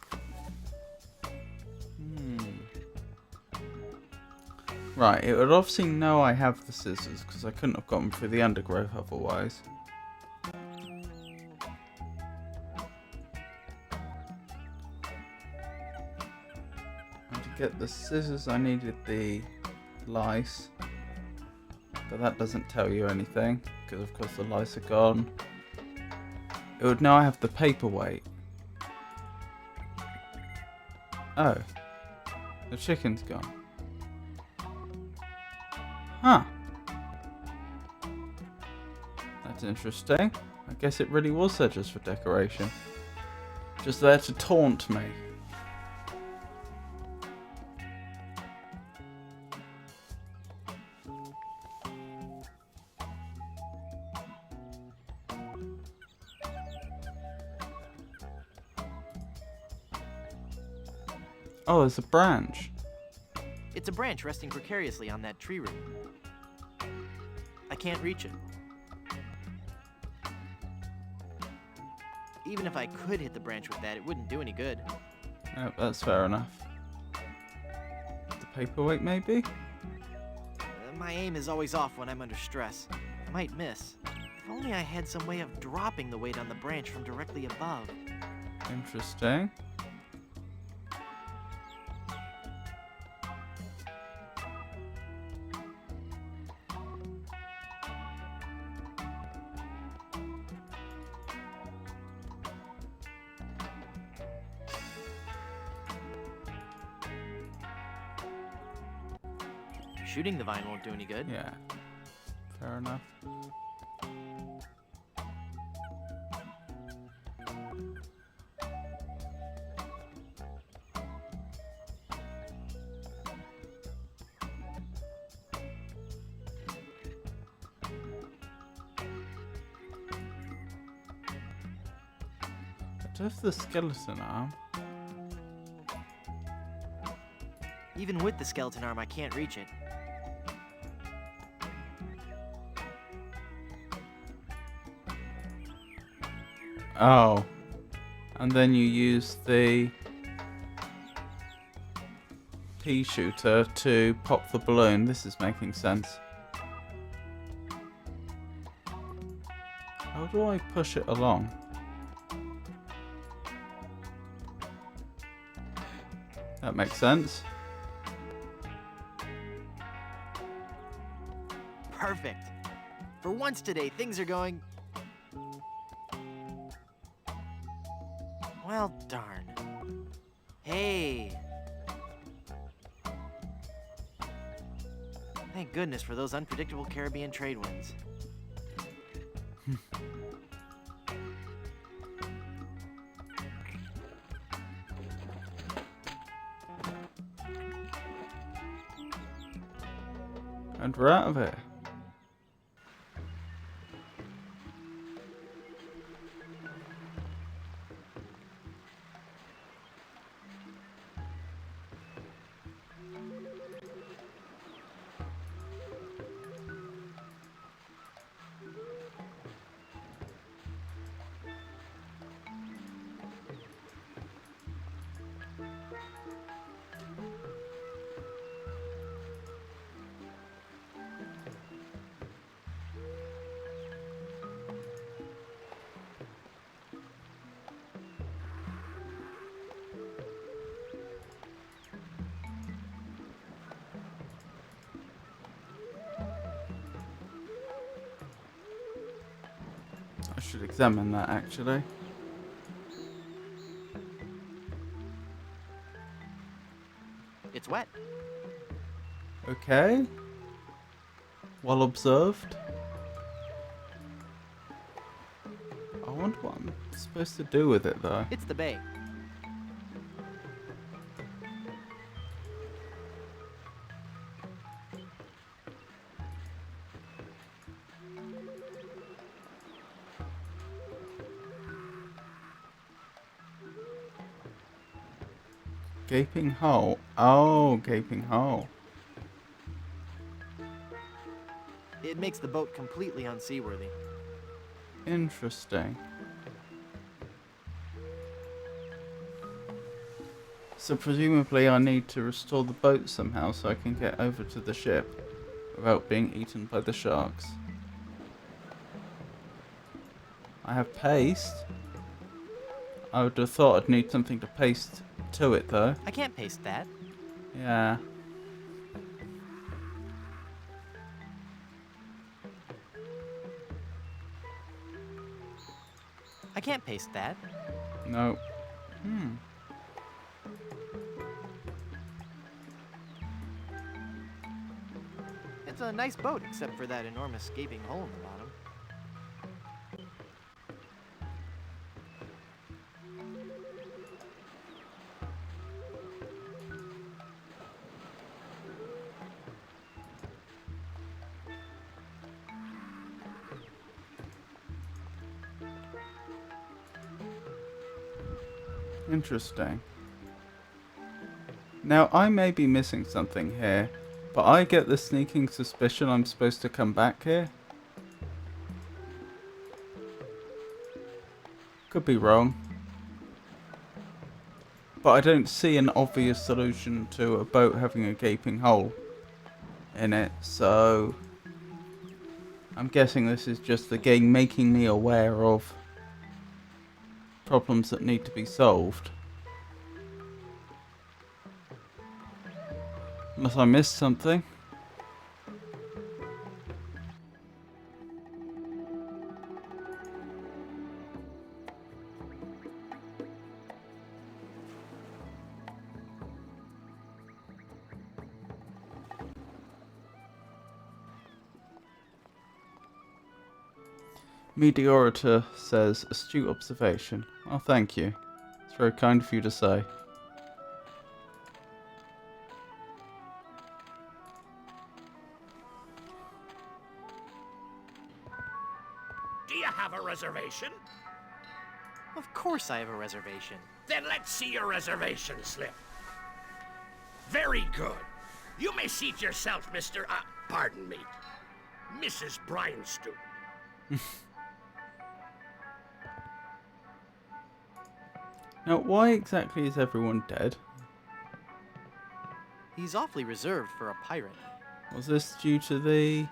Right, it would obviously know I have the scissors, because I couldn't have gotten through the undergrowth otherwise. And to get the scissors I needed the lice. But that doesn't tell you anything, because of course the lice are gone. It would know I have the paperweight. Oh. The chicken's gone. Huh. That's interesting. I guess it really was there just for decoration. Just there to taunt me. Oh, there's a branch. It's a branch resting precariously on that tree root. I can't reach it. Even if I could hit the branch with that, it wouldn't do any good. Yep, that's fair enough. The paperweight, maybe? My aim is always off when I'm under stress. I might miss. If only I had some way of dropping the weight on the branch from directly above. Interesting. Shooting the vine won't do any good. Yeah. Fair enough. But if the skeleton arm... Even with the skeleton arm, I can't reach it. Oh. And then you use the pea shooter to pop the balloon. This is making sense. How do I push it along? That makes sense. Perfect. For once today, things are going... Well, darn. Hey. Thank goodness for those unpredictable Caribbean trade winds. And we're out of it. I should examine that actually. It's wet. Okay. Well observed. I wonder what I'm supposed to do with it though. It's the bay. Gaping hole. Oh, gaping hole. It makes the boat completely unseaworthy. Interesting. So presumably I need to restore the boat somehow so I can get over to the ship without being eaten by the sharks. I have paste. I would have thought I'd need something to paste to it though. I can't paste that. Yeah. I can't paste that. No. It's a nice boat, except for that enormous gaping hole in the bottom. Interesting. Now, I may be missing something here, but I get the sneaking suspicion I'm supposed to come back here. Could be wrong. But I don't see an obvious solution to a boat having a gaping hole in it, so I'm guessing this is just the game making me aware of problems that need to be solved. Unless I missed something. Meteorita says, astute observation. Oh, thank you. It's very kind of you to say. Do you have a reservation? Of course I have a reservation. Then let's see your reservation slip. Very good. You may seat yourself, Mr. Pardon me, Mrs. Bryanstone. Now, why exactly is everyone dead? He's awfully reserved for a pirate. Was this due to the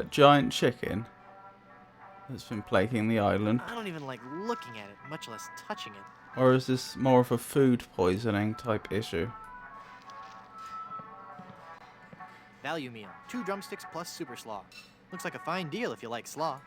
giant chicken that's been plaguing the island? I don't even like looking at it, much less touching it. Or is this more of a food poisoning type issue? Value meal. 2 drumsticks plus super slaw. Looks like a fine deal if you like slaw.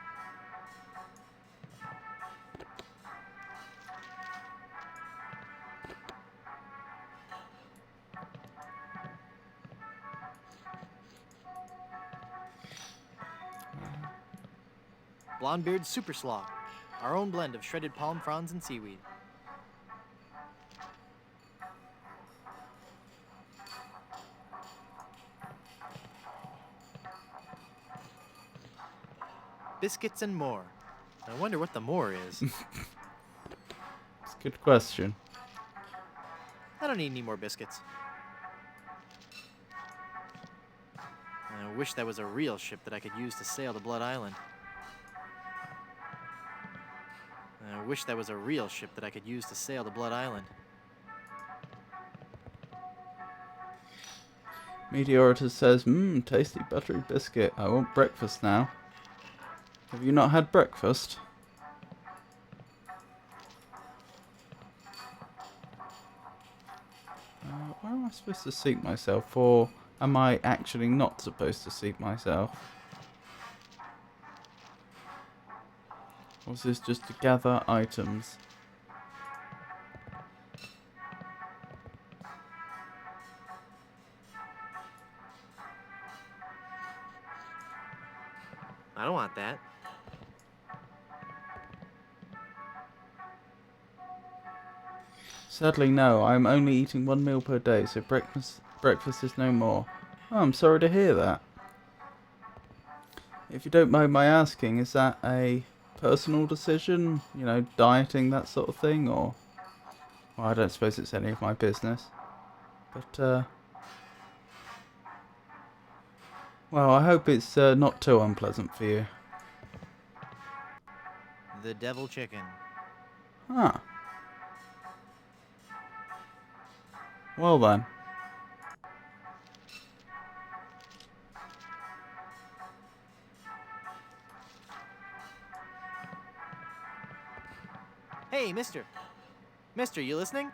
Blondebeard Super Slaw, our own blend of shredded palm fronds and seaweed. biscuits, and more. I wonder what the more is. It's a good question. I don't need any more biscuits. I wish that was a real ship that I could use to sail to Blood Island. I wish that was a real ship that I could use to sail to Blood Island. Meteorita says, tasty buttery biscuit. I want breakfast now. Have you not had breakfast? Where am I supposed to seat myself, or am I actually not supposed to seat myself? Or is this just to gather items? I don't want that. Sadly, no. I'm only eating 1 meal per day, so breakfast is no more. Oh, I'm sorry to hear that. If you don't mind my asking, is that a personal decision? You know, dieting, that sort of thing, or... Well, I don't suppose it's any of my business. But, well, I hope it's not too unpleasant for you. The devil chicken. Ah. Well then. Hey, mister. Mister, you listening?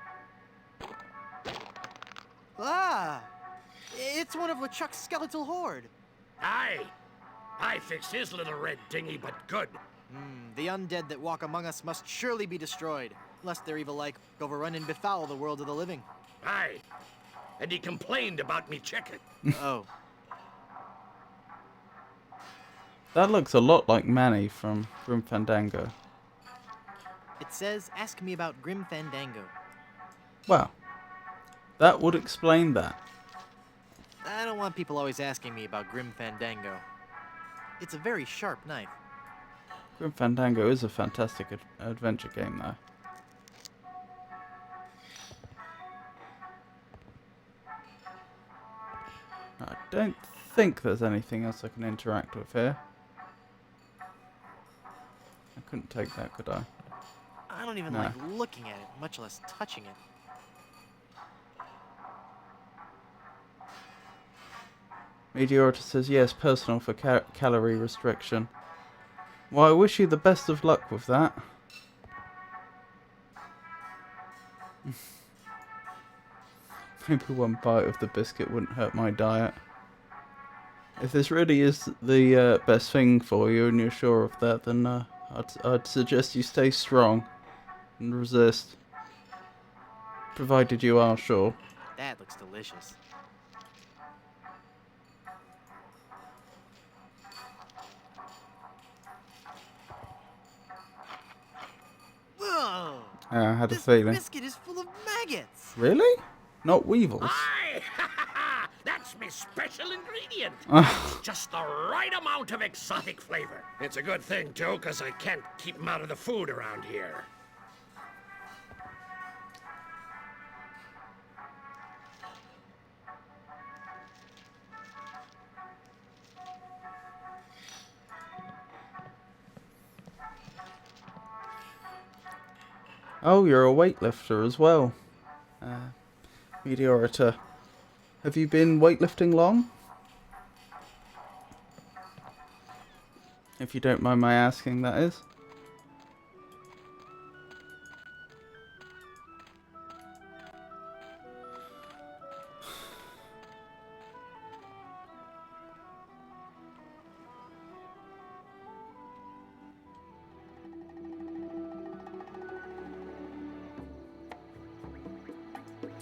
Ah! It's one of LeChuck's skeletal horde. Aye. I fixed his little red dinghy, but good. The undead that walk among us must surely be destroyed, lest their evil like overrun and befoul the world of the living. Aye. And he complained about me chicken. Oh. That looks a lot like Manny from Grim Fandango. It says, ask me about Grim Fandango. Well, that would explain that. I don't want people always asking me about Grim Fandango. It's a very sharp knife. Grim Fandango is a fantastic adventure game, though. I don't think there's anything else I can interact with here. I couldn't take that, could I? I don't even No. like looking at it, much less touching it. Meteorita says, yes, personal for calorie restriction. Well, I wish you the best of luck with that. Maybe 1 bite of the biscuit wouldn't hurt my diet. If this really is the best thing for you and you're sure of that, then I'd suggest you stay strong and resist. Provided you are sure. That looks delicious. Whoa! I had a This feeling. biscuit is full of maggots. Really? Not weevils? Aye! That's my special ingredient. Ah. It's just the right amount of exotic flavor. It's a good thing, too, because I can't keep them out of the food around here. Oh, you're a weightlifter as well. Meteorita. Have you been weightlifting long? If you don't mind my asking, that is.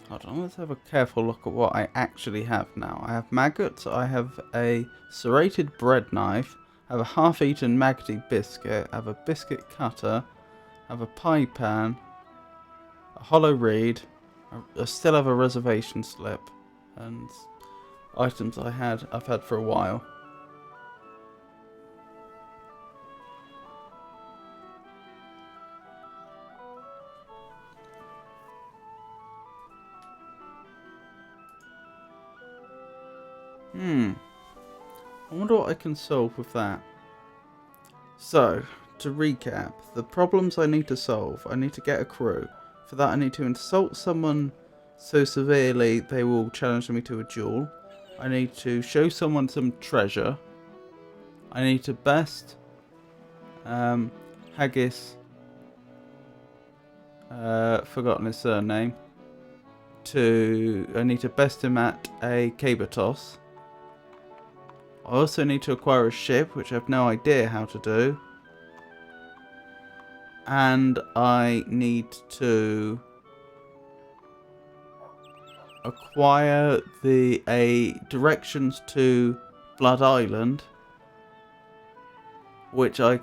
Hold on, let's have a careful look at what I actually have now. I have maggots, I have a serrated bread knife, I have a half-eaten maggoty biscuit, I have a biscuit cutter, I have a pie pan, a hollow reed, I still have a reservation slip, and items I've had for a while. I wonder what I can solve with that. So, to recap, the problems I need to solve, I need to get a crew. For that I need to insult someone so severely they will challenge me to a duel. I need to show someone some treasure. I need to best Haggis, forgotten his surname. I need to best him at a caber toss. I also need to acquire a ship, which I have no idea how to do. And I need to acquire directions to Blood Island, which I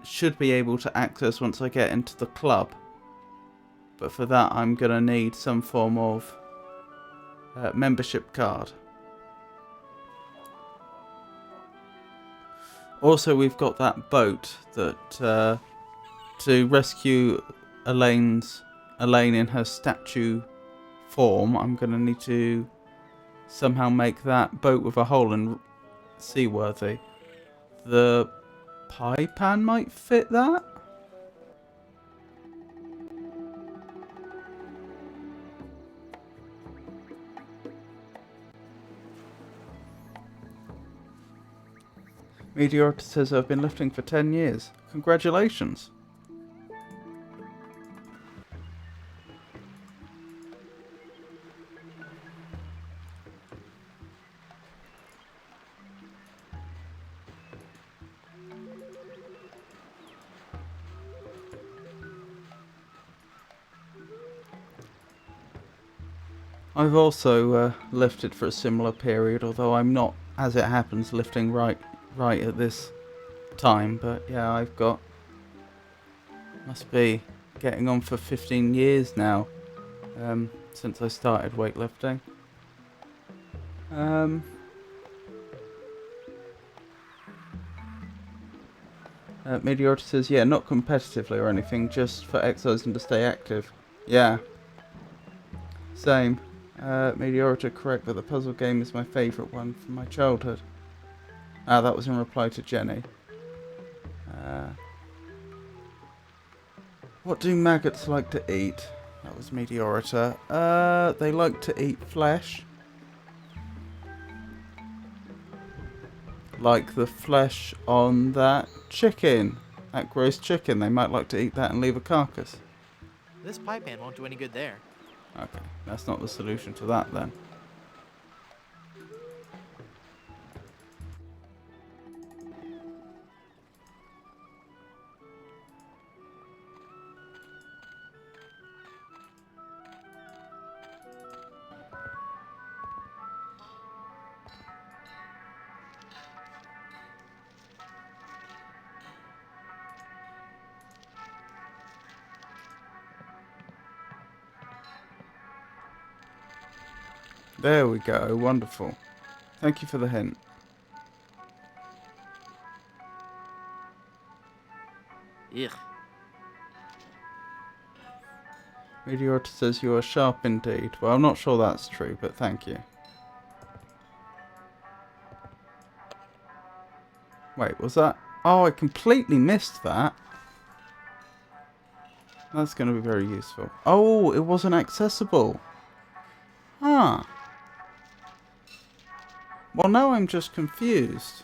should be able to access once I get into the club. But for that I'm gonna need some form of membership card. Also, we've got that boat that to rescue Elaine in her statue form. I'm gonna need to somehow make that boat with a hole and seaworthy. The pie pan might fit that. Meteorita says I've been lifting for 10 years. Congratulations. I've also lifted for a similar period, although I'm not, as it happens, lifting right at this time. But yeah, I've got, must be getting on for 15 years now, since I started weightlifting. Meteorita says, yeah, not competitively or anything, just for exercise and to stay active. Yeah. Same. Meteorita, correct, but the puzzle game is my favourite one from my childhood. Ah, that was in reply to Jenny. What do maggots like to eat? That was Meteorita. They like to eat flesh. Like the flesh on that chicken. That gross chicken. They might like to eat that and leave a carcass. This pie pan won't do any good there. Okay, that's not the solution to that then. There we go, wonderful. Thank you for the hint. Ugh. Meteorita says you are sharp indeed. Well, I'm not sure that's true, but thank you. Wait, was that? Oh, I completely missed that. That's going to be very useful. Oh, it wasn't accessible. Huh. Well, now I'm just confused.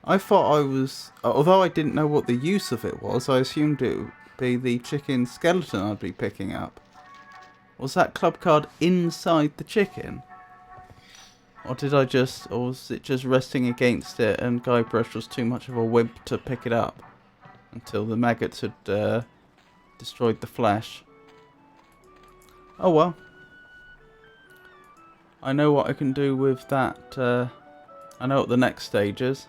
I thought I was... Although I didn't know what the use of it was, I assumed it would be the chicken skeleton I'd be picking up. Was that club card inside the chicken? Or was it just resting against it and Guybrush was too much of a wimp to pick it up? Until the maggots had destroyed the flesh. Oh well. I know what I can do with that. I know what the next stage is.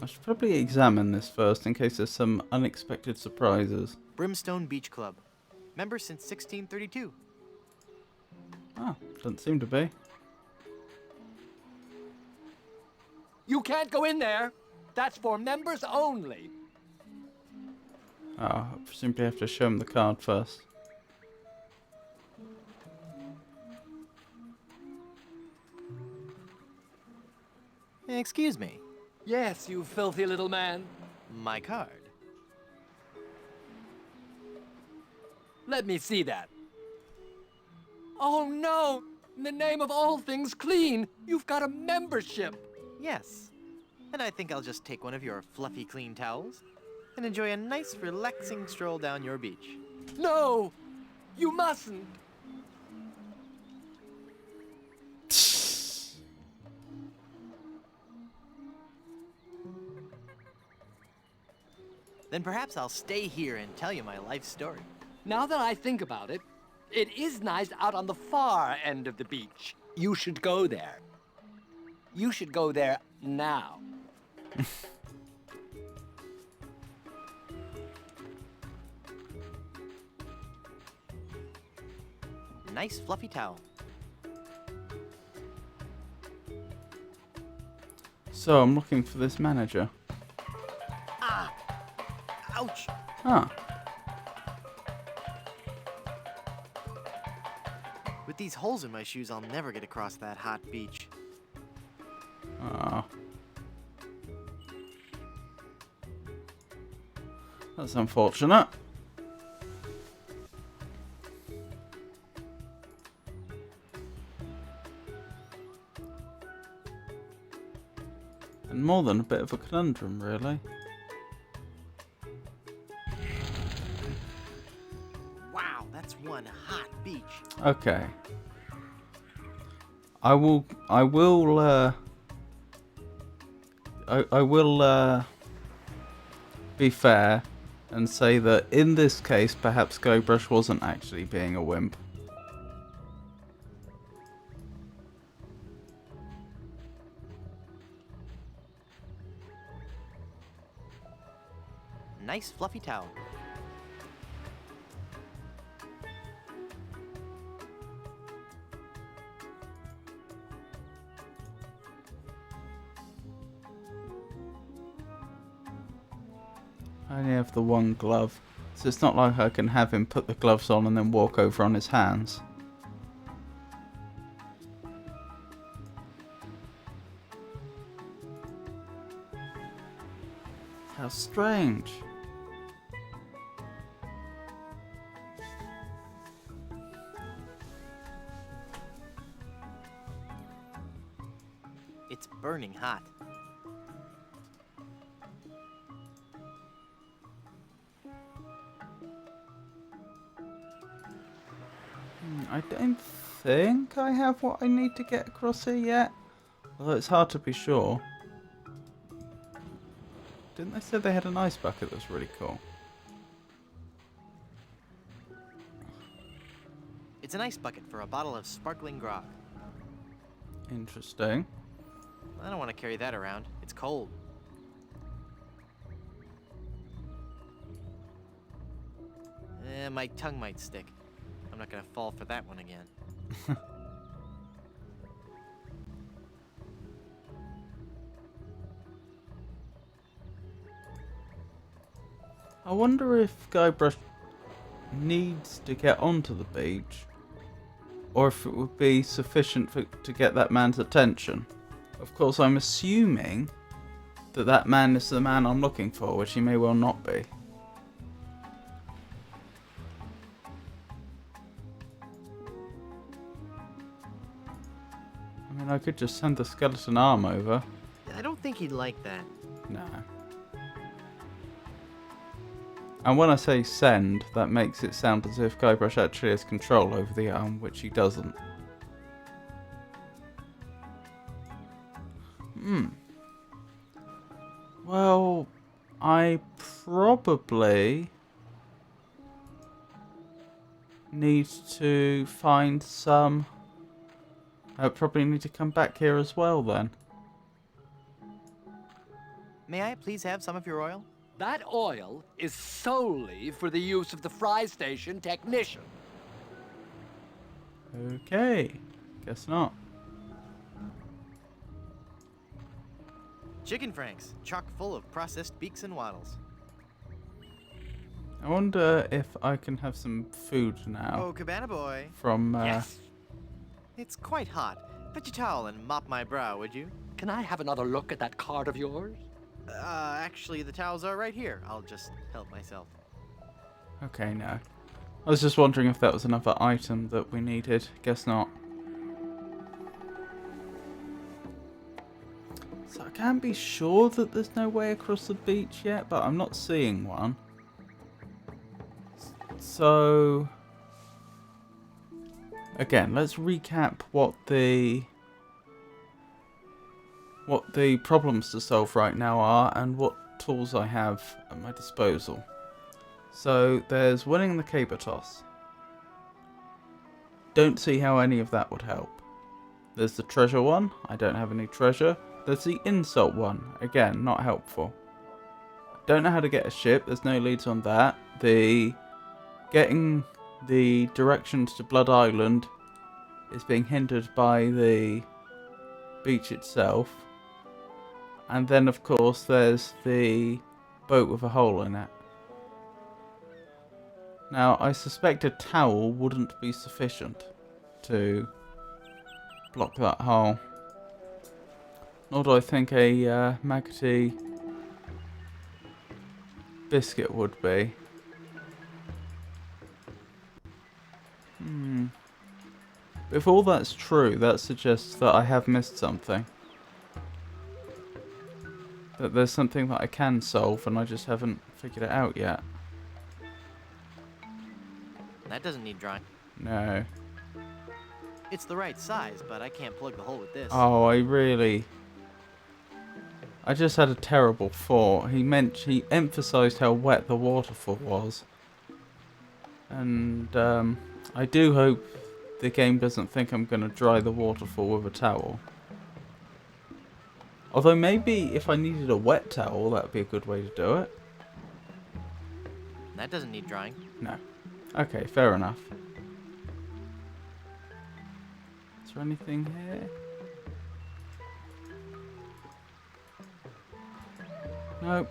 I should probably examine this first in case there's some unexpected surprises. Brimstone Beach Club. Member since 1632. Ah, doesn't seem to be. You can't go in there. That's for members only. Oh, I simply have to show him the card first. Excuse me. Yes, you filthy little man. My card. Let me see that. Oh no! In the name of all things clean, you've got a membership. Yes. And I think I'll just take one of your fluffy clean towels and enjoy a nice relaxing stroll down your beach. No! You mustn't! Then perhaps I'll stay here and tell you my life story. Now that I think about it, it is nice out on the far end of the beach. You should go there. You should go there now. Nice fluffy towel. So I'm looking for this manager. Ah! Ouch! Huh. With these holes in my shoes, I'll never get across that hot beach. Ah. That's unfortunate. And more than a bit of a conundrum, really. Wow, that's one hot beach. Okay. I will be fair and say that in this case, perhaps Guybrush wasn't actually being a wimp. Nice fluffy towel. I only have the one glove, so it's not like I can have him put the gloves on and then walk over on his hands. How strange. It's burning hot. I don't think I have what I need to get across here yet. Although it's hard to be sure. Didn't they say they had an ice bucket that was really cool? It's an ice bucket for a bottle of sparkling grog. Interesting. I don't want to carry that around. It's cold. My tongue might stick. I'm not gonna fall for that one again. I wonder if Guybrush needs to get onto the beach, or if it would be sufficient to get that man's attention. Of course, I'm assuming that that man is the man I'm looking for, which he may well not be. I mean, I could just send the skeleton arm over. I don't think he'd like that. No. And when I say send, that makes it sound as if Guybrush actually has control over the arm, which he doesn't. Well, I probably need to find some... I probably need to come back here as well then. May I please have some of your oil? That oil is solely for the use of the fry station technician. Okay, guess not. Chicken franks, chock full of processed beaks and waddles. I wonder if I can have some food now. Oh, Cabana Boy. From, Yes. It's quite hot. Fetch a towel and mop my brow, would you? can I have another look at that card of yours? Actually, the towels are right here. I'll just help myself. Okay, no. I was just wondering if that was another item that we needed. Guess not. So I can't be sure that there's no way across the beach yet, but I'm not seeing one. So again, let's recap what the problems to solve right now are and what tools I have at my disposal. So there's winning the caber toss. Don't see how any of that would help. There's the treasure one. I don't have any treasure. There's the insult one. Again, not helpful. Don't know how to get a ship. There's no leads on that. The getting the directions to Blood Island is being hindered by the beach itself. And then, of course, there's the boat with a hole in it. Now, I suspect a towel wouldn't be sufficient to block that hole. Nor do I think a maggoty biscuit would be. If all that's true, that suggests that I have missed something. That there's something that I can solve and I just haven't figured it out yet. That doesn't need drawing. No. It's the right size, but I can't plug the hole with this. Oh, I just had a terrible thought. He emphasised how wet the waterfall was. And I do hope the game doesn't think I'm going to dry the waterfall with a towel. Although maybe if I needed a wet towel, that would be a good way to do it. That doesn't need drawing. No. Okay, fair enough. Is there anything here? Nope.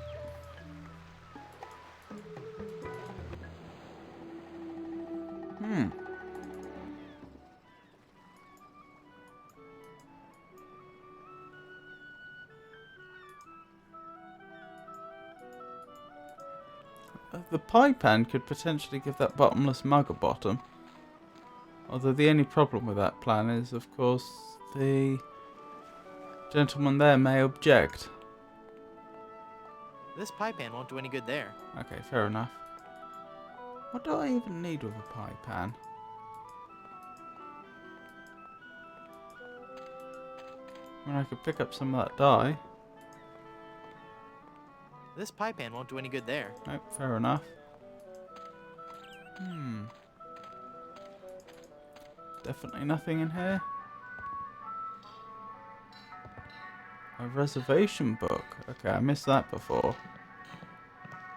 The pie pan could potentially give that bottomless mug a bottom. Although the only problem with that plan is, of course, the gentleman there may object. This pie pan won't do any good there. Okay, fair enough. What do I even need with a pie pan? I mean, I could pick up some of that dye. This pie pan won't do any good there. Nope, fair enough. Definitely nothing in here. A reservation book. Okay, I missed that before.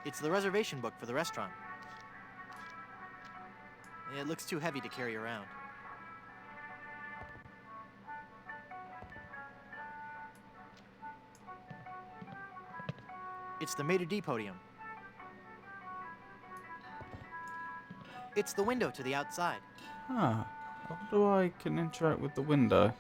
It's the reservation book for the restaurant. It looks too heavy to carry around. It's the maitre d' podium. It's the window to the outside. Huh. How do I can interact with the window?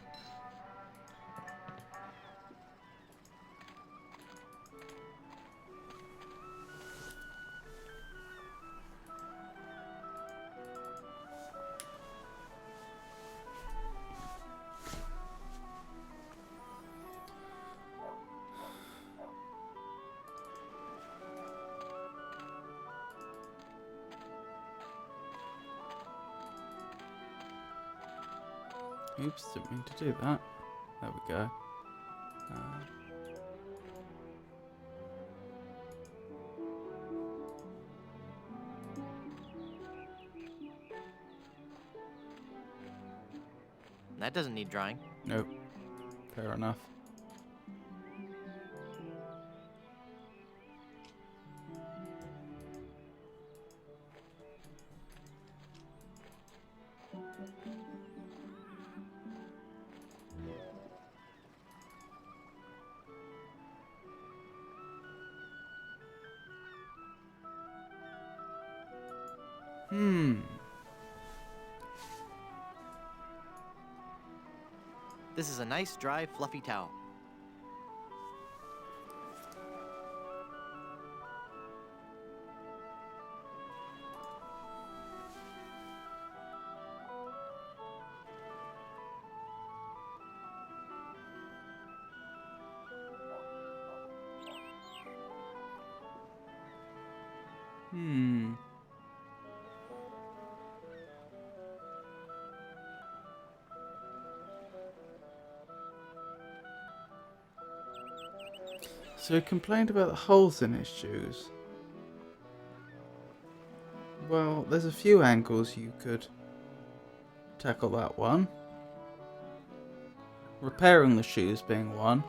Oops, didn't mean to do that. There we go. That doesn't need drawing. Nope. Fair enough. This is a nice, dry, fluffy towel. Hmm. So he complained about the holes in his shoes. Well, there's a few angles you could tackle that one. Repairing the shoes being one.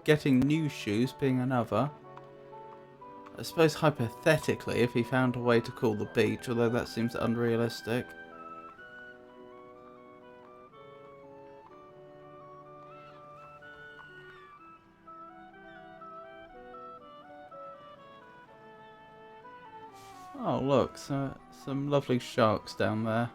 Getting new shoes being another. I suppose hypothetically if he found a way to cool the beach, although that seems unrealistic. Oh look, some lovely sharks down there.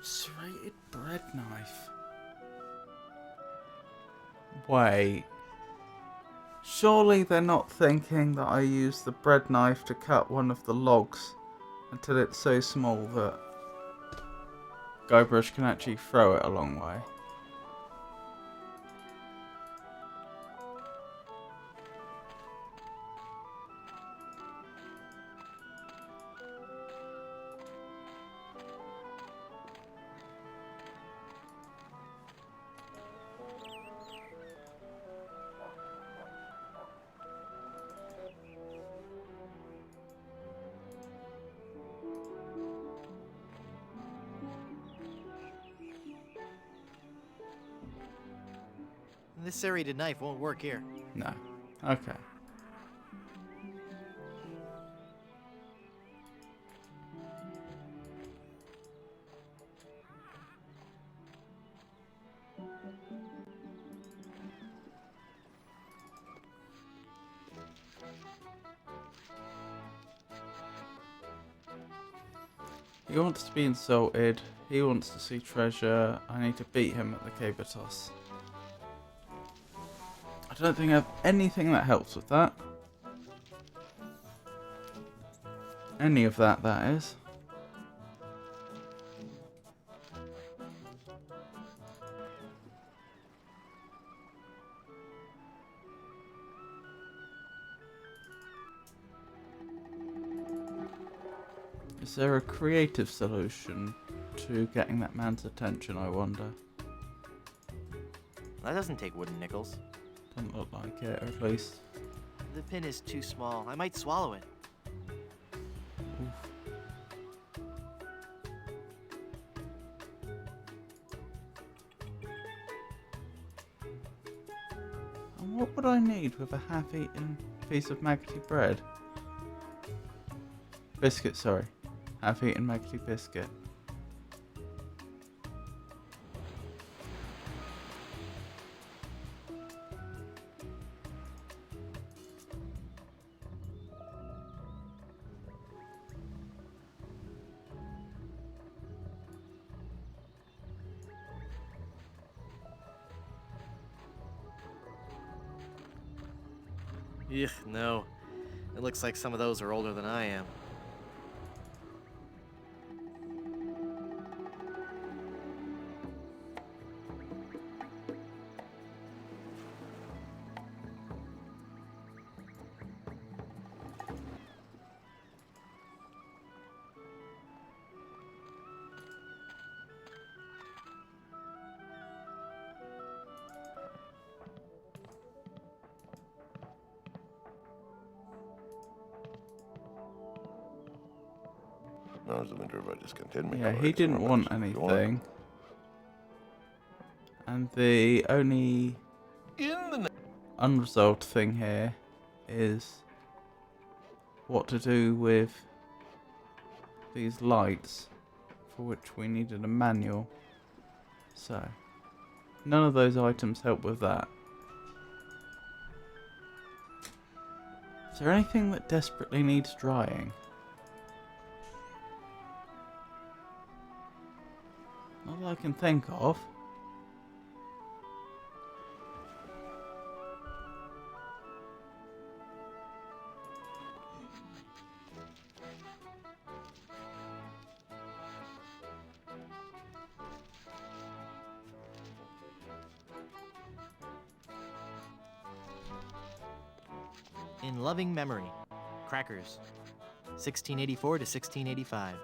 Serrated bread knife. Wait. Surely they're not thinking that I use the bread knife to cut one of the logs until it's so small that Guybrush can actually throw it a long way. This serrated knife won't work here. No. Okay. He wants to be insulted. He wants to see treasure. I need to beat him at the caber toss. I don't think I have anything that helps with that. Any of that, that is. Is there a creative solution to getting that man's attention, I wonder? That doesn't take wooden nickels. Doesn't look like it, at least. The pin is too small. I might swallow it. And what would I need with a half-eaten piece of maggoty bread? Biscuit, sorry. Half-eaten maggoty biscuit. Ugh, no. It looks like some of those are older than I am. Now is the winter of our discontentment. Yeah, he didn't want anything. And the only unresolved thing here is what to do with these lights, for which we needed a manual. So, none of those items help with that. Is there anything that desperately needs drying? Not that I can think of. In loving memory, crackers, 1684 to 1685.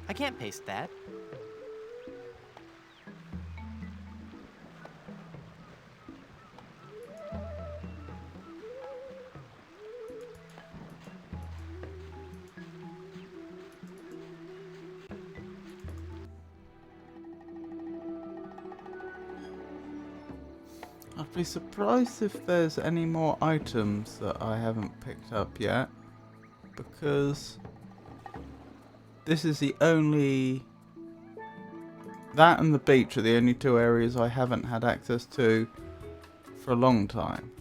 I can't paste that. I'd be surprised if there's any more items that I haven't picked up yet, because this is the only... That and the beach are the only two areas I haven't had access to for a long time.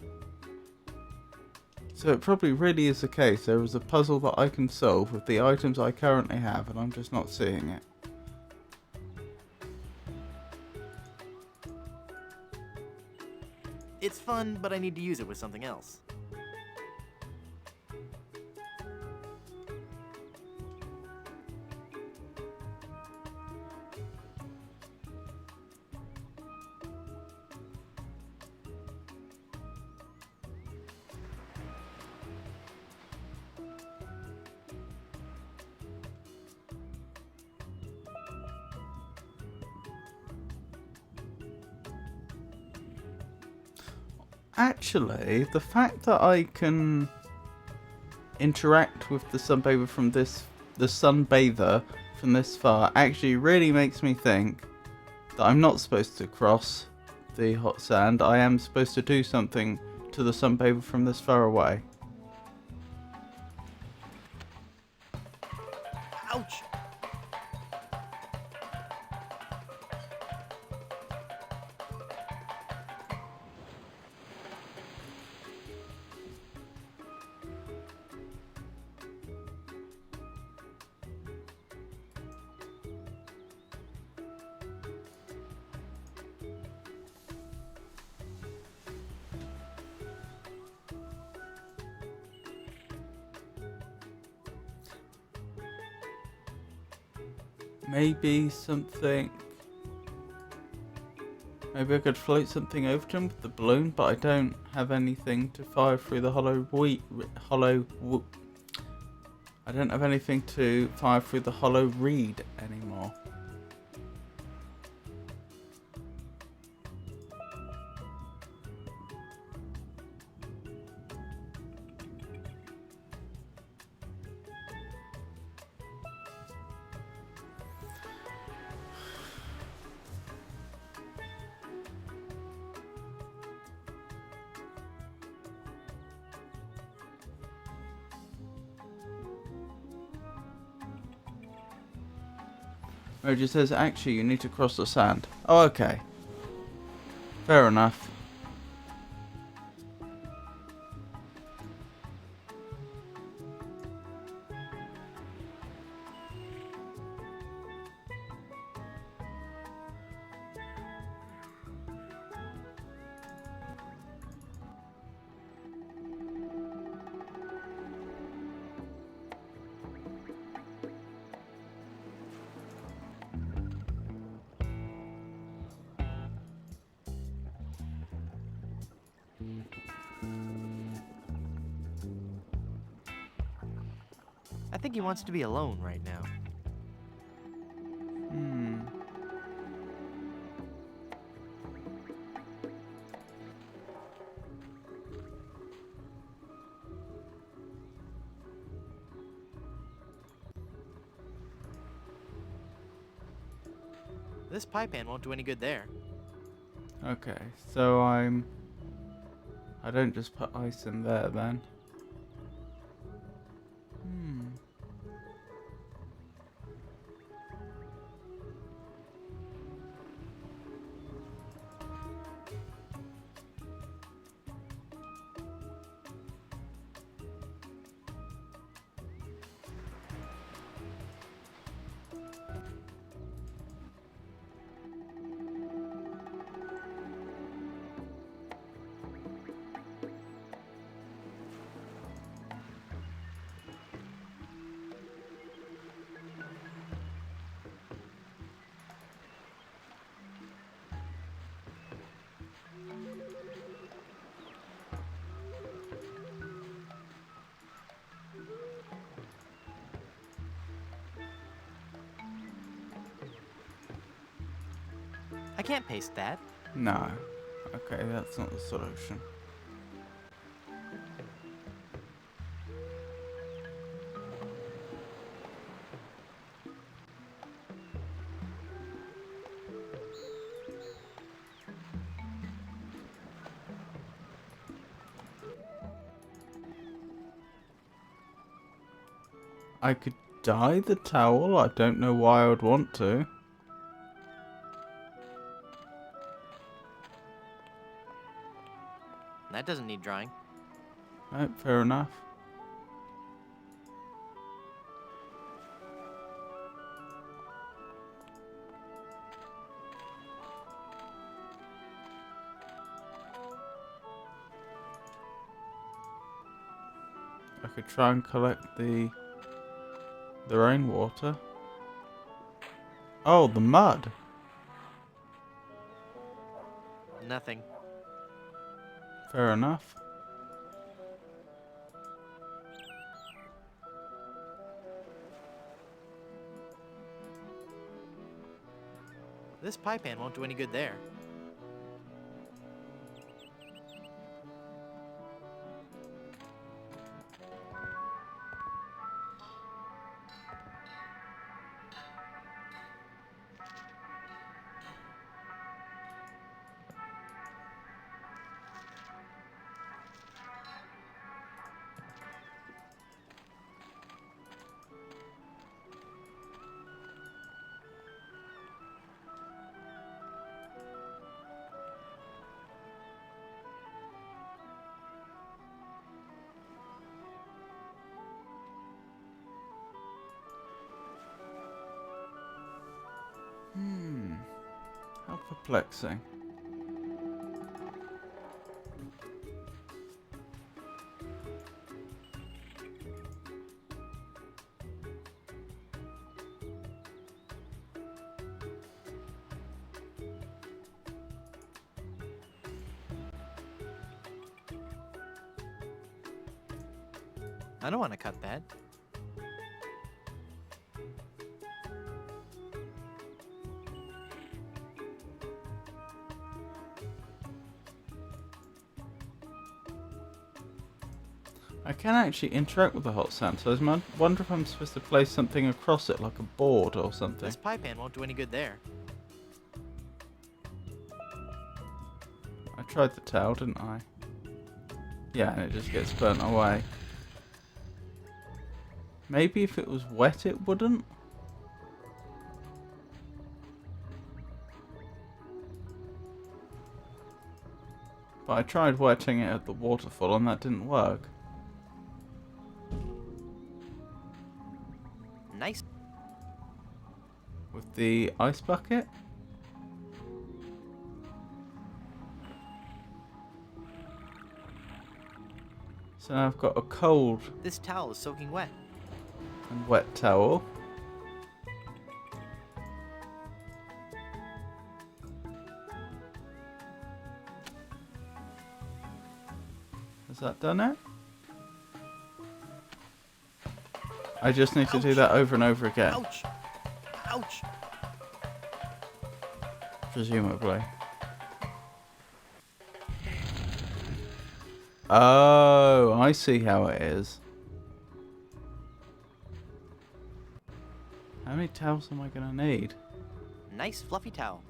So it probably really is the case. There is a puzzle that I can solve with the items I currently have, and I'm just not seeing it. It's fun, but I need to use it with something else. Actually, the fact that I can interact with the sunbather from this far actually really makes me think that I'm not supposed to cross the hot sand. I am supposed to do something to the sunbather from this far away. Ouch! Maybe I could float something over to him with the balloon, but I don't have anything to fire through the I don't have anything to fire through the hollow reed anymore. It just says, actually, you need to cross the sand. Oh, okay. Fair enough. I think he wants to be alone right now. This pie pan won't do any good there. Okay, so I don't just put ice in there then. I can't paste that. No. Okay, that's not the solution. I could dye the towel. I don't know why I would want to. That doesn't need drying. Nope, fair enough. I could try and collect the rainwater. Oh, the mud. Nothing. Fair enough. This pie pan won't do any good there. How perplexing. I don't want to cut that. I can actually interact with the hot sand, so I wonder if I'm supposed to place something across it, like a board or something. This pie pan won't do any good there. I tried the towel, didn't I? Yeah, and it just gets burnt away. Maybe if it was wet it wouldn't? But I tried wetting it at the waterfall and that didn't work. Nice. With the ice bucket? So now I've got a cold This towel is soaking wet. and wet towel. Has that done it? I just need to do that over and over again. Ouch! Ouch! Presumably. Oh, I see how it is. How many towels am I gonna need? Nice fluffy towel.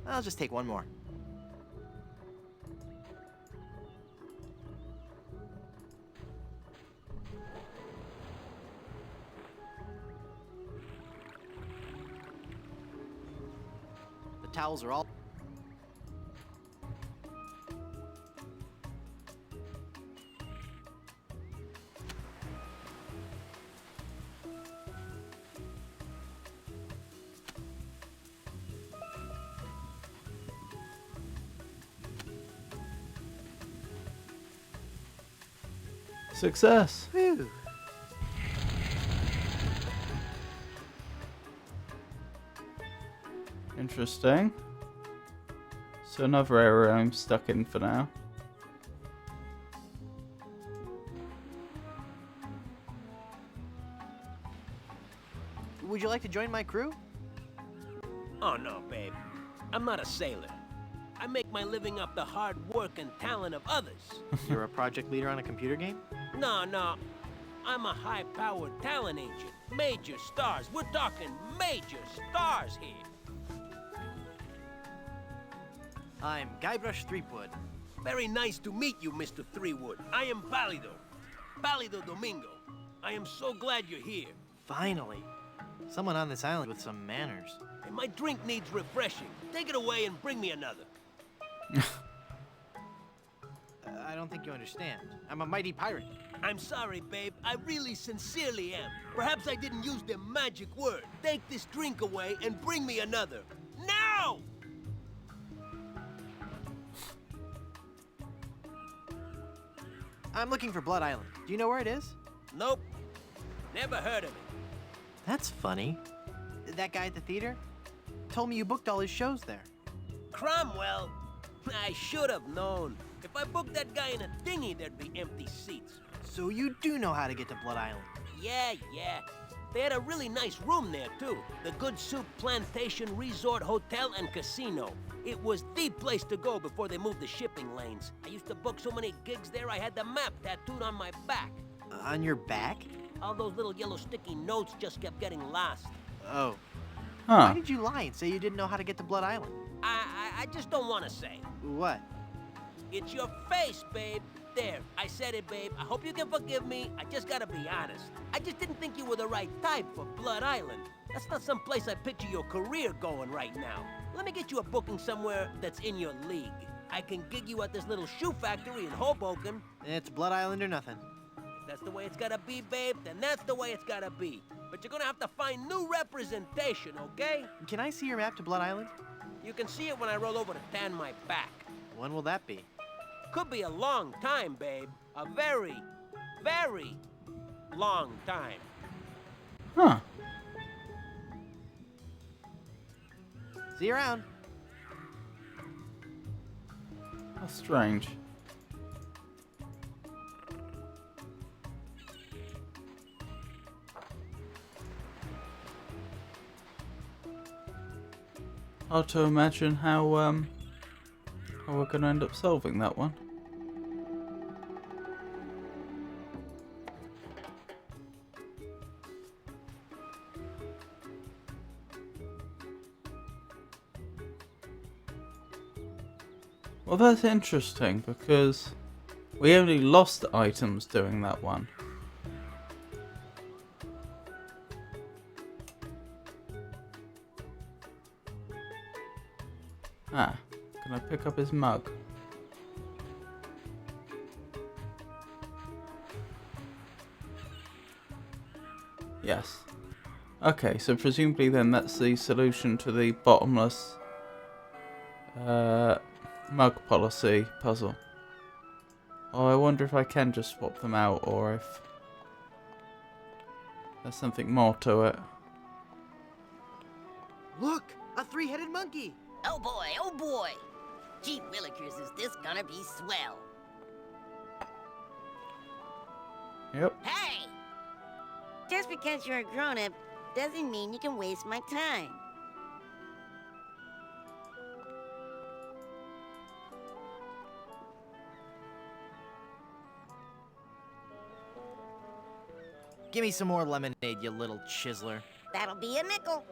I'll just take one more. The towels are all... Success! Whew. Interesting. So another area I'm stuck in for now. Would you like to join my crew? Oh, no, babe. I'm not a sailor. I make my living off the hard work and talent of others. You're a project leader on a computer game? No. I'm a high-powered talent agent. Major stars. We're talking major stars here. I'm Guybrush Threepwood. Very nice to meet you, Mr. Threewood. I am Pálido Domingo. I am so glad you're here. Finally. Someone on this island with some manners. And my drink needs refreshing. Take it away and bring me another. I don't think you understand. I'm a mighty pirate. I'm sorry, babe. I really sincerely am. Perhaps I didn't use the magic word. Take this drink away and bring me another. Now! I'm looking for Blood Island. Do you know where it is? Nope. Never heard of it. That's funny. That guy at the theater told me you booked all his shows there. Cromwell? I should have known. If I booked that guy in a dinghy, there'd be empty seats. So you do know how to get to Blood Island. Yeah. They had a really nice room there, too. The Good Soup Plantation Resort Hotel and Casino. It was the place to go before they moved the shipping lanes. I used to book so many gigs there, I had the map tattooed on my back. On your back? All those little yellow sticky notes just kept getting lost. Oh. Huh. Why did you lie and say you didn't know how to get to Blood Island? I just don't want to say. What? It's your face, babe. There, I said it, babe. I hope you can forgive me. I just gotta be honest. I just didn't think you were the right type for Blood Island. That's not some place I picture your career going right now. Let me get you a booking somewhere that's in your league. I can gig you at this little shoe factory in Hoboken. It's Blood Island or nothing. If that's the way it's gotta be, babe, then that's the way it's gotta be. But you're gonna have to find new representation, okay? Can I see your map to Blood Island? You can see it when I roll over to tan my back. When will that be? Could be a long time, babe. A very, very long time. Huh. See you around. That's strange. Hard to imagine how we're gonna end up solving that one. Well, that's interesting because we only lost items doing that one. Can I pick up his mug? Yes. Okay, so presumably then that's the solution to the bottomless mug policy puzzle. Oh, I wonder if I can just swap them out or if there's something more to it. Look! A three-headed monkey! Oh boy, oh boy! Gee willikers, is this gonna be swell? Yep. Hey! Just because you're a grown-up doesn't mean you can waste my time. Give me some more lemonade, you little chiseler. That'll be a nickel.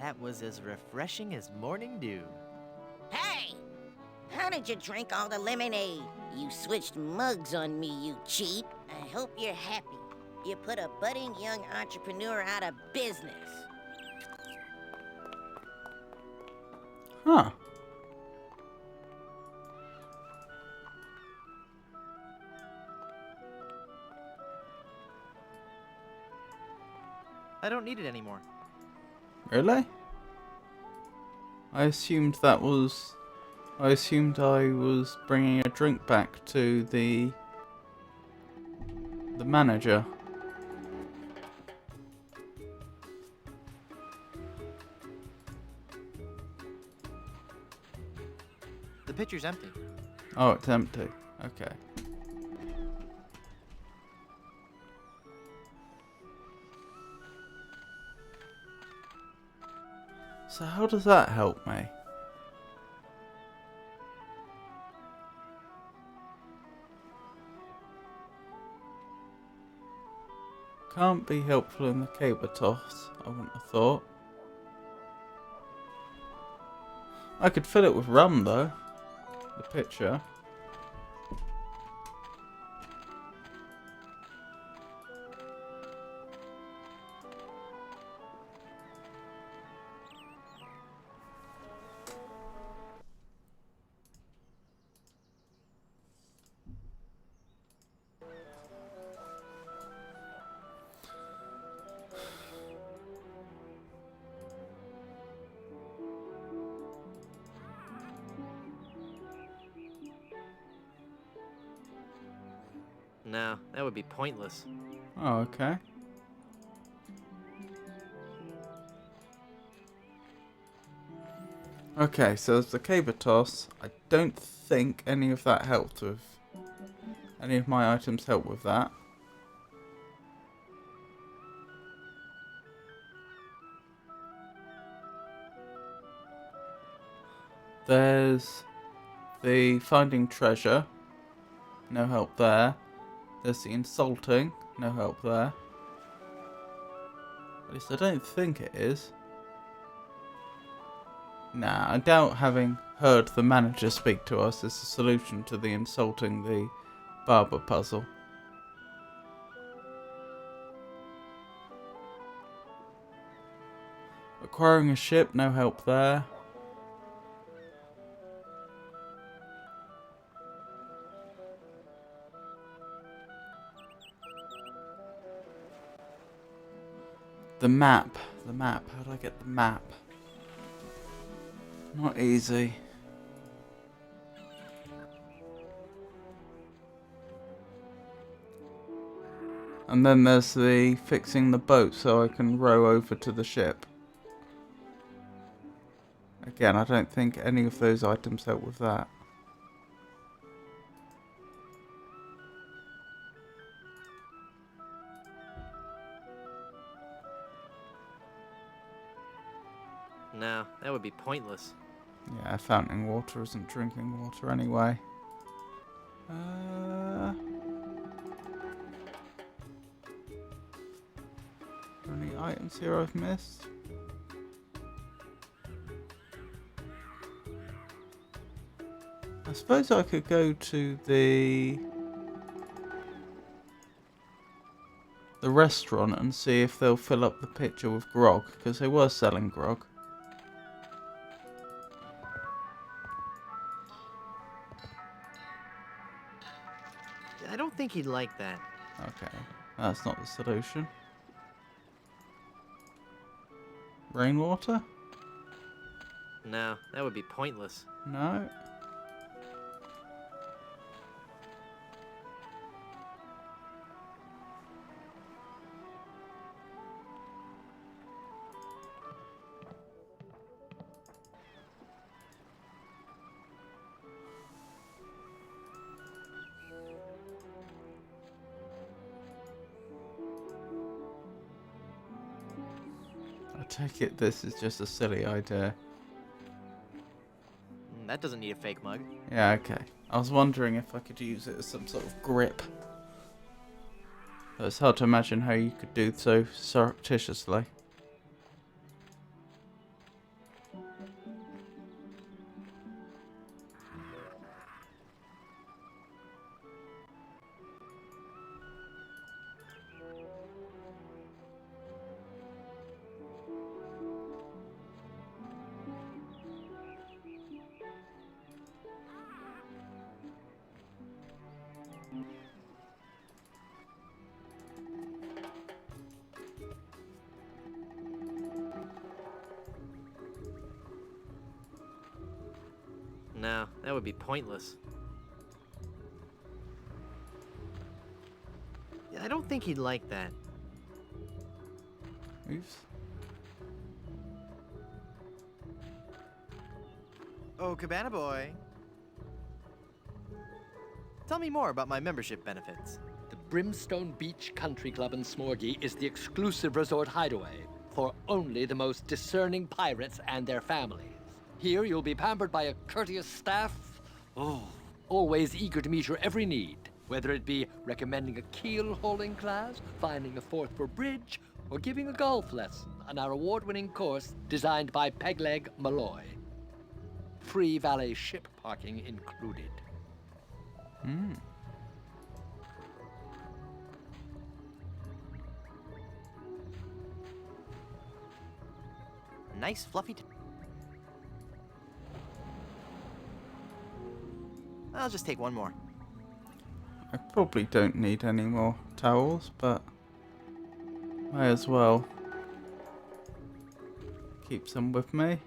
That was as refreshing as morning dew. Hey! How did you drink all the lemonade? You switched mugs on me, you cheat. I hope you're happy. You put a budding young entrepreneur out of business. Huh. I don't need it anymore. Really? I assumed I was bringing a drink back to the manager. The pitcher's empty. Oh, it's empty. Okay. So how does that help me? Can't be helpful in the caber toss, I wouldn't have thought. I could fill it with rum though, the pitcher. No, that would be pointless. Oh, okay. Okay, so there's the caber toss. I don't think any of that helped with... any of my items help with that. There's the finding treasure. No help there. There's the insulting. No help there. At least I don't think it is. Nah, I doubt having heard the manager speak to us is the solution to the insulting the barber puzzle. Acquiring a ship, no help there. The map. How do I get the map? Not easy. And then there's the fixing the boat so I can row over to the ship. Again, I don't think any of those items help with that. No, that would be pointless. Yeah, fountain water isn't drinking water anyway. Are there any items here I've missed? I suppose I could go to the the restaurant and see if they'll fill up the pitcher with grog, because they were selling grog. I don't think he'd like that. Okay, that's not the solution. Rainwater? No, that would be pointless. No. I take it this is just a silly idea. That doesn't need a fake mug. Yeah, okay. I was wondering if I could use it as some sort of grip. But it's hard to imagine how you could do so surreptitiously. No, that would be pointless. I don't think he'd like that. Oops. Oh, Cabana Boy. Tell me more about my membership benefits. The Brimstone Beach Country Club in Smorgy is the exclusive resort hideaway for only the most discerning pirates and their families. Here you'll be pampered by a courteous staff, always eager to meet your every need, whether it be recommending a keel-hauling class, finding a fourth for bridge, or giving a golf lesson on our award-winning course designed by Pegleg Malloy. Free valet ship parking included. Nice fluffy I'll just take one more. I probably don't need any more towels, but may as well keep some with me.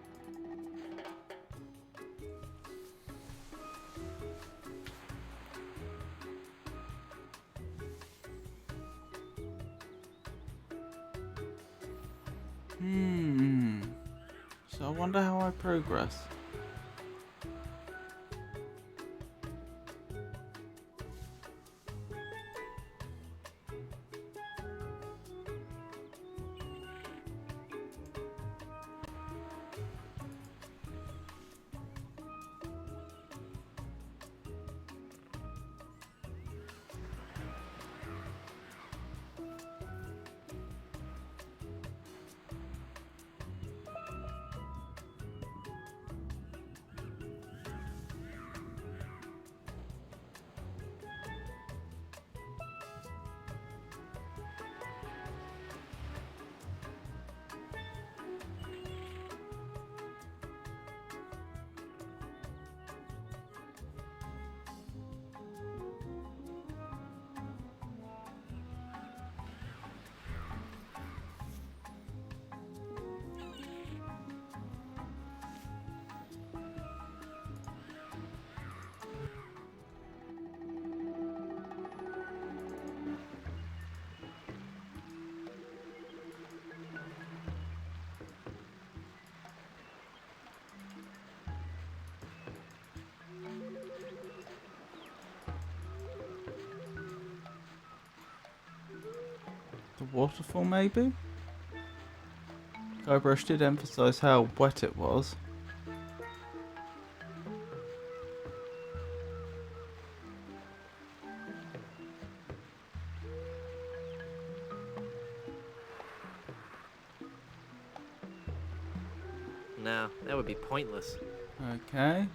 So I wonder how I progress. The waterfall, maybe? Guybrush did emphasise how wet it was. No, that would be pointless. Okay.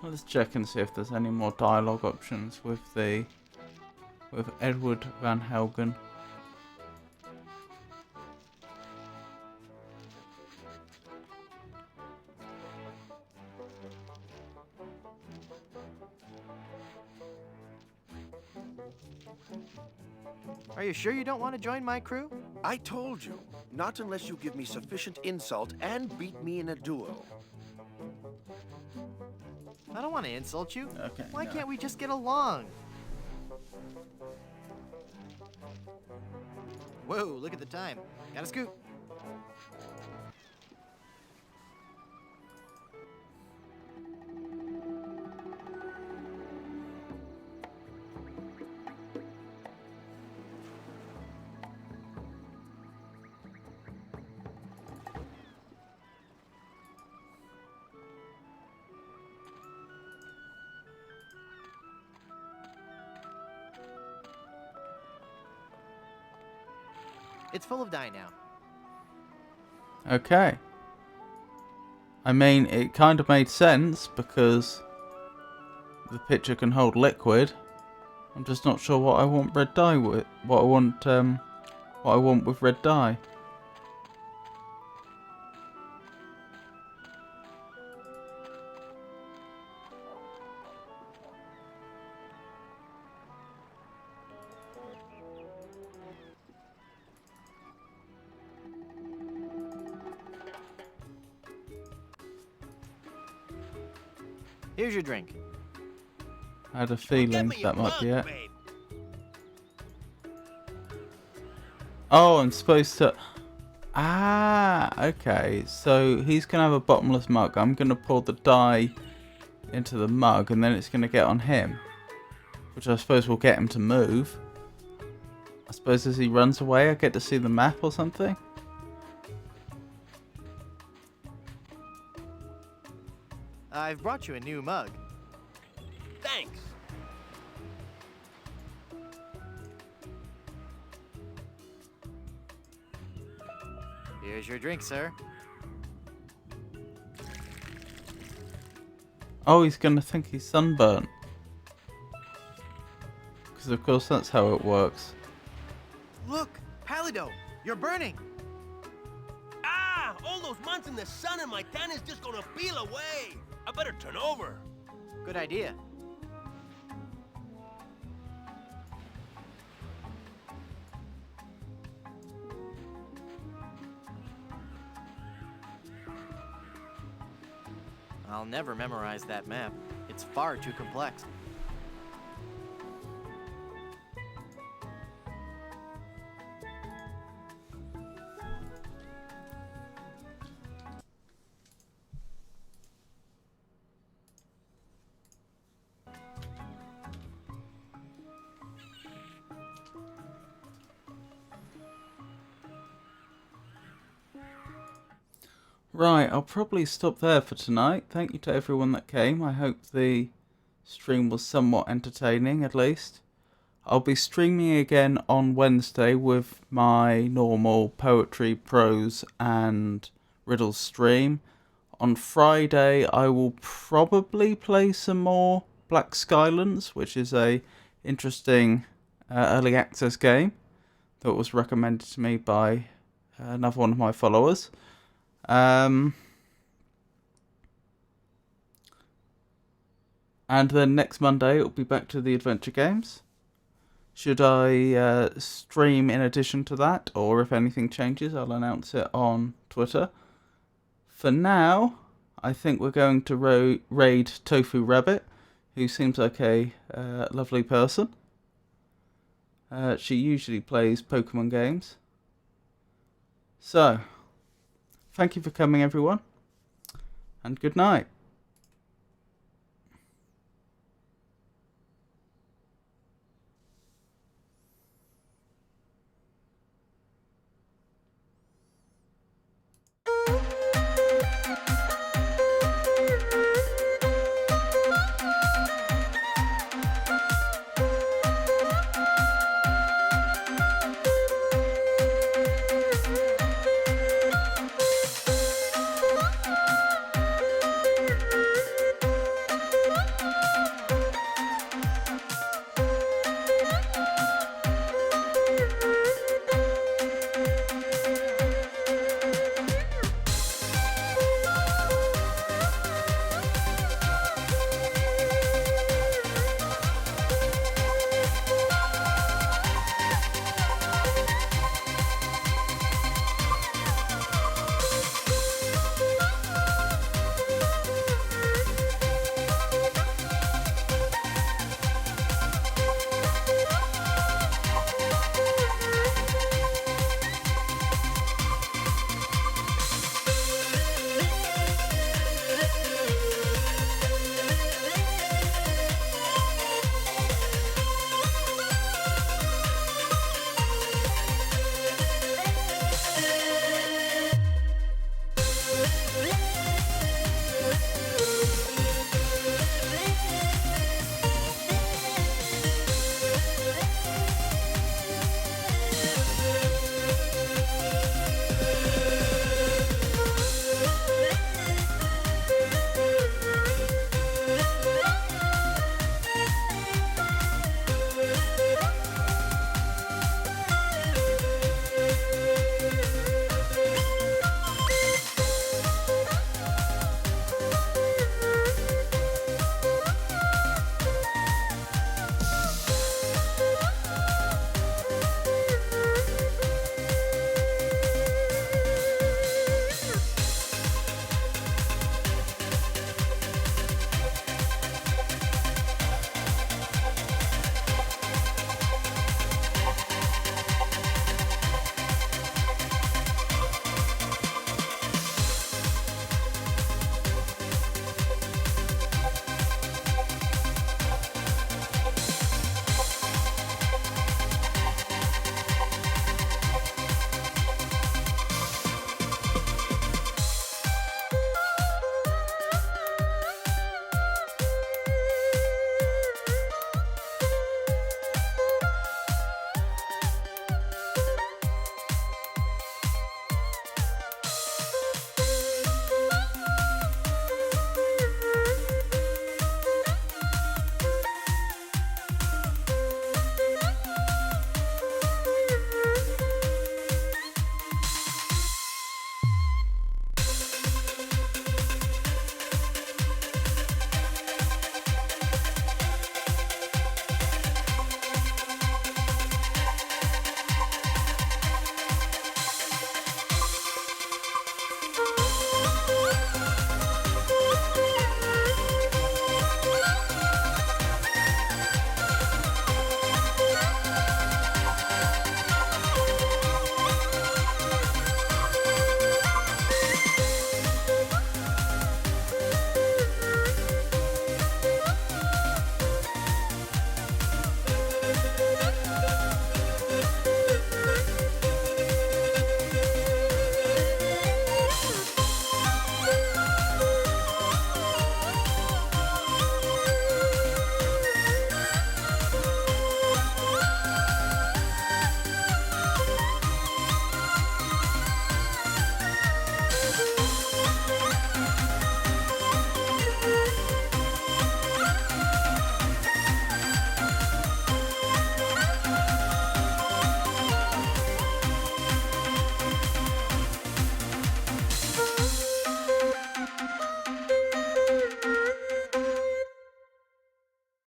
Let's check and see if there's any more dialogue options with Edward Van Helgen. Are you sure you don't want to join my crew? I told you, not unless you give me sufficient insult and beat me in a duel. I don't want to insult you. Okay. Why can't we just get along? Whoa, look at the time. Gotta scoot. It's full of dye now. Okay. I mean, it kind of made sense because the pitcher can hold liquid. I'm just not sure what I want red dye with. What I want with red dye. Here's your drink. I had a feeling that might be it. Oh, I'm supposed to... Ah, okay. So he's going to have a bottomless mug. I'm going to pour the dye into the mug and then it's going to get on him. Which I suppose will get him to move. I suppose as he runs away I get to see the map or something. I've brought you a new mug. Thanks. Here's your drink, sir. Oh, he's going to think he's sunburnt. Because of course that's how it works. Look, Palido, you're burning. Ah, all those months in the sun and my tan is just gonna peel away. I better turn over. Good idea. I'll never memorize that map. It's far too complex. Right, I'll probably stop there for tonight. Thank you to everyone that came. I hope the stream was somewhat entertaining, at least. I'll be streaming again on Wednesday with my normal poetry, prose, and riddles stream. On Friday, I will probably play some more Black Skylands, which is a interesting early access game that was recommended to me by another one of my followers. And then next Monday it'll be back to the adventure games. Should I stream in addition to that, or if anything changes, I'll announce it on Twitter. For now, I think we're going to raid Tofu Rabbit, who seems like a lovely person. She usually plays Pokemon games. So, thank you for coming, everyone, and good night. Let's